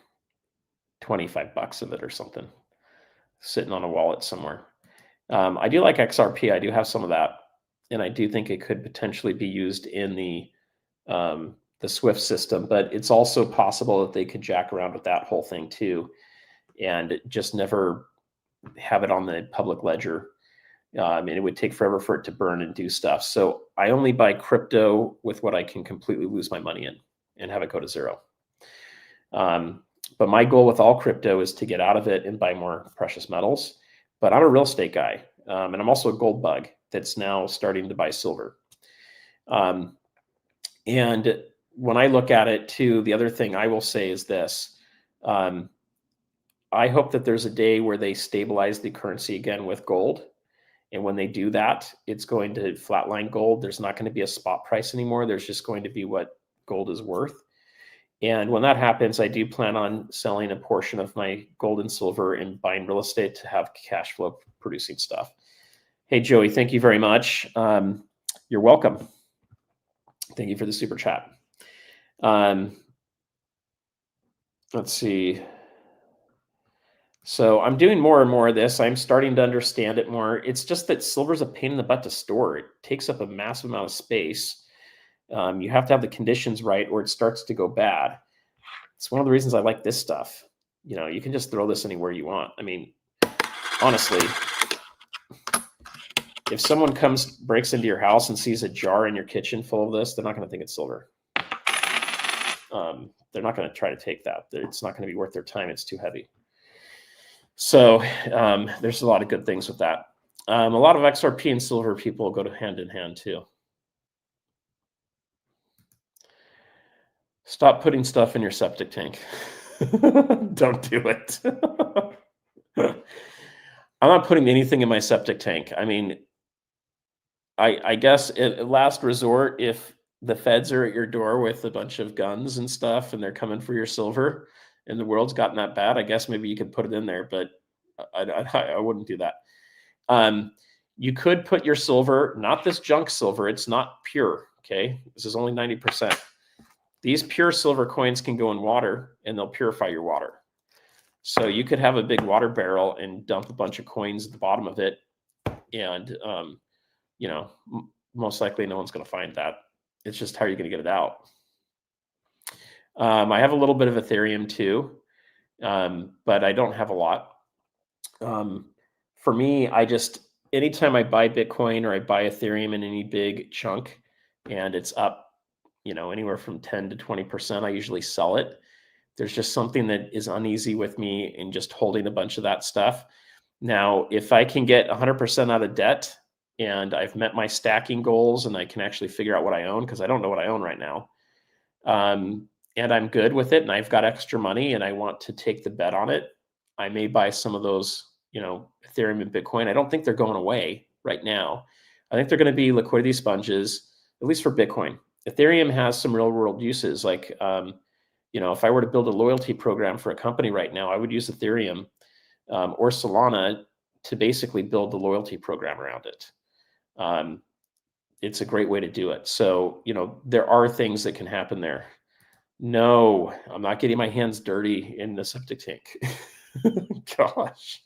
25 bucks of it or something sitting on a wallet somewhere. I do like XRP. I do have some of that. And I do think it could potentially be used in the Swift system, but it's also possible that they could jack around with that whole thing too and just never have it on the public ledger. And it would take forever for it to burn and do stuff. So I only buy crypto with what I can completely lose my money in and have it go to zero. But my goal with all crypto is to get out of it and buy more precious metals. But I'm a real estate guy, and I'm also a gold bug that's now starting to buy silver. And when I look at it too, the other thing I will say is this. I hope that there's a day where they stabilize the currency again with gold. And when they do that, it's going to flatline gold. There's not going to be a spot price anymore. There's just going to be what gold is worth. And when that happens, I do plan on selling a portion of my gold and silver and buying real estate to have cash flow producing stuff. Hey, Joey, thank you very much. You're welcome. Thank you for the super chat. Let's see. So I'm doing more and more of this. I'm starting to understand it more. It's just that silver's a pain in the butt to store. It takes up a massive amount of space. You have to have the conditions right or it starts to go bad. It's one of the reasons I like this stuff. You know, you can just throw this anywhere you want. I mean, honestly, if someone breaks into your house and sees a jar in your kitchen full of this, they're not going to think it's silver. They're not going to try to take that. It's not going to be worth their time. It's too heavy. So there's a lot of good things with that. A lot of XRP and silver people go to hand in hand too. Stop putting stuff in your septic tank. Don't do it. I'm not putting anything in my septic tank. I mean, I guess at last resort, if the feds are at your door with a bunch of guns and stuff and they're coming for your silver and the world's gotten that bad, I guess maybe you could put it in there, but I wouldn't do that. You could put your silver, not this junk silver. It's not pure. Okay. This is only 90%. These pure silver coins can go in water and they'll purify your water. So you could have a big water barrel and dump a bunch of coins at the bottom of it. And, you know, most likely no one's going to find that. It's just how you're going to get it out. I have a little bit of Ethereum too, but I don't have a lot. For me, anytime I buy Bitcoin or I buy Ethereum in any big chunk and it's up, you know, anywhere from 10 to 20%, I usually sell it. There's just something that is uneasy with me in just holding a bunch of that stuff. Now, if I can get 100% out of debt and I've met my stacking goals and I can actually figure out what I own, because I don't know what I own right now, and I'm good with it and I've got extra money and I want to take the bet on it, I may buy some of those, you know, Ethereum and Bitcoin. I don't think they're going away right now. I think they're going to be liquidity sponges, at least for Bitcoin. Ethereum has some real world uses. Like, you know, if I were to build a loyalty program for a company right now, I would use Ethereum or Solana to basically build the loyalty program around it. It's a great way to do it. So, you know, there are things that can happen there. No, I'm not getting my hands dirty in the septic tank. Gosh.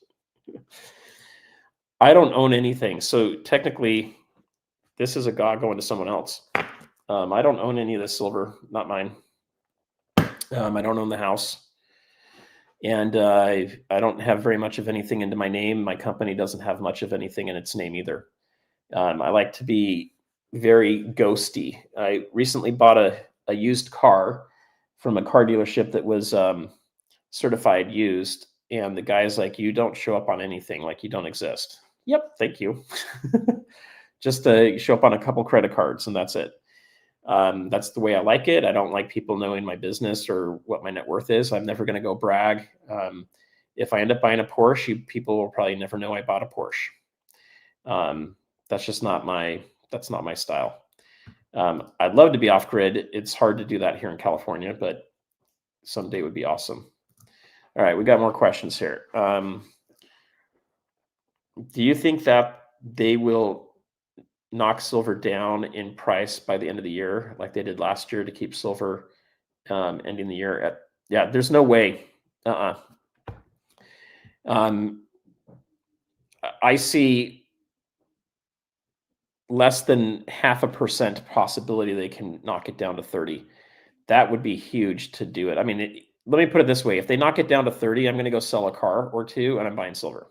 I don't own anything. So technically, this is a GAW going to someone else. I don't own any of this silver, not mine. I don't own the house. And I don't have very much of anything into my name. My company doesn't have much of anything in its name either. I like to be very ghosty. I recently bought a used car from a car dealership that was certified used. And the guy's like, you don't show up on anything, like you don't exist. Yep, thank you. Just show up on a couple credit cards and that's it. That's the way I like it. I don't like people knowing my business or what my net worth is. I'm never going to go brag. If I end up buying a Porsche, people will probably never know I bought a Porsche. That's just not my style. I'd love to be off grid. It's hard to do that here in California, but someday would be awesome. All right, we got more questions here. Do you think that they will knock silver down in price by the end of the year, like they did last year to keep silver ending the year at, yeah, there's no way. I see less than 0.5% possibility they can knock it down to 30. That would be huge to do it. I mean, let me put it this way. If they knock it down to 30, I'm going to go sell a car or two and I'm buying silver.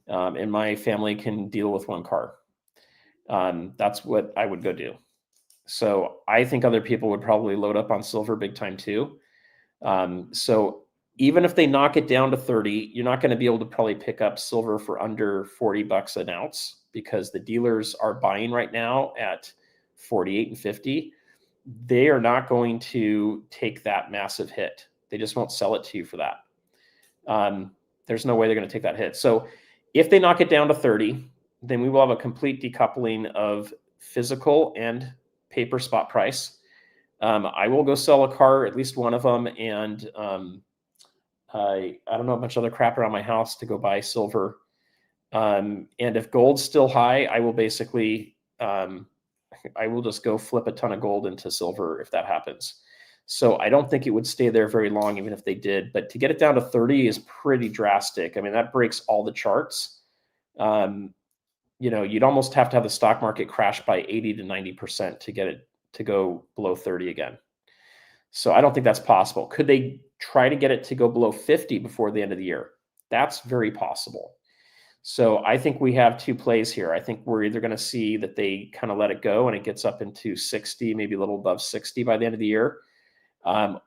And my family can deal with one car. That's what I would go do. So I think other people would probably load up on silver big time too. So even if they knock it down to 30, you're not going to be able to probably pick up silver for under 40 bucks an ounce because the dealers are buying right now at 48 and 50. They are not going to take that massive hit. They just won't sell it to you for that. There's no way they're going to take that hit. So if they knock it down to 30, then we will have a complete decoupling of physical and paper spot price. I will go sell a car, at least one of them, and I don't know a bunch of other crap around my house to go buy silver. And if gold's still high, I will basically, I will just go flip a ton of gold into silver if that happens. So I don't think it would stay there very long, even if they did. But to get it down to 30 is pretty drastic. I mean, that breaks all the charts. You know, you'd almost have to have the stock market crash by 80 to 90% to get it to go below 30 again. So I don't think that's possible. Could they try to get it to go below 50 before the end of the year? That's very possible. So I think we have two plays here. I think we're either going to see that they kind of let it go and it gets up into 60, maybe a little above 60 by the end of the year.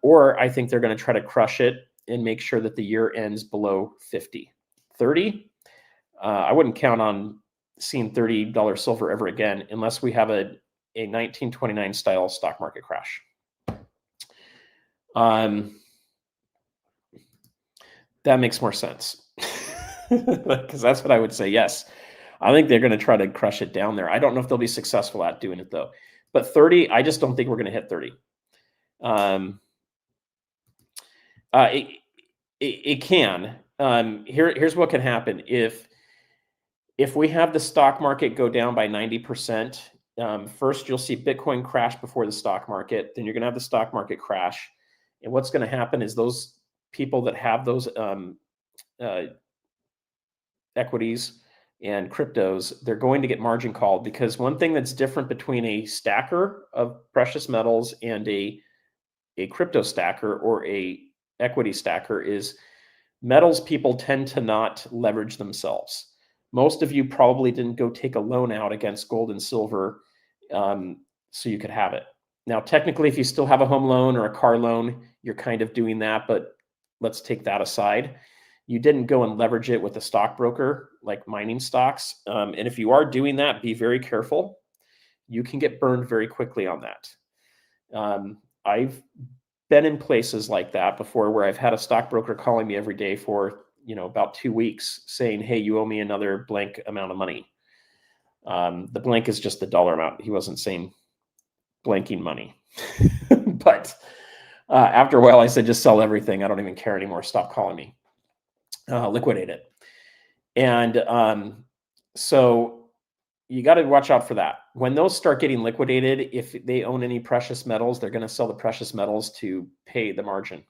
Or I think they're going to try to crush it and make sure that the year ends below 50. 30, I wouldn't count on seeing $30 silver ever again unless we have a 1929 style stock market crash. That makes more sense because that's what I would say. Yes, I think they're going to try to crush it down there. I don't know if they'll be successful at doing it though. But 30, I just don't think we're going to hit 30. It can. Here's what can happen if we have the stock market go down by 90%. First, you'll see Bitcoin crash before the stock market. Then you're going to have the stock market crash. And what's going to happen is those people that have those equities and cryptos, they're going to get margin called because one thing that's different between a stacker of precious metals and a crypto stacker or a equity stacker is metals people tend to not leverage themselves. Most of you probably didn't go take a loan out against gold and silver so you could have it. Now, technically, if you still have a home loan or a car loan, you're kind of doing that, but let's take that aside. You didn't go and leverage it with a stockbroker like mining stocks. And if you are doing that, be very careful. You can get burned very quickly on that. I've been in places like that before where I've had a stockbroker calling me every day for about 2 weeks saying, hey, you owe me another blank amount of money. The blank is just the dollar amount. He wasn't saying blanking money. But after a while, I said, just sell everything. I don't even care anymore. Stop calling me. Liquidate it. And so you got to watch out for that. When those start getting liquidated, if they own any precious metals, they're going to sell the precious metals to pay the margin.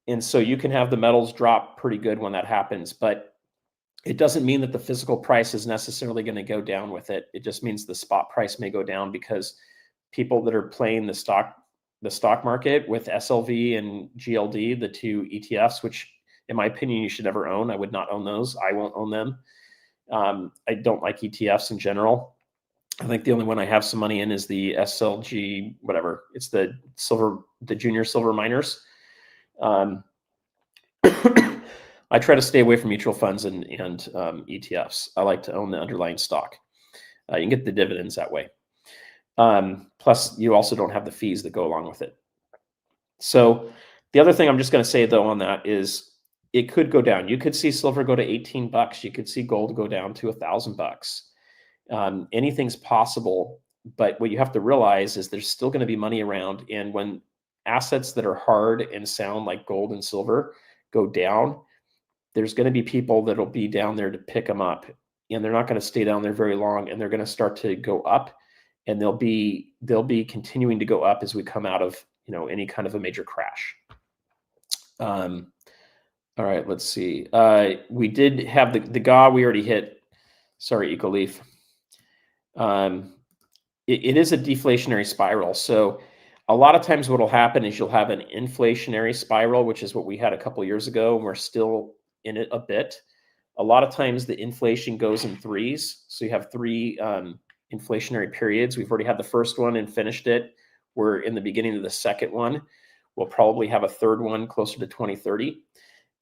And so you can have the metals drop pretty good when that happens, but it doesn't mean that the physical price is necessarily going to go down with it. It just means the spot price may go down because people that are playing the stock market with SLV and GLD, the two ETFs, which in my opinion, you should never own. I would not own those. I won't own them. I don't like ETFs in general. I think the only one I have some money in is the SLG, whatever. It's the junior silver miners. I try to stay away from mutual funds and ETFs. I like to own the underlying stock. You can get the dividends that way. Plus, you also don't have the fees that go along with it. So the other thing I'm just going to say, though, on that is it could go down. You could see silver go to 18 bucks. You could see gold go down to $1,000. Anything's possible. But what you have to realize is there's still going to be money around. And when assets that are hard and sound like gold and silver go down, there's going to be people that'll be down there to pick them up. and they're not going to stay down there very long, and they're going to start to go up, and they'll be continuing to go up as we come out of any kind of a major crash. All right, let's see. We did have the GAW we already hit. Sorry, EcoLeaf. It is a deflationary spiral. So a lot of times what will happen is you'll have an inflationary spiral, which is what we had a couple years ago, and we're still in it a bit. A lot of times the inflation goes in threes. So you have three inflationary periods. We've already had the first one and finished it. We're in the beginning of the second one. We'll probably have a third one closer to 2030.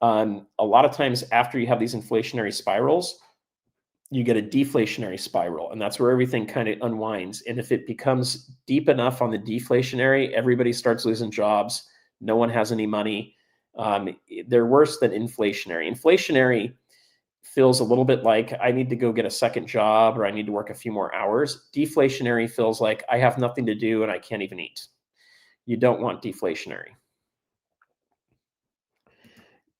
A lot of times after you have these inflationary spirals, you get a deflationary spiral, and that's where everything kind of unwinds. And if it becomes deep enough on the deflationary, everybody starts losing jobs. No one has any money. They're worse than inflationary. Inflationary feels a little bit like I need to go get a second job, or I need to work a few more hours. Deflationary feels like I have nothing to do and I can't even eat. You don't want deflationary.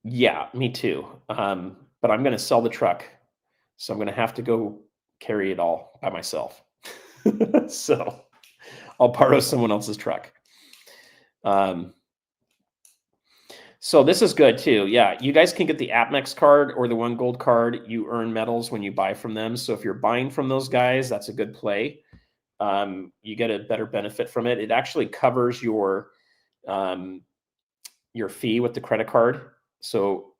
Yeah, me too. But I'm going to sell the truck. So I'm going to have to go carry it all by myself. So I'll borrow someone else's truck. So this is good too. Yeah, you guys can get the AppMex card or the One Gold card. You earn medals when you buy from them. So if you're buying from those guys, that's a good play. You get a better benefit from it. It actually covers your fee with the credit card. So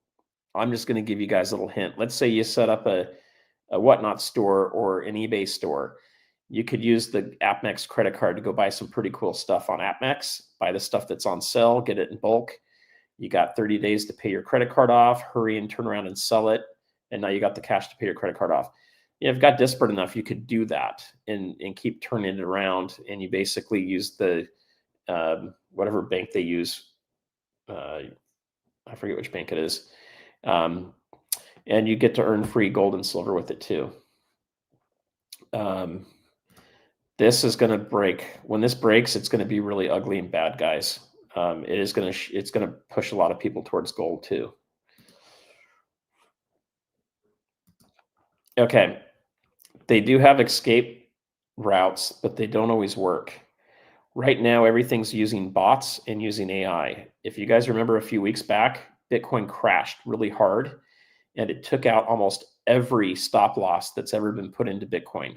I'm just going to give you guys a little hint. Let's say you set up a Whatnot store or an eBay store. You could use the AppMex credit card to go buy some pretty cool stuff on AppMex, buy the stuff that's on sale, get it in bulk. You got 30 days to pay your credit card off, hurry and turn around and sell it. And now you got the cash to pay your credit card off. If you got desperate enough, you could do that and keep turning it around. And you basically use the, whatever bank they use. I forget which bank it is. And you get to earn free gold and silver with it too. This is going to break. When this breaks, it's going to be really ugly and bad, guys. It's going to push a lot of people towards gold too. Okay, they do have escape routes, but they don't always work. Right now, everything's using bots and using AI. If you guys remember a few weeks back, Bitcoin crashed really hard, and it took out almost every stop loss that's ever been put into Bitcoin,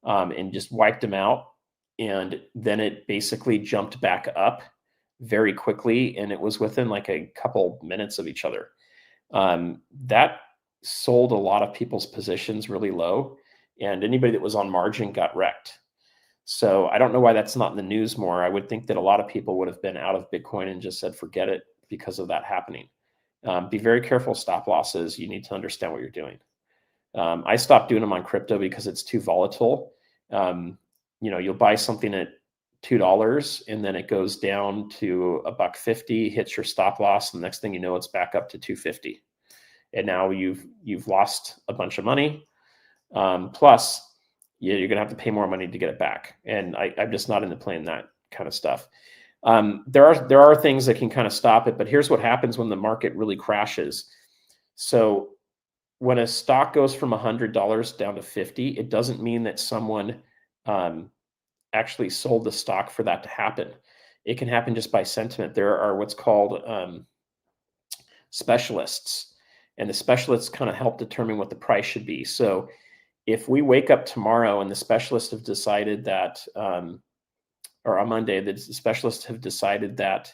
and just wiped them out. And then it basically jumped back up very quickly, and it was within like a couple minutes of each other. That sold a lot of people's positions really low, and anybody that was on margin got wrecked. So I don't know why that's not in the news more. I would think that a lot of people would have been out of Bitcoin and just said, forget it, because of that happening. Be very careful stop losses. You need to understand what you're doing. I stopped doing them on crypto because it's too volatile. You'll buy something at $2 and then it goes down to $1.50, hits your stop loss, and the next thing you know, it's back up to $2.50. And now you've lost a bunch of money. Plus, you're gonna have to pay more money to get it back. And I'm just not into playing that kind of stuff. There are things that can kind of stop it, but here's what happens when the market really crashes. So when a stock goes from $100 down to 50, it doesn't mean that someone actually sold the stock for that to happen. It can happen just by sentiment. There are what's called specialists, and the specialists kind of help determine what the price should be. So if we wake up tomorrow and the specialists have decided that, or on Monday, the specialists have decided that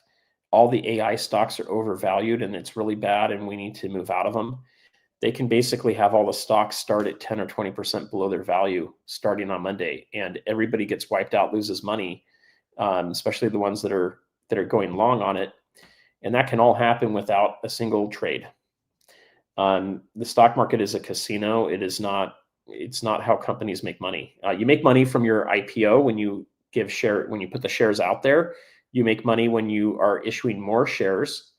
all the AI stocks are overvalued and it's really bad and we need to move out of them, they can basically have all the stocks start at 10 or 20% below their value starting on Monday, and everybody gets wiped out, loses money, especially the ones that are going long on it. And that can all happen without a single trade. The stock market is a casino. It's not how companies make money. You make money from your IPO when you put the shares out there. You make money when you are issuing more shares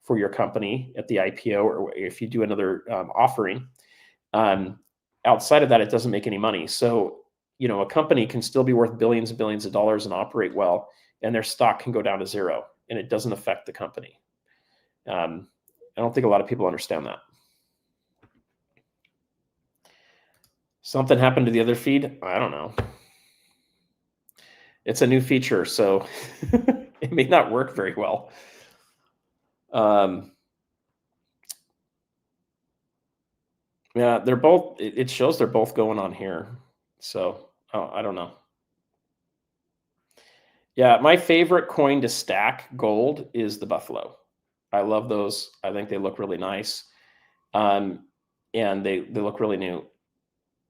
for your company at the IPO, or if you do another offering. Outside of that, it doesn't make any money. So, a company can still be worth billions and billions of dollars and operate well, and their stock can go down to zero, and it doesn't affect the company. I don't think a lot of people understand that. Something happened to the other feed? I don't know. It's a new feature, so it may not work very well. Yeah, they're both, it shows they're both going on here. So, I don't know. Yeah, my favorite coin to stack gold is the Buffalo. I love those. I think they look really nice. And they look really new.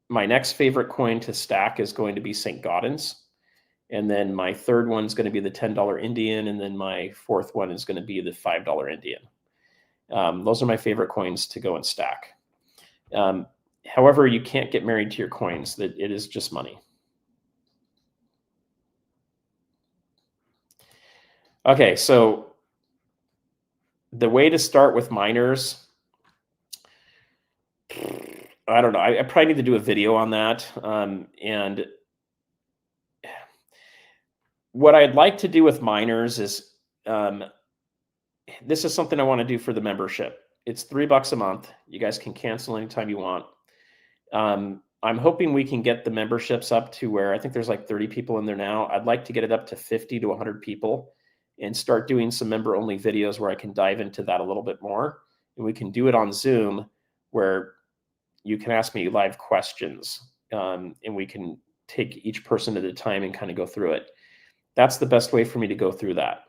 My next favorite coin to stack is going to be St. Gaudens. And then my third one is going to be the $10 Indian. And then my fourth one is going to be the $5 Indian. Those are my favorite coins to go and stack. However, you can't get married to your coins. That it is just money. Okay, so the way to start with miners, I don't know. I probably need to do a video on that. And what I'd like to do with miners is, this is something I want to do for the membership. It's $3 a month. You guys can cancel anytime you want. I'm hoping we can get the memberships up to where I think there's like 30 people in there now. I'd like to get it up to 50 to 100 people and start doing some member-only videos where I can dive into that a little bit more. And we can do it on Zoom where you can ask me live questions, and we can take each person at a time and kind of go through it. That's the best way for me to go through that.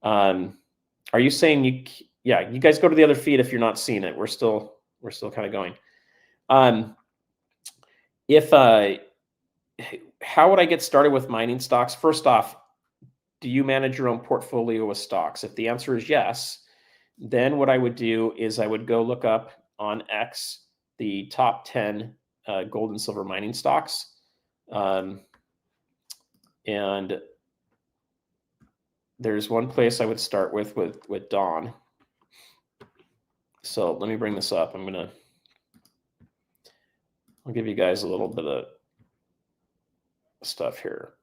Are you saying yeah, you guys go to the other feed if you're not seeing it. We're still kind of going. How would I get started with mining stocks? First off, do you manage your own portfolio with stocks? If the answer is yes, then what I would do is I would go look up on X the top 10 gold and silver mining stocks. And there's one place I would start with Dawn. So let me bring this up. I'll give you guys a little bit of stuff here.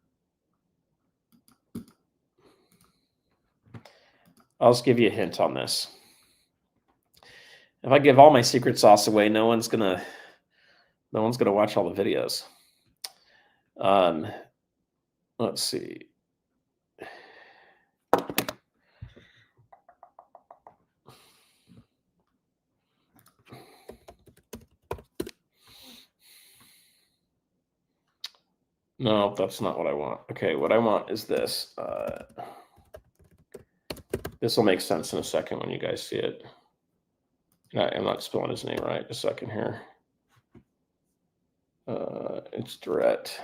I'll just give you a hint on this. If I give all my secret sauce away, no one's gonna watch all the videos. Let's see. No, that's not what I want. Okay, what I want is this. This will make sense in a second when you guys see it. I'm not spelling his name right. A second here. It's direct.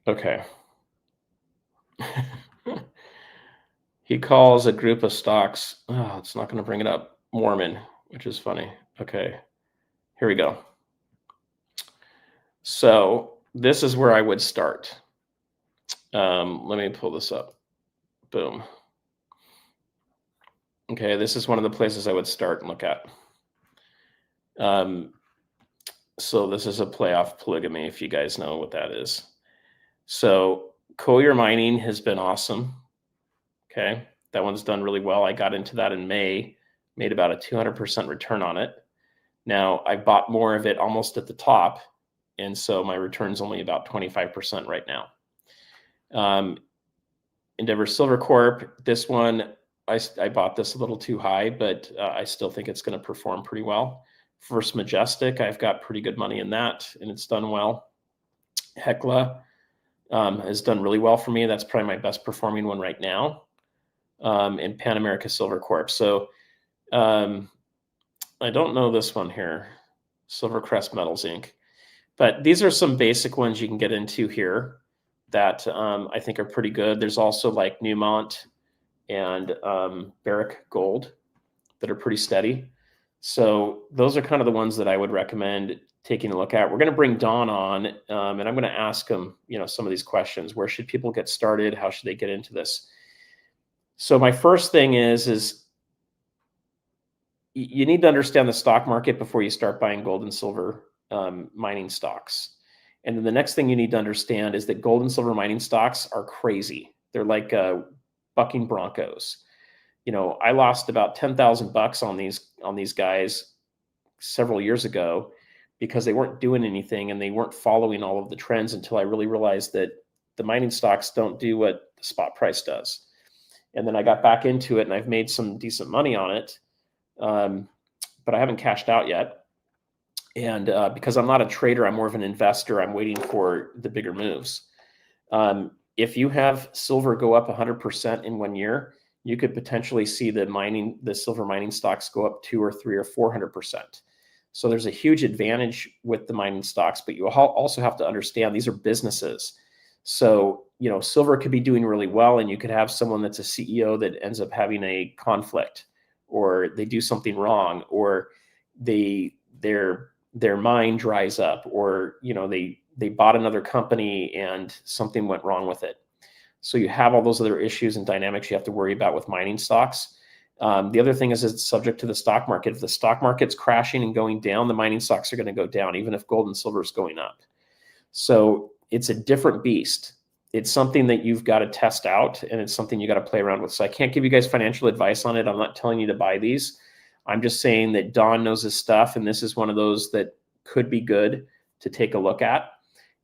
Okay. He calls a group of stocks. Oh, it's not going to bring it up. Mormon, which is funny. Okay. Here we go. So this is where I would start. Let me pull this up. Boom. Okay, this is one of the places I would start and look at. So this is a playoff polygamy, if you guys know what that is. So Collier Mining has been awesome. Okay, that one's done really well. I got into that in May, made about a 200% return on it. Now I bought more of it almost at the top, and so my return's only about 25% right now. Endeavor Silver Corp, this one, I bought this a little too high, but I still think it's going to perform pretty well. First Majestic, I've got pretty good money in that, and it's done well. Hecla has done really well for me. That's probably my best performing one right now. And Pan America Silver Corp. So I don't know this one here, Silvercrest Metals Inc. But these are some basic ones you can get into here that I think are pretty good. There's also like Newmont and Barrick Gold that are pretty steady. So those are kind of the ones that I would recommend taking a look at. We're going to bring Dawn on, and I'm going to ask him, some of these questions. Where should people get started? How should they get into this? So my first thing is you need to understand the stock market before you start buying gold and silver mining stocks. And then the next thing you need to understand is that gold and silver mining stocks are crazy. They're like bucking broncos. you know, I lost about $10,000 on these guys several years ago because they weren't doing anything and they weren't following all of the trends until I really realized that the mining stocks don't do what the spot price does. And then I got back into it and I've made some decent money on it, but I haven't cashed out yet. And because I'm not a trader, I'm more of an investor. I'm waiting for the bigger moves. If you have silver go up 100% in 1 year, you could potentially see the silver mining stocks go up 2 or 3 or 400%. So there's a huge advantage with the mining stocks, but you also have to understand these are businesses. So, you know, silver could be doing really well and you could have someone that's a CEO that ends up having a conflict, or they do something wrong, or their mine dries up, or, you know, they bought another company and something went wrong with it. So you have all those other issues and dynamics you have to worry about with mining stocks. The other thing is it's subject to the stock market. If the stock market's crashing and going down, the mining stocks are going to go down, even if gold and silver is going up. So it's a different beast. It's something that you've got to test out, and it's something you got to play around with. So I can't give you guys financial advice on it. I'm not telling you to buy these. I'm just saying that Don knows his stuff, and this is one of those that could be good to take a look at.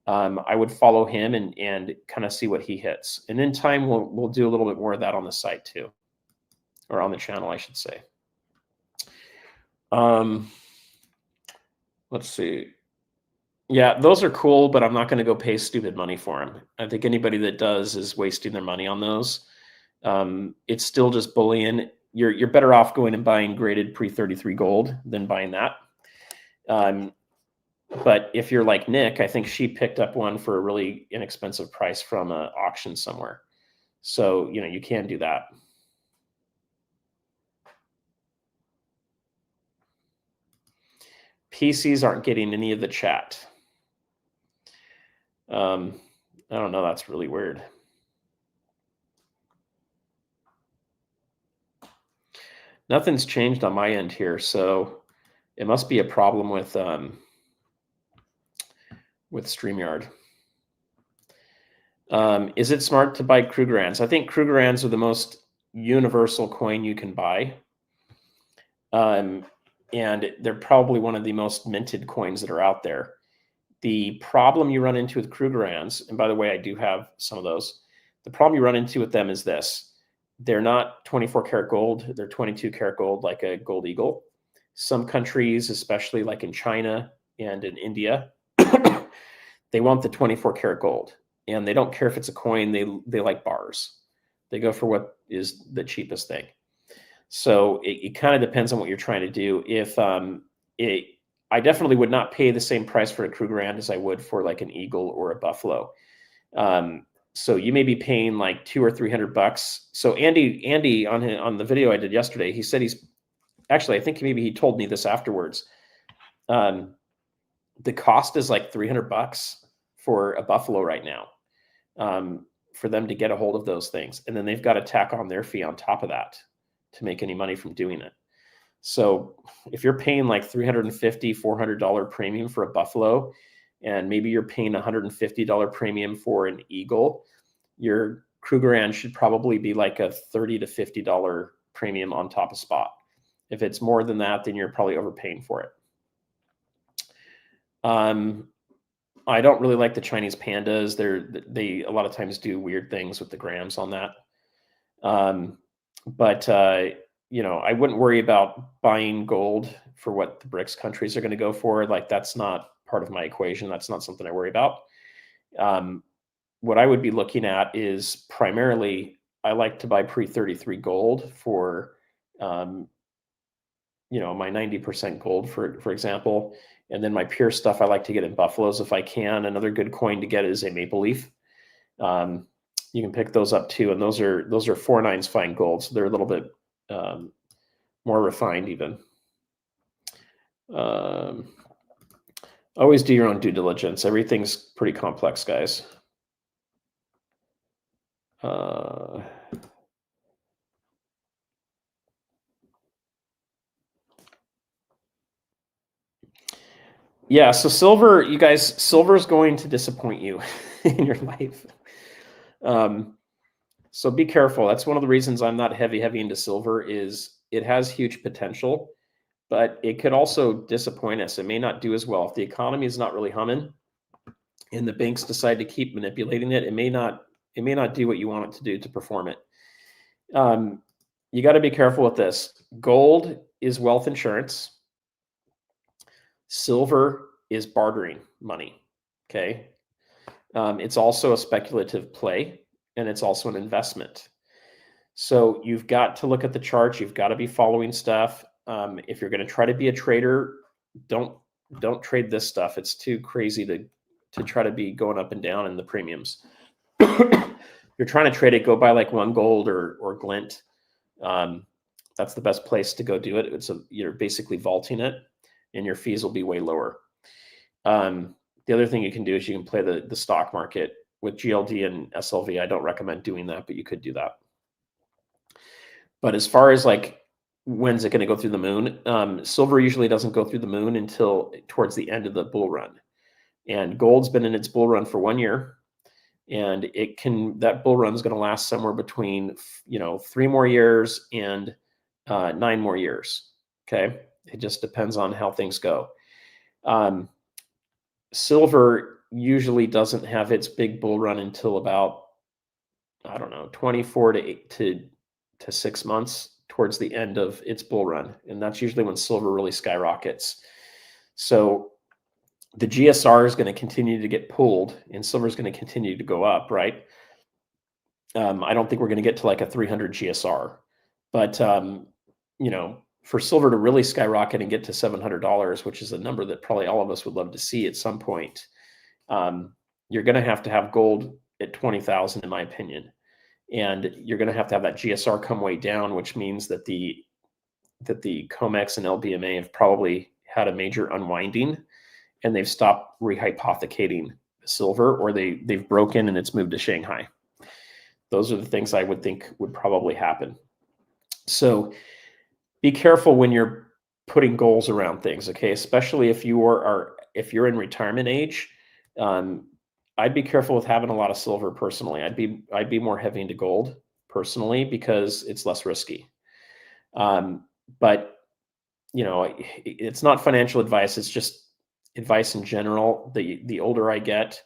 I would follow him and kind of see what he hits. And in time, we'll do a little bit more of that on the site too, or on the channel, I should say. Let's see. Yeah, those are cool, but I'm not going to go pay stupid money for them. I think anybody that does is wasting their money on those. It's still just bullion. You're better off going and buying graded pre-33 gold than buying that. But if you're like Nick, I think she picked up one for a really inexpensive price from an auction somewhere. So, you know, you can do that. PCs aren't getting any of the chat. I don't know. That's really weird. Nothing's changed on my end here, so it must be a problem with StreamYard. Is it smart to buy Krugerrands? I think Krugerrands are the most universal coin you can buy. And they're probably one of the most minted coins that are out there. The problem you run into with Krugerrands, and by the way, I do have some of those. The problem you run into with them is this. They're not 24 karat gold. They're 22 karat gold, like a gold eagle. Some countries, especially like in China and in India, they want the 24 karat gold. And they don't care if it's a coin. They like bars. They go for what is the cheapest thing. So it kind of depends on what you're trying to do. If I definitely would not pay the same price for a Krugerrand as I would for like an eagle or a buffalo. So you may be paying like $200 or $300. So Andy on the video I did yesterday, he said actually, I think maybe he told me this afterwards. The cost is like $300 for a buffalo right now, for them to get a hold of those things. And then they've got to tack on their fee on top of that to make any money from doing it. So if you're paying like $350, $400 premium for a buffalo, and maybe you're paying $150 premium for an eagle, your Krugerrand should probably be like a $30 to $50 premium on top of spot. If it's more than that, then you're probably overpaying for it. I don't really like the Chinese pandas. They a lot of times do weird things with the grams on that. But you know, I wouldn't worry about buying gold for what the BRICS countries are going to go for. Like, that's not part of my equation. That's not something I worry about. What I would be looking at is primarily, I like to buy pre-33 gold for, you know, my 90% gold, for example. And then my pure stuff, I like to get in buffaloes if I can. Another good coin to get is a maple leaf. You can pick those up too, and those are 4/9 fine gold, so they're a little bit more refined even. Always do your own due diligence. Everything's pretty complex, guys. Yeah, so silver, you guys, silver is going to disappoint you in your life. So be careful. That's one of the reasons I'm not heavy into silver is it has huge potential, but it could also disappoint us. It may not do as well. If the economy is not really humming and the banks decide to keep manipulating it, it may not do what you want it to do to perform it. You got to be careful with this. Gold is wealth insurance. Silver is bartering money. Okay. It's also a speculative play, and it's also an investment. So you've got to look at the charts. You've got to be following stuff. If you're going to try to be a trader, don't trade this stuff. It's too crazy to try to be going up and down in the premiums. You're trying to trade it, go buy like One Gold or Glint. That's the best place to go do it. You're basically vaulting it, and your fees will be way lower. The other thing you can do is you can play the stock market with GLD and SLV. I don't recommend doing that, but you could do that. But as far as like, when's it going to go through the moon? Silver usually doesn't go through the moon until towards the end of the bull run. And gold's been in its bull run for 1 year. And that bull run is going to last somewhere between, 3 more years and 9 more years. Okay. It just depends on how things go. Silver usually doesn't have its big bull run until about, 24 to 6 months towards the end of its bull run. And that's usually when silver really skyrockets. So the GSR is going to continue to get pulled and silver is going to continue to go up, right? I don't think we're going to get to like a 300 GSR, but, for silver to really skyrocket and get to $700, which is a number that probably all of us would love to see at some point, you're going to have gold at 20,000, in my opinion. And you're going to have that GSR come way down, which means that the COMEX and LBMA have probably had a major unwinding, and they've stopped rehypothecating silver, or they've broken and it's moved to Shanghai. Those are the things I would think would probably happen. So be careful when you're putting goals around things, okay? Especially if you're in retirement age. I'd be careful with having a lot of silver personally. I'd be more heavy into gold personally because it's less risky. But it's not financial advice. It's just advice in general. The older I get,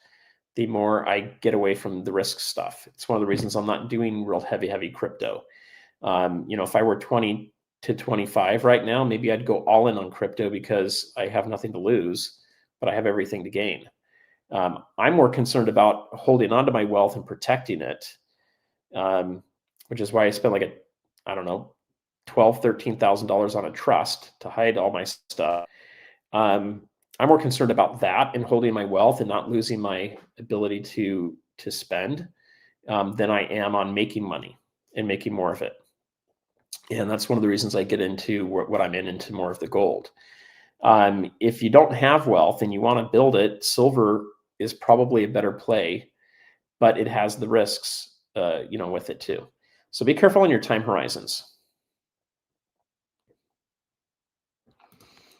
the more I get away from the risk stuff. It's one of the reasons I'm not doing real heavy crypto. If I were 20 to 25 right now, maybe I'd go all in on crypto because I have nothing to lose, but I have everything to gain. I'm more concerned about holding on to my wealth and protecting it, which is why I spent like $12,000, $13,000 on a trust to hide all my stuff. I'm more concerned about that and holding my wealth and not losing my ability to spend than I am on making money and making more of it. And that's one of the reasons I get into what I'm into more of the gold. If you don't have wealth and you want to build it, silver is probably a better play, but it has the risks, with it too. So be careful on your time horizons.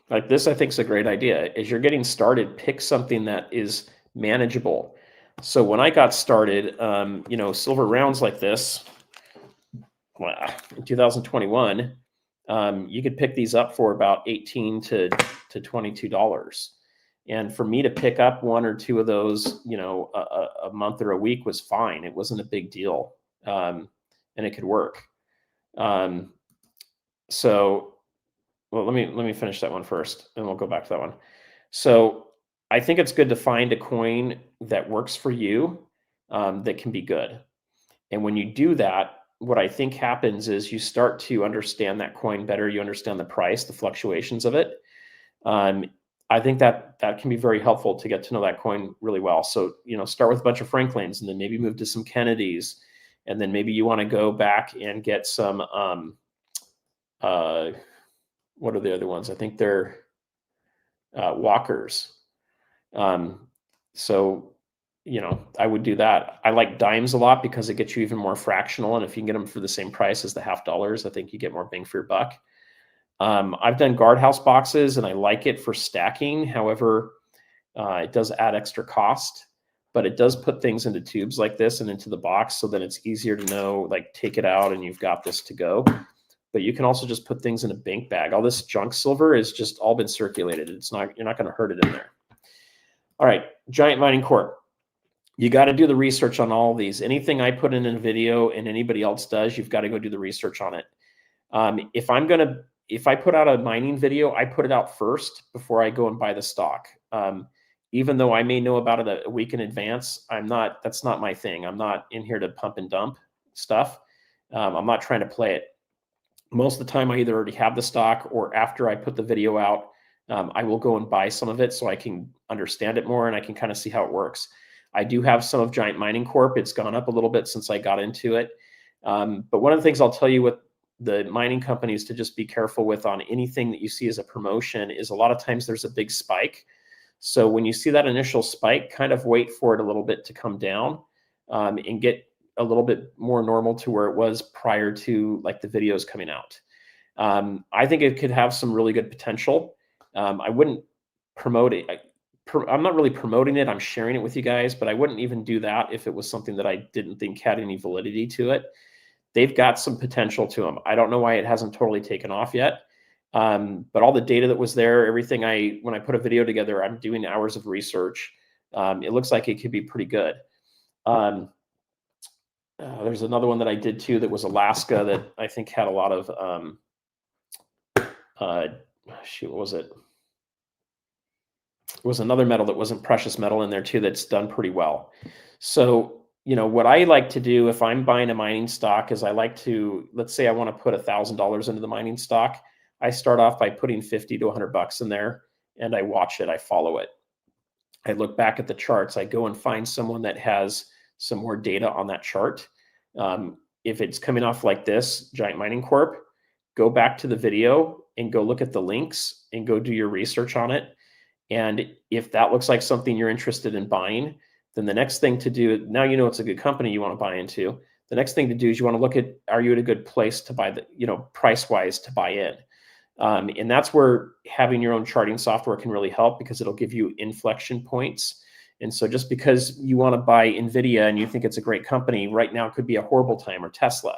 Like this, I think is a great idea. As you're getting started, pick something that is manageable. So when I got started, silver rounds like this, in 2021, you could pick these up for about $18 to $22. And for me to pick up 1 or 2 of those, a month or a week was fine. It wasn't a big deal. And it could work. Well, let me finish that one first, and we'll go back to that one. So I think it's good to find a coin that works for you, that can be good. And when you do that, what I think happens is you start to understand that coin better. You understand the price, the fluctuations of it. I think that can be very helpful to get to know that coin really well. So, start with a bunch of Franklins and then maybe move to some Kennedys. And then maybe you want to go back and get some, what are the other ones? I think they're Walkers. So, I would do that. I like dimes a lot because it gets you even more fractional. And if you can get them for the same price as the $half, I think you get more bang for your buck. I've done guardhouse boxes and I like it for stacking. However, it does add extra cost. but it does put things into tubes like this and into the box, so that it's easier to know, like take it out and you've got this to go. But you can also just put things in a bank bag. All this junk silver is just all been circulated. You're not going to hurt it in there. All right, Giant Mining Corp. You got to do the research on all of these. Anything I put in a video and anybody else does, you've got to go do the research on it. If I put out a mining video, I put it out first before I go and buy the stock. Even though I may know about it a week in advance, that's not my thing. I'm not in here to pump and dump stuff. I'm not trying to play it. Most of the time I either already have the stock, or after I put the video out, I will go and buy some of it so I can understand it more and I can kind of see how it works. I do have some of Giant Mining Corp. It's gone up a little bit since I got into it. But one of the things I'll tell you with the mining companies to just be careful with on anything that you see as a promotion is a lot of times there's a big spike. So when you see that initial spike, kind of wait for it a little bit to come down and get a little bit more normal to where it was prior to like the videos coming out. I think it could have some really good potential. I wouldn't promote it. I'm not really promoting it. I'm sharing it with you guys, but I wouldn't even do that if it was something that I didn't think had any validity to it. They've got some potential to them. I don't know why it hasn't totally taken off yet. But all the data that was there, everything when I put a video together, I'm doing hours of research. It looks like it could be pretty good. There's another one that I did too that was Alaska that I think had a lot of, what was it? It was another metal that wasn't precious metal in there too that's done pretty well. So, what I like to do if I'm buying a mining stock is I like to, let's say I want to put $1,000 into the mining stock. I start off by putting 50 to 100 bucks in there and I watch it. I follow it. I look back at the charts. I go and find someone that has some more data on that chart. If it's coming off like this, Giant Mining Corp, go back to the video and go look at the links and go do your research on it. And if that looks like something you're interested in buying, then the next thing to do, now you know it's a good company you want to buy into. The next thing to do is you want to look at, are you at a good place to buy price-wise to buy in? And that's where having your own charting software can really help, because it'll give you inflection points. And so just because you want to buy NVIDIA and you think it's a great company, right now could be a horrible time, or Tesla.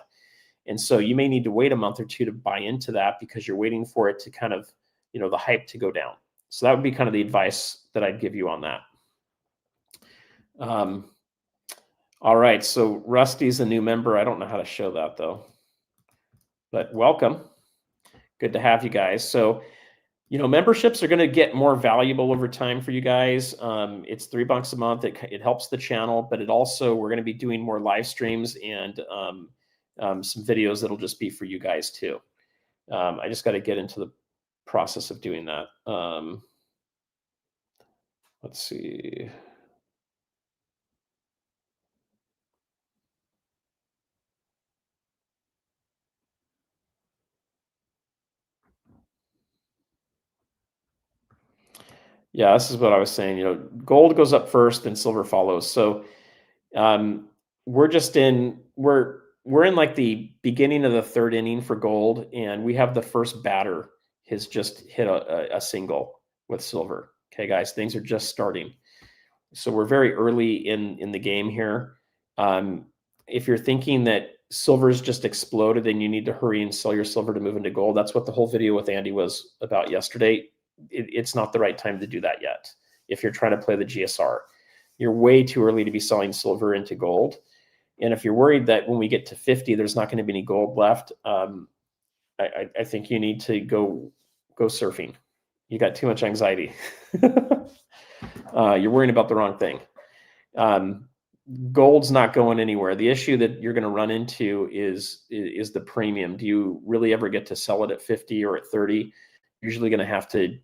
And so you may need to wait a month or two to buy into that because you're waiting for it to kind of, the hype to go down. So that would be kind of the advice that I'd give you on that. All right, so Rusty's a new member. I don't know how to show that though, but welcome. Good to have you guys. So, memberships are going to get more valuable over time for you guys. It's $3 a month. It helps the channel, but we're going to be doing more live streams and some videos that'll just be for you guys too. I just got to get into the process of doing that. Let's see. Yeah, this is what I was saying. Gold goes up first, then silver follows. So we're in like the beginning of the third inning for gold, and we have the first batter has just hit a single with silver. Okay, guys, things are just starting. So we're very early in the game here. If you're thinking that silver's just exploded and you need to hurry and sell your silver to move into gold, that's what the whole video with Andy was about yesterday. It's not the right time to do that yet. If you're trying to play the GSR, you're way too early to be selling silver into gold. And if you're worried that when we get to 50, there's not going to be any gold left, I think you need to go surfing. You got too much anxiety. You're worrying about the wrong thing. Gold's not going anywhere. The issue that you're going to run into is the premium. Do you really ever get to sell it at 50 or at 30? Usually going to have to,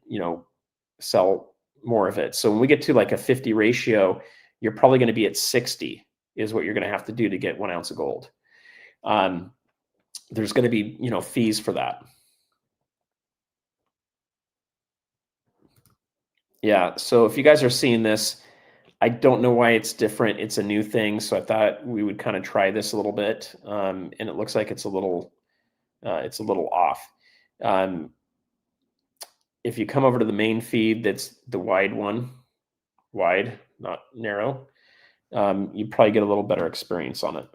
sell more of it. So when we get to like a 50 ratio, you're probably going to be at 60 is what you're going to have to do to get 1 ounce of gold. There's going to be, fees for that. Yeah. So if you guys are seeing this, I don't know why it's different. It's a new thing. So I thought we would kind of try this a little bit. And it looks like it's a little off. If you come over to the main feed, that's the wide one, wide, not narrow. you probably get a little better experience on it.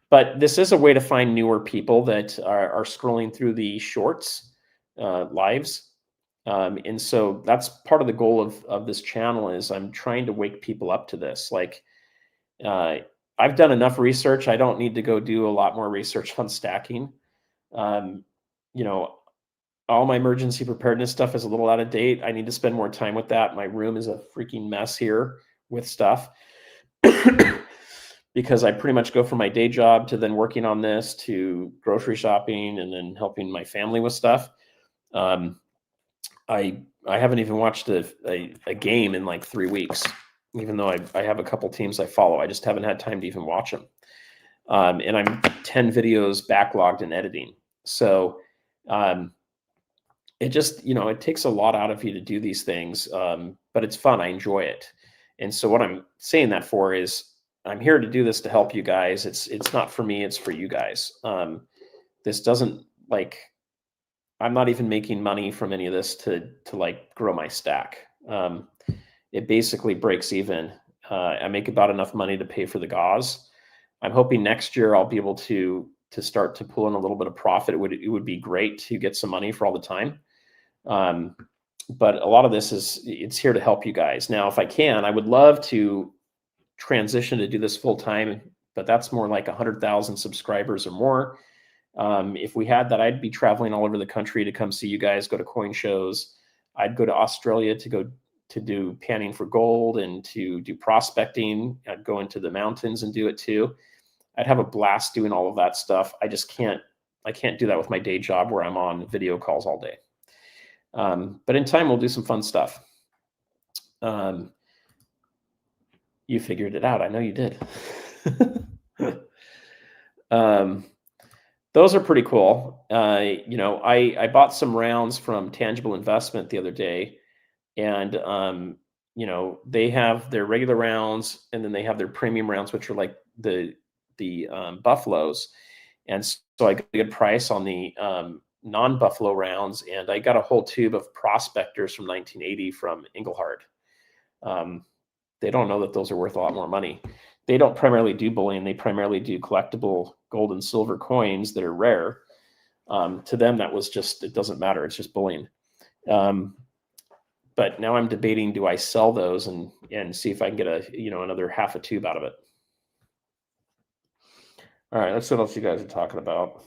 But this is a way to find newer people that are scrolling through the shorts lives. And so that's part of the goal of this channel is I'm trying to wake people up to this. Like uh, I've done enough research. I don't need to go do a lot more research on stacking. Um, you know, all my emergency preparedness stuff is a little out of date. I need to spend more time with that. My room is a freaking mess here with stuff. Because I pretty much go from my day job to then working on this to grocery shopping and then helping my family with stuff. Um, I haven't even watched a game in like 3 weeks, even though I have a couple teams I follow. I just haven't had time to even watch them. And I'm 10 videos backlogged in editing. So um, it just, it takes a lot out of you to do these things, but it's fun. I enjoy it. And so what I'm saying that for is I'm here to do this to help you guys. It's not for me, it's for you guys. This doesn't like I'm not even making money from any of this to like grow my stack. It basically breaks even. I make about enough money to pay for the GAWS. I'm hoping next year I'll be able to start to pull in a little bit of profit. It would be great to get some money for all the time. But a lot of this it's here to help you guys. Now, if I can, I would love to transition to do this full time, but that's more like 100,000 subscribers or more. If we had that, I'd be traveling all over the country to come see you guys, go to coin shows. I'd go to Australia to go to do panning for gold and to do prospecting. I'd go into the mountains and do it too. I'd have a blast doing all of that stuff. I can't do that with my day job where I'm on video calls all day. But in time, we'll do some fun stuff. You figured it out. I know you did. Those are pretty cool. I bought some rounds from Tangible Investment the other day, and they have their regular rounds, and then they have their premium rounds, which are like the buffaloes. And so I got a good price on the non-buffalo rounds, and I got a whole tube of prospectors from 1980 from Engelhard. They don't know that those are worth a lot more money. They don't primarily do bullion. They primarily do collectible gold and silver coins that are rare. To them, it doesn't matter. It's just bullion. But now I'm debating, do I sell those and see if I can get another half a tube out of it? All right, let's see what else you guys are talking about.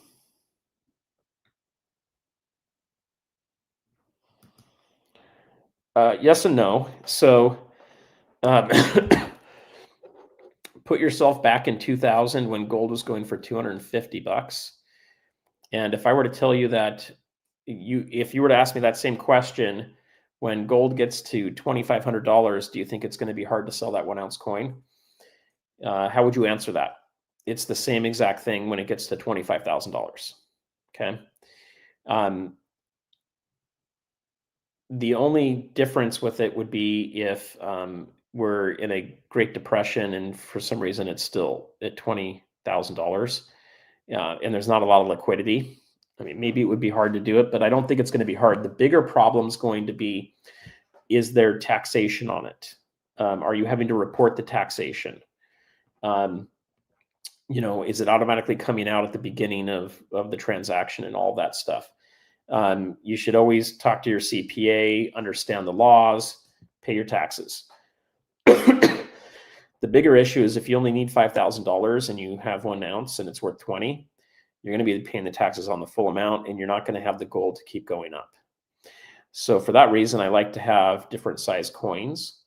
Yes and no. So put yourself back in 2000 when gold was going for $250. And if I were to tell you that if you were to ask me that same question, when gold gets to $2,500, do you think it's going to be hard to sell that 1 ounce coin? How would you answer that? It's the same exact thing when it gets to $25,000. Okay. The only difference with it would be if we're in a Great Depression and for some reason it's still at $20,000 and there's not a lot of liquidity. I mean, maybe it would be hard to do it, but I don't think it's going to be hard. The bigger problem is going to be, is there taxation on it? Are you having to report the taxation? Is it automatically coming out at the beginning of the transaction and all that stuff? You should always talk to your CPA, understand the laws, pay your taxes. The bigger issue is if you only need $5,000 and you have 1 ounce and it's worth 20, you're going to be paying the taxes on the full amount and you're not going to have the gold to keep going up. So for that reason, I like to have different size coins.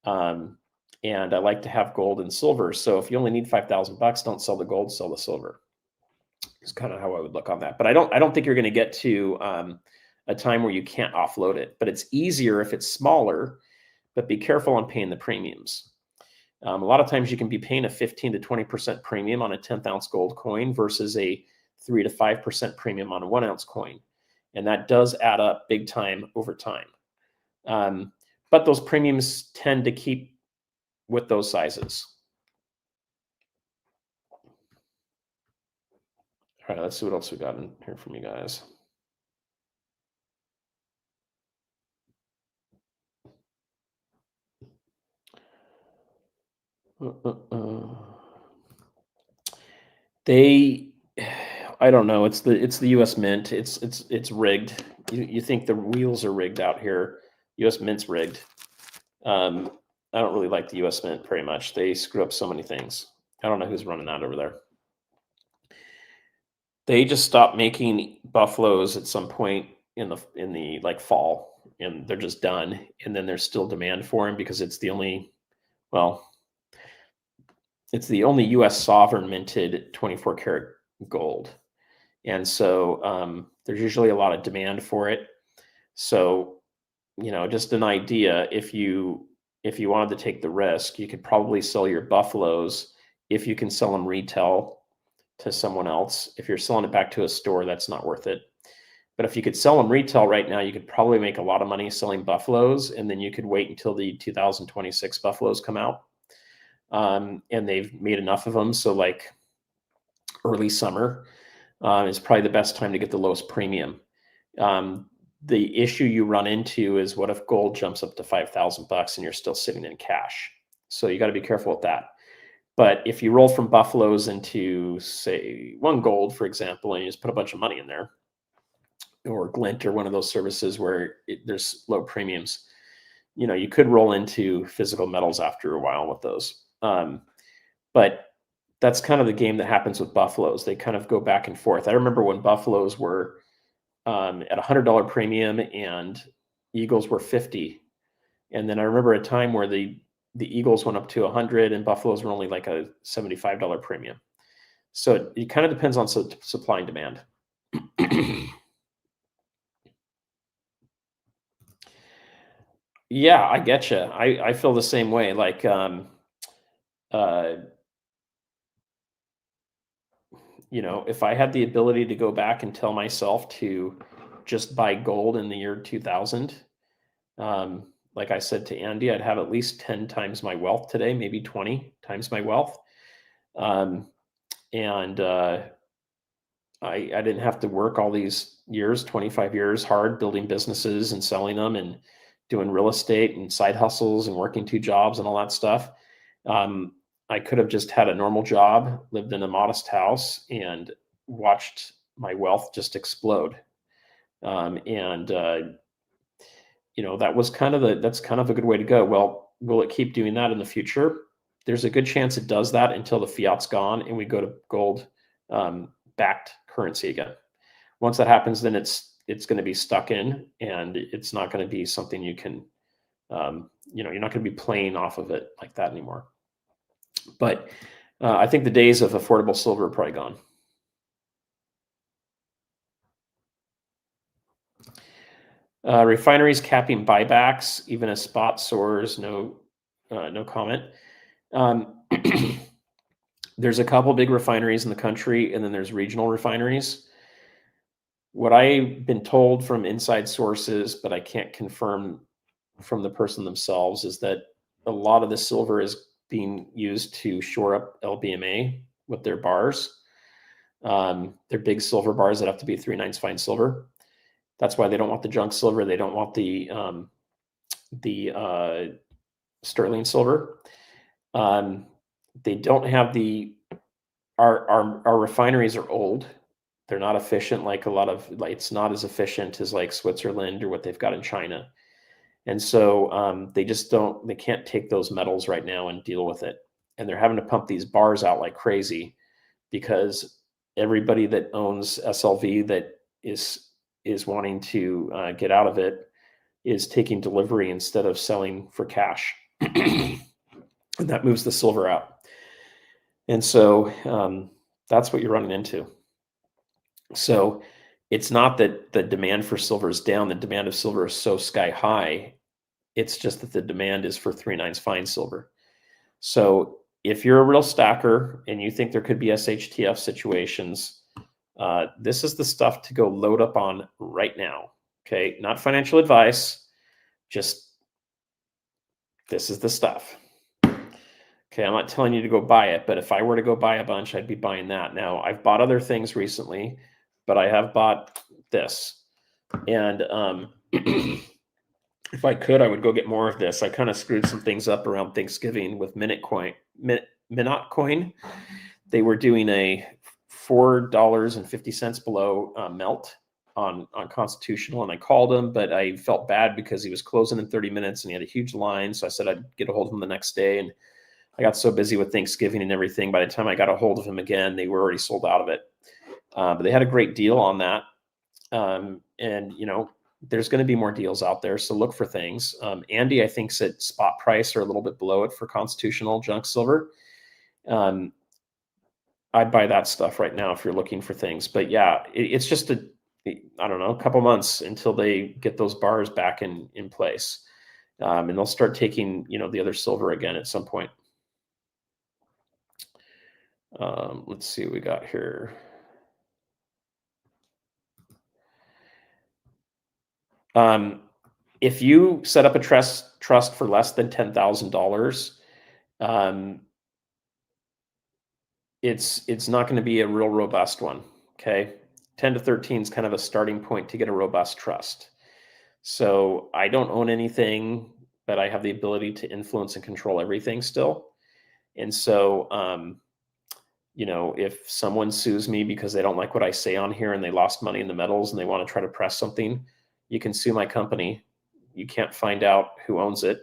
And I like to have gold and silver. So if you only need $5,000, don't sell the gold, sell the silver. It's kind of how I would look on that. But I don't think you're going to get to a time where you can't offload it. But it's easier if it's smaller, but be careful on paying the premiums. A lot of times you can be paying a 15 to 20% premium on a 10th ounce gold coin versus a 3 to 5% premium on a 1 ounce coin. And that does add up big time over time. But those premiums tend to keep with those sizes. All right, let's see what else we got in here from you guys. I don't know. It's the U.S. Mint. It's rigged. You think the wheels are rigged out here? U.S. Mint's rigged. I don't really like the U.S. Mint very much. They screw up so many things. I don't know who's running that over there. They just stopped making buffaloes at some point in the like fall, and they're just done. And then there's still demand for them because it's the only, well, it's the only U.S. sovereign minted 24 karat gold, and so there's usually a lot of demand for it. So, just an idea, if you wanted to take the risk, you could probably sell your buffaloes if you can sell them retail to someone else. If you're selling it back to a store, that's not worth it. But if you could sell them retail right now, you could probably make a lot of money selling buffaloes, and then you could wait until the 2026 buffaloes come out. And they've made enough of them, so like early summer is probably the best time to get the lowest premium. The issue you run into is, what if gold jumps up to $5,000 and you're still sitting in cash? So you got to be careful with that. But if you roll from buffaloes into, say, One Gold, for example, and you just put a bunch of money in there, or Glint, or one of those services where there's low premiums, you could roll into physical metals after a while with those. But that's kind of the game that happens with buffaloes. They kind of go back and forth. I remember when buffaloes were at $100 premium and eagles were 50. And then I remember a time where the eagles went up to 100 and buffaloes were only like a $75 premium. So it kind of depends on supply and demand. Yeah, I get you. I feel the same way. Like, if I had the ability to go back and tell myself to just buy gold in the year 2000, like I said to Andy, I'd have at least 10 times my wealth today, maybe 20 times my wealth. And I didn't have to work all these years, 25 years hard building businesses and selling them and doing real estate and side hustles and working 2 jobs and all that stuff. I could have just had a normal job, lived in a modest house, and watched my wealth just explode. That's kind of a good way to go. Well, will it keep doing that in the future? There's a good chance it does that until the fiat's gone and we go to gold backed currency again. Once that happens, then it's going to be stuck in, and it's not going to be something you can, you're not going to be playing off of it like that anymore. But I think the days of affordable silver are probably gone. Refineries capping buybacks, even as spot soars. No comment. There's a couple big refineries in the country, and then there's regional refineries. What I've been told from inside sources, but I can't confirm from the person themselves, is that a lot of the silver is being used to shore up LBMA with their bars. They're big silver bars that have to be 3/9 fine silver. That's why they don't want the junk silver. They don't want the sterling silver. They don't have our refineries are old. They're not efficient like it's not as efficient as like Switzerland or what they've got in China. And so they can't take those metals right now and deal with it. And they're having to pump these bars out like crazy because everybody that owns SLV that is wanting to get out of it is taking delivery instead of selling for cash. And that moves the silver out. And so that's what you're running into. So it's not that the demand for silver is down. The demand of silver is so sky high. It's just that the demand is for 3/9 fine silver. So if you're a real stacker and you think there could be SHTF situations, this is the stuff to go load up on right now. Okay, not financial advice, just this is the stuff. Okay, I'm not telling you to go buy it, but if I were to go buy a bunch, I'd be buying that. Now, I've bought other things recently, but I have bought this. And If I could, I would go get more of this. I kind of screwed some things up around Thanksgiving with Minute Coin. They were doing a $4.50 below melt on Constitutional, and I called him, but I felt bad because he was closing in 30 minutes and he had a huge line. So I said I'd get a hold of him the next day, and I got so busy with Thanksgiving and everything. By the time I got a hold of him again, they were already sold out of it. But they had a great deal on that. And there's going to be more deals out there, so look for things. Andy, I think, at spot price or a little bit below it for Constitutional junk silver. I'd buy that stuff right now if you're looking for things. But yeah, it's just a couple months until they get those bars back in place, and they'll start taking the other silver again at some point. Let's see what we got here. If you set up a trust for less than $10,000, it's not going to be a real robust one. Okay, 10 to 13 is kind of a starting point to get a robust trust. So I don't own anything, but I have the ability to influence and control everything still. And so, if someone sues me because they don't like what I say on here and they lost money in the metals and they want to try to press something, you can sue my company. You can't find out who owns it.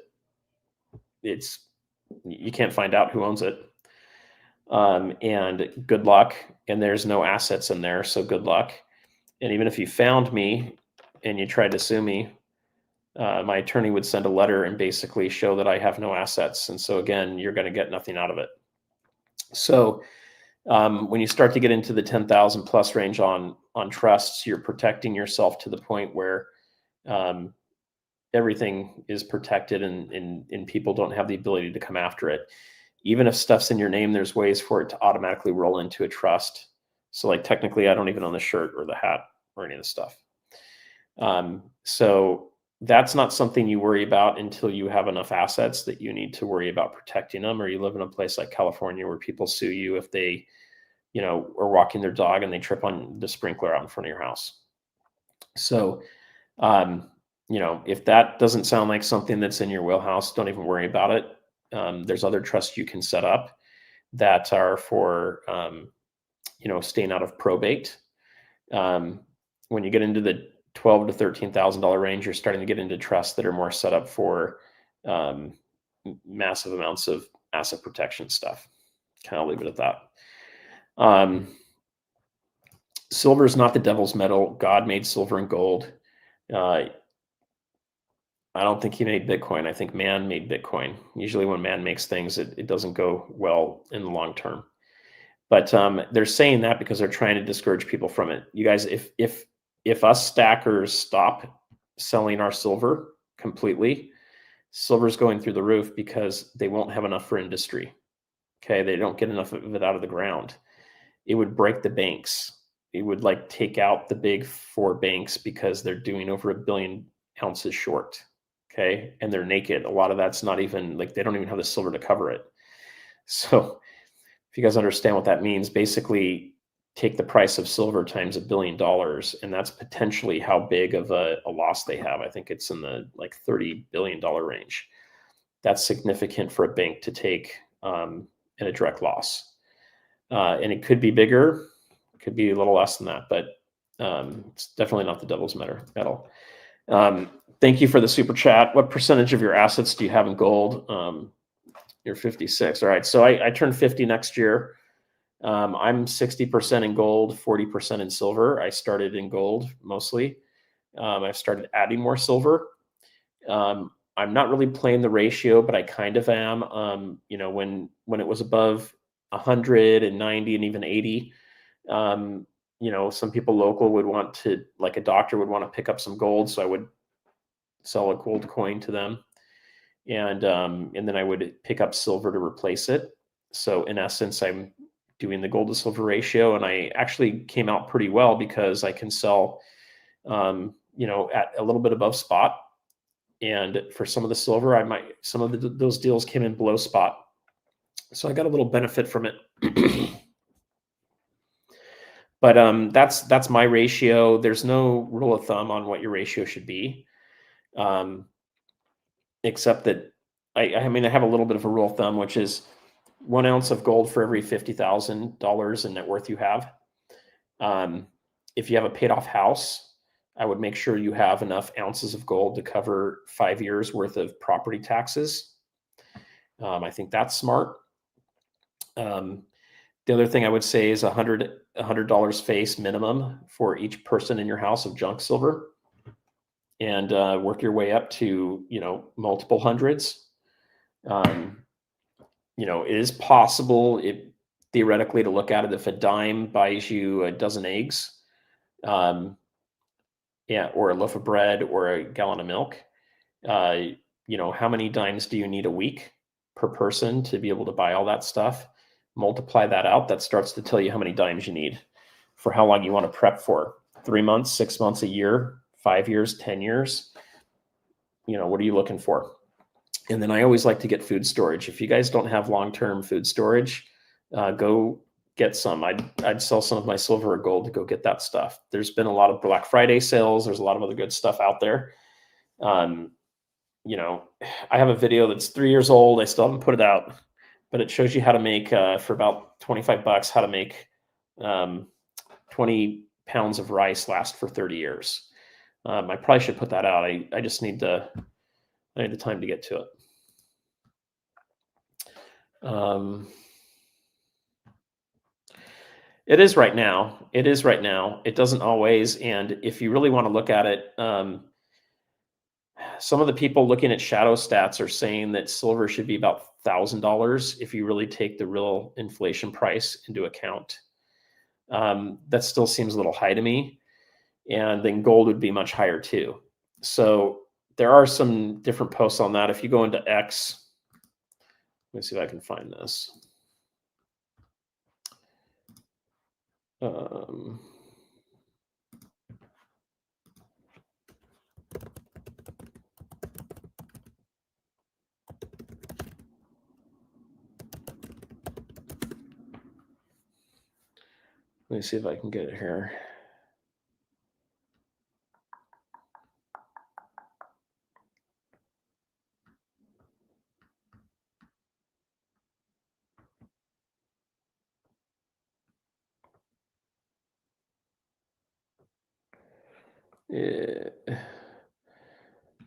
You can't find out who owns it. And good luck. And there's no assets in there, so good luck. And even if you found me and you tried to sue me, my attorney would send a letter and basically show that I have no assets. And so again, you're going to get nothing out of it. So when you start to get into the 10,000 plus range on trusts, you're protecting yourself to the point where everything is protected and people don't have the ability to come after it. Even if stuff's in your name, there's ways for it to automatically roll into a trust. So like technically I don't even own the shirt or the hat or any of the stuff. So that's not something you worry about until you have enough assets that you need to worry about protecting them, or you live in a place like California where people sue you if they, are walking their dog and they trip on the sprinkler out in front of your house. So, if that doesn't sound like something that's in your wheelhouse, don't even worry about it. There's other trusts you can set up that are for, staying out of probate. When you get into the $12,000 to $13,000 range, you're starting to get into trusts that are more set up for massive amounts of asset protection stuff. Kind of leave it at that. Silver is not the devil's metal. God made silver and gold. I don't think he made Bitcoin. I think man made Bitcoin. Usually when man makes things, it doesn't go well in the long term. But they're saying that because they're trying to discourage people from it. You guys, if us stackers stop selling our silver completely, silver's going through the roof because they won't have enough for industry. Okay, they don't get enough of it out of the ground. It would break the banks. It would take out the big four banks because they're doing over 1 billion ounces short. Okay, and they're naked. A lot of that's not even they don't even have the silver to cover it. So if you guys understand what that means, basically take the price of silver times $1 billion, and that's potentially how big of a loss they have. I think it's in the $30 billion range. That's significant for a bank to take in a direct loss. And it could be bigger, it could be a little less than that, but it's definitely not the devil's metal. Thank you for the super chat. What percentage of your assets do you have in gold? You're 56. All right. So I turn 50 next year. I'm 60% in gold, 40% in silver. I started in gold mostly. I've started adding more silver. I'm not really playing the ratio, but I kind of am. When it was above 100 and 90 and even 80, some people local would want to, a doctor would want to pick up some gold. So I would sell a gold coin to them. And then I would pick up silver to replace it. So in essence, I'm doing the gold to silver ratio, and I actually came out pretty well because I can sell, at a little bit above spot. And for some of the silver, those deals came in below spot. So I got a little benefit from it. But that's my ratio. There's no rule of thumb on what your ratio should be. except that I mean, I have a little bit of a rule of thumb, which is 1 ounce of gold for every $50,000 in net worth you have. If you have a paid off house, I would make sure you have enough ounces of gold to cover 5 years worth of property taxes. I think that's smart. The other thing I would say is $100 face minimum for each person in your house of junk silver, and work your way up to, multiple hundreds. It is possible, theoretically, to look at it, if a dime buys you a dozen eggs, or a loaf of bread or a gallon of milk, how many dimes do you need a week per person to be able to buy all that stuff? Multiply that out. That starts to tell you how many dimes you need for how long you want to prep for. 3 months, 6 months, a year, 5 years, 10 years. What are you looking for? And then I always like to get food storage. If you guys don't have long-term food storage, go get some. I'd sell some of my silver or gold to go get that stuff. There's been a lot of Black Friday sales. There's a lot of other good stuff out there. I have a video that's 3 years old. I still haven't put it out, but it shows you how to make, for about $25, how to make 20 pounds of rice last for 30 years. I probably should put that out. I just need the time to get to it. It is right now. It doesn't always. And if you really want to look at it, some of the people looking at shadow stats are saying that silver should be about $1,000 if you really take the real inflation price into account. That still seems a little high to me. And then gold would be much higher too. So there are some different posts on that. If you go into X, let me see if I can find this. Let me see if I can get it here.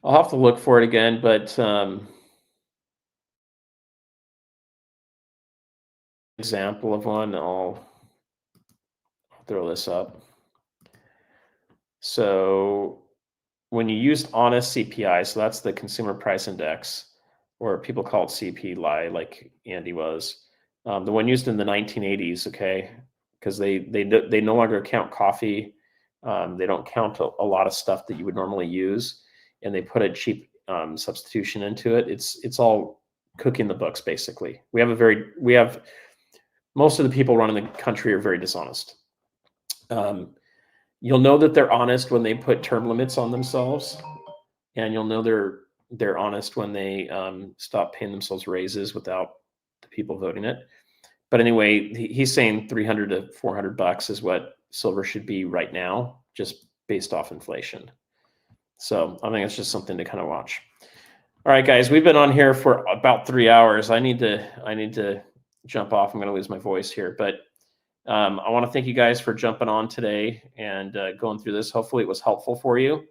I'll have to look for it again, but example of one, I'll throw this up. So when you used honest CPI, so that's the consumer price index, or people call it CPI, like Andy was, the one used in the 1980s, okay, because they no longer count coffee. They don't count a lot of stuff that you would normally use, and they put a cheap substitution into it. It's all cooking the books, basically. We have most of the people running the country are very dishonest. You'll know that they're honest when they put term limits on themselves, and you'll know they're honest when they stop paying themselves raises without the people voting it. But anyway, he's saying $300 to $400 is what silver should be right now, just based off inflation. So I think it's just something to kind of watch. All right, guys, we've been on here for about 3 hours. I need to jump off. I'm going to lose my voice here, but I want to thank you guys for jumping on today and going through this. Hopefully it was helpful for you.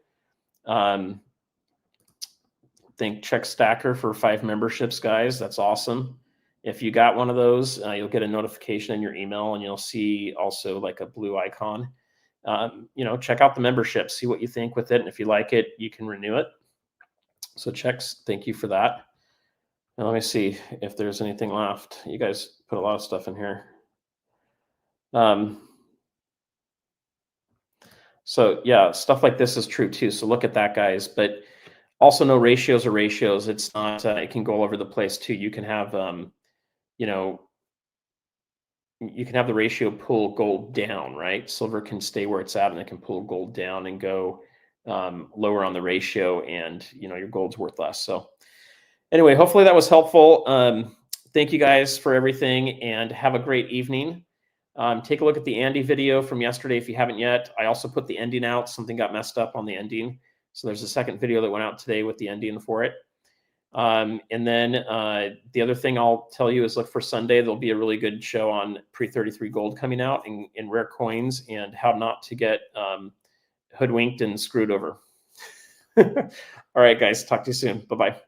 Thank Check Stacker for 5 memberships, guys. That's awesome. If you got one of those, you'll get a notification in your email, and you'll see also like a blue icon. Check out the membership, see what you think with it. And if you like it, you can renew it. So Checks, thank you for that. Now let me see if there's anything left. You guys put a lot of stuff in here. So yeah, stuff like this is true too. So look at that, guys. But also know ratios are ratios. It's not, it can go all over the place too. You can have, you can have the ratio pull gold down, right? Silver can stay where it's at, and it can pull gold down and go lower on the ratio, and your gold's worth less. So anyway, hopefully that was helpful. Thank you guys for everything, and have a great evening. Take a look at the Andy video from yesterday if you haven't yet. I also put the ending out. Something got messed up on the ending. So there's a second video that went out today with the ending for it. And then the other thing I'll tell you is look for Sunday. There'll be a really good show on pre-33 gold coming out in rare coins and how not to get hoodwinked and screwed over. All right, guys. Talk to you soon. Bye-bye.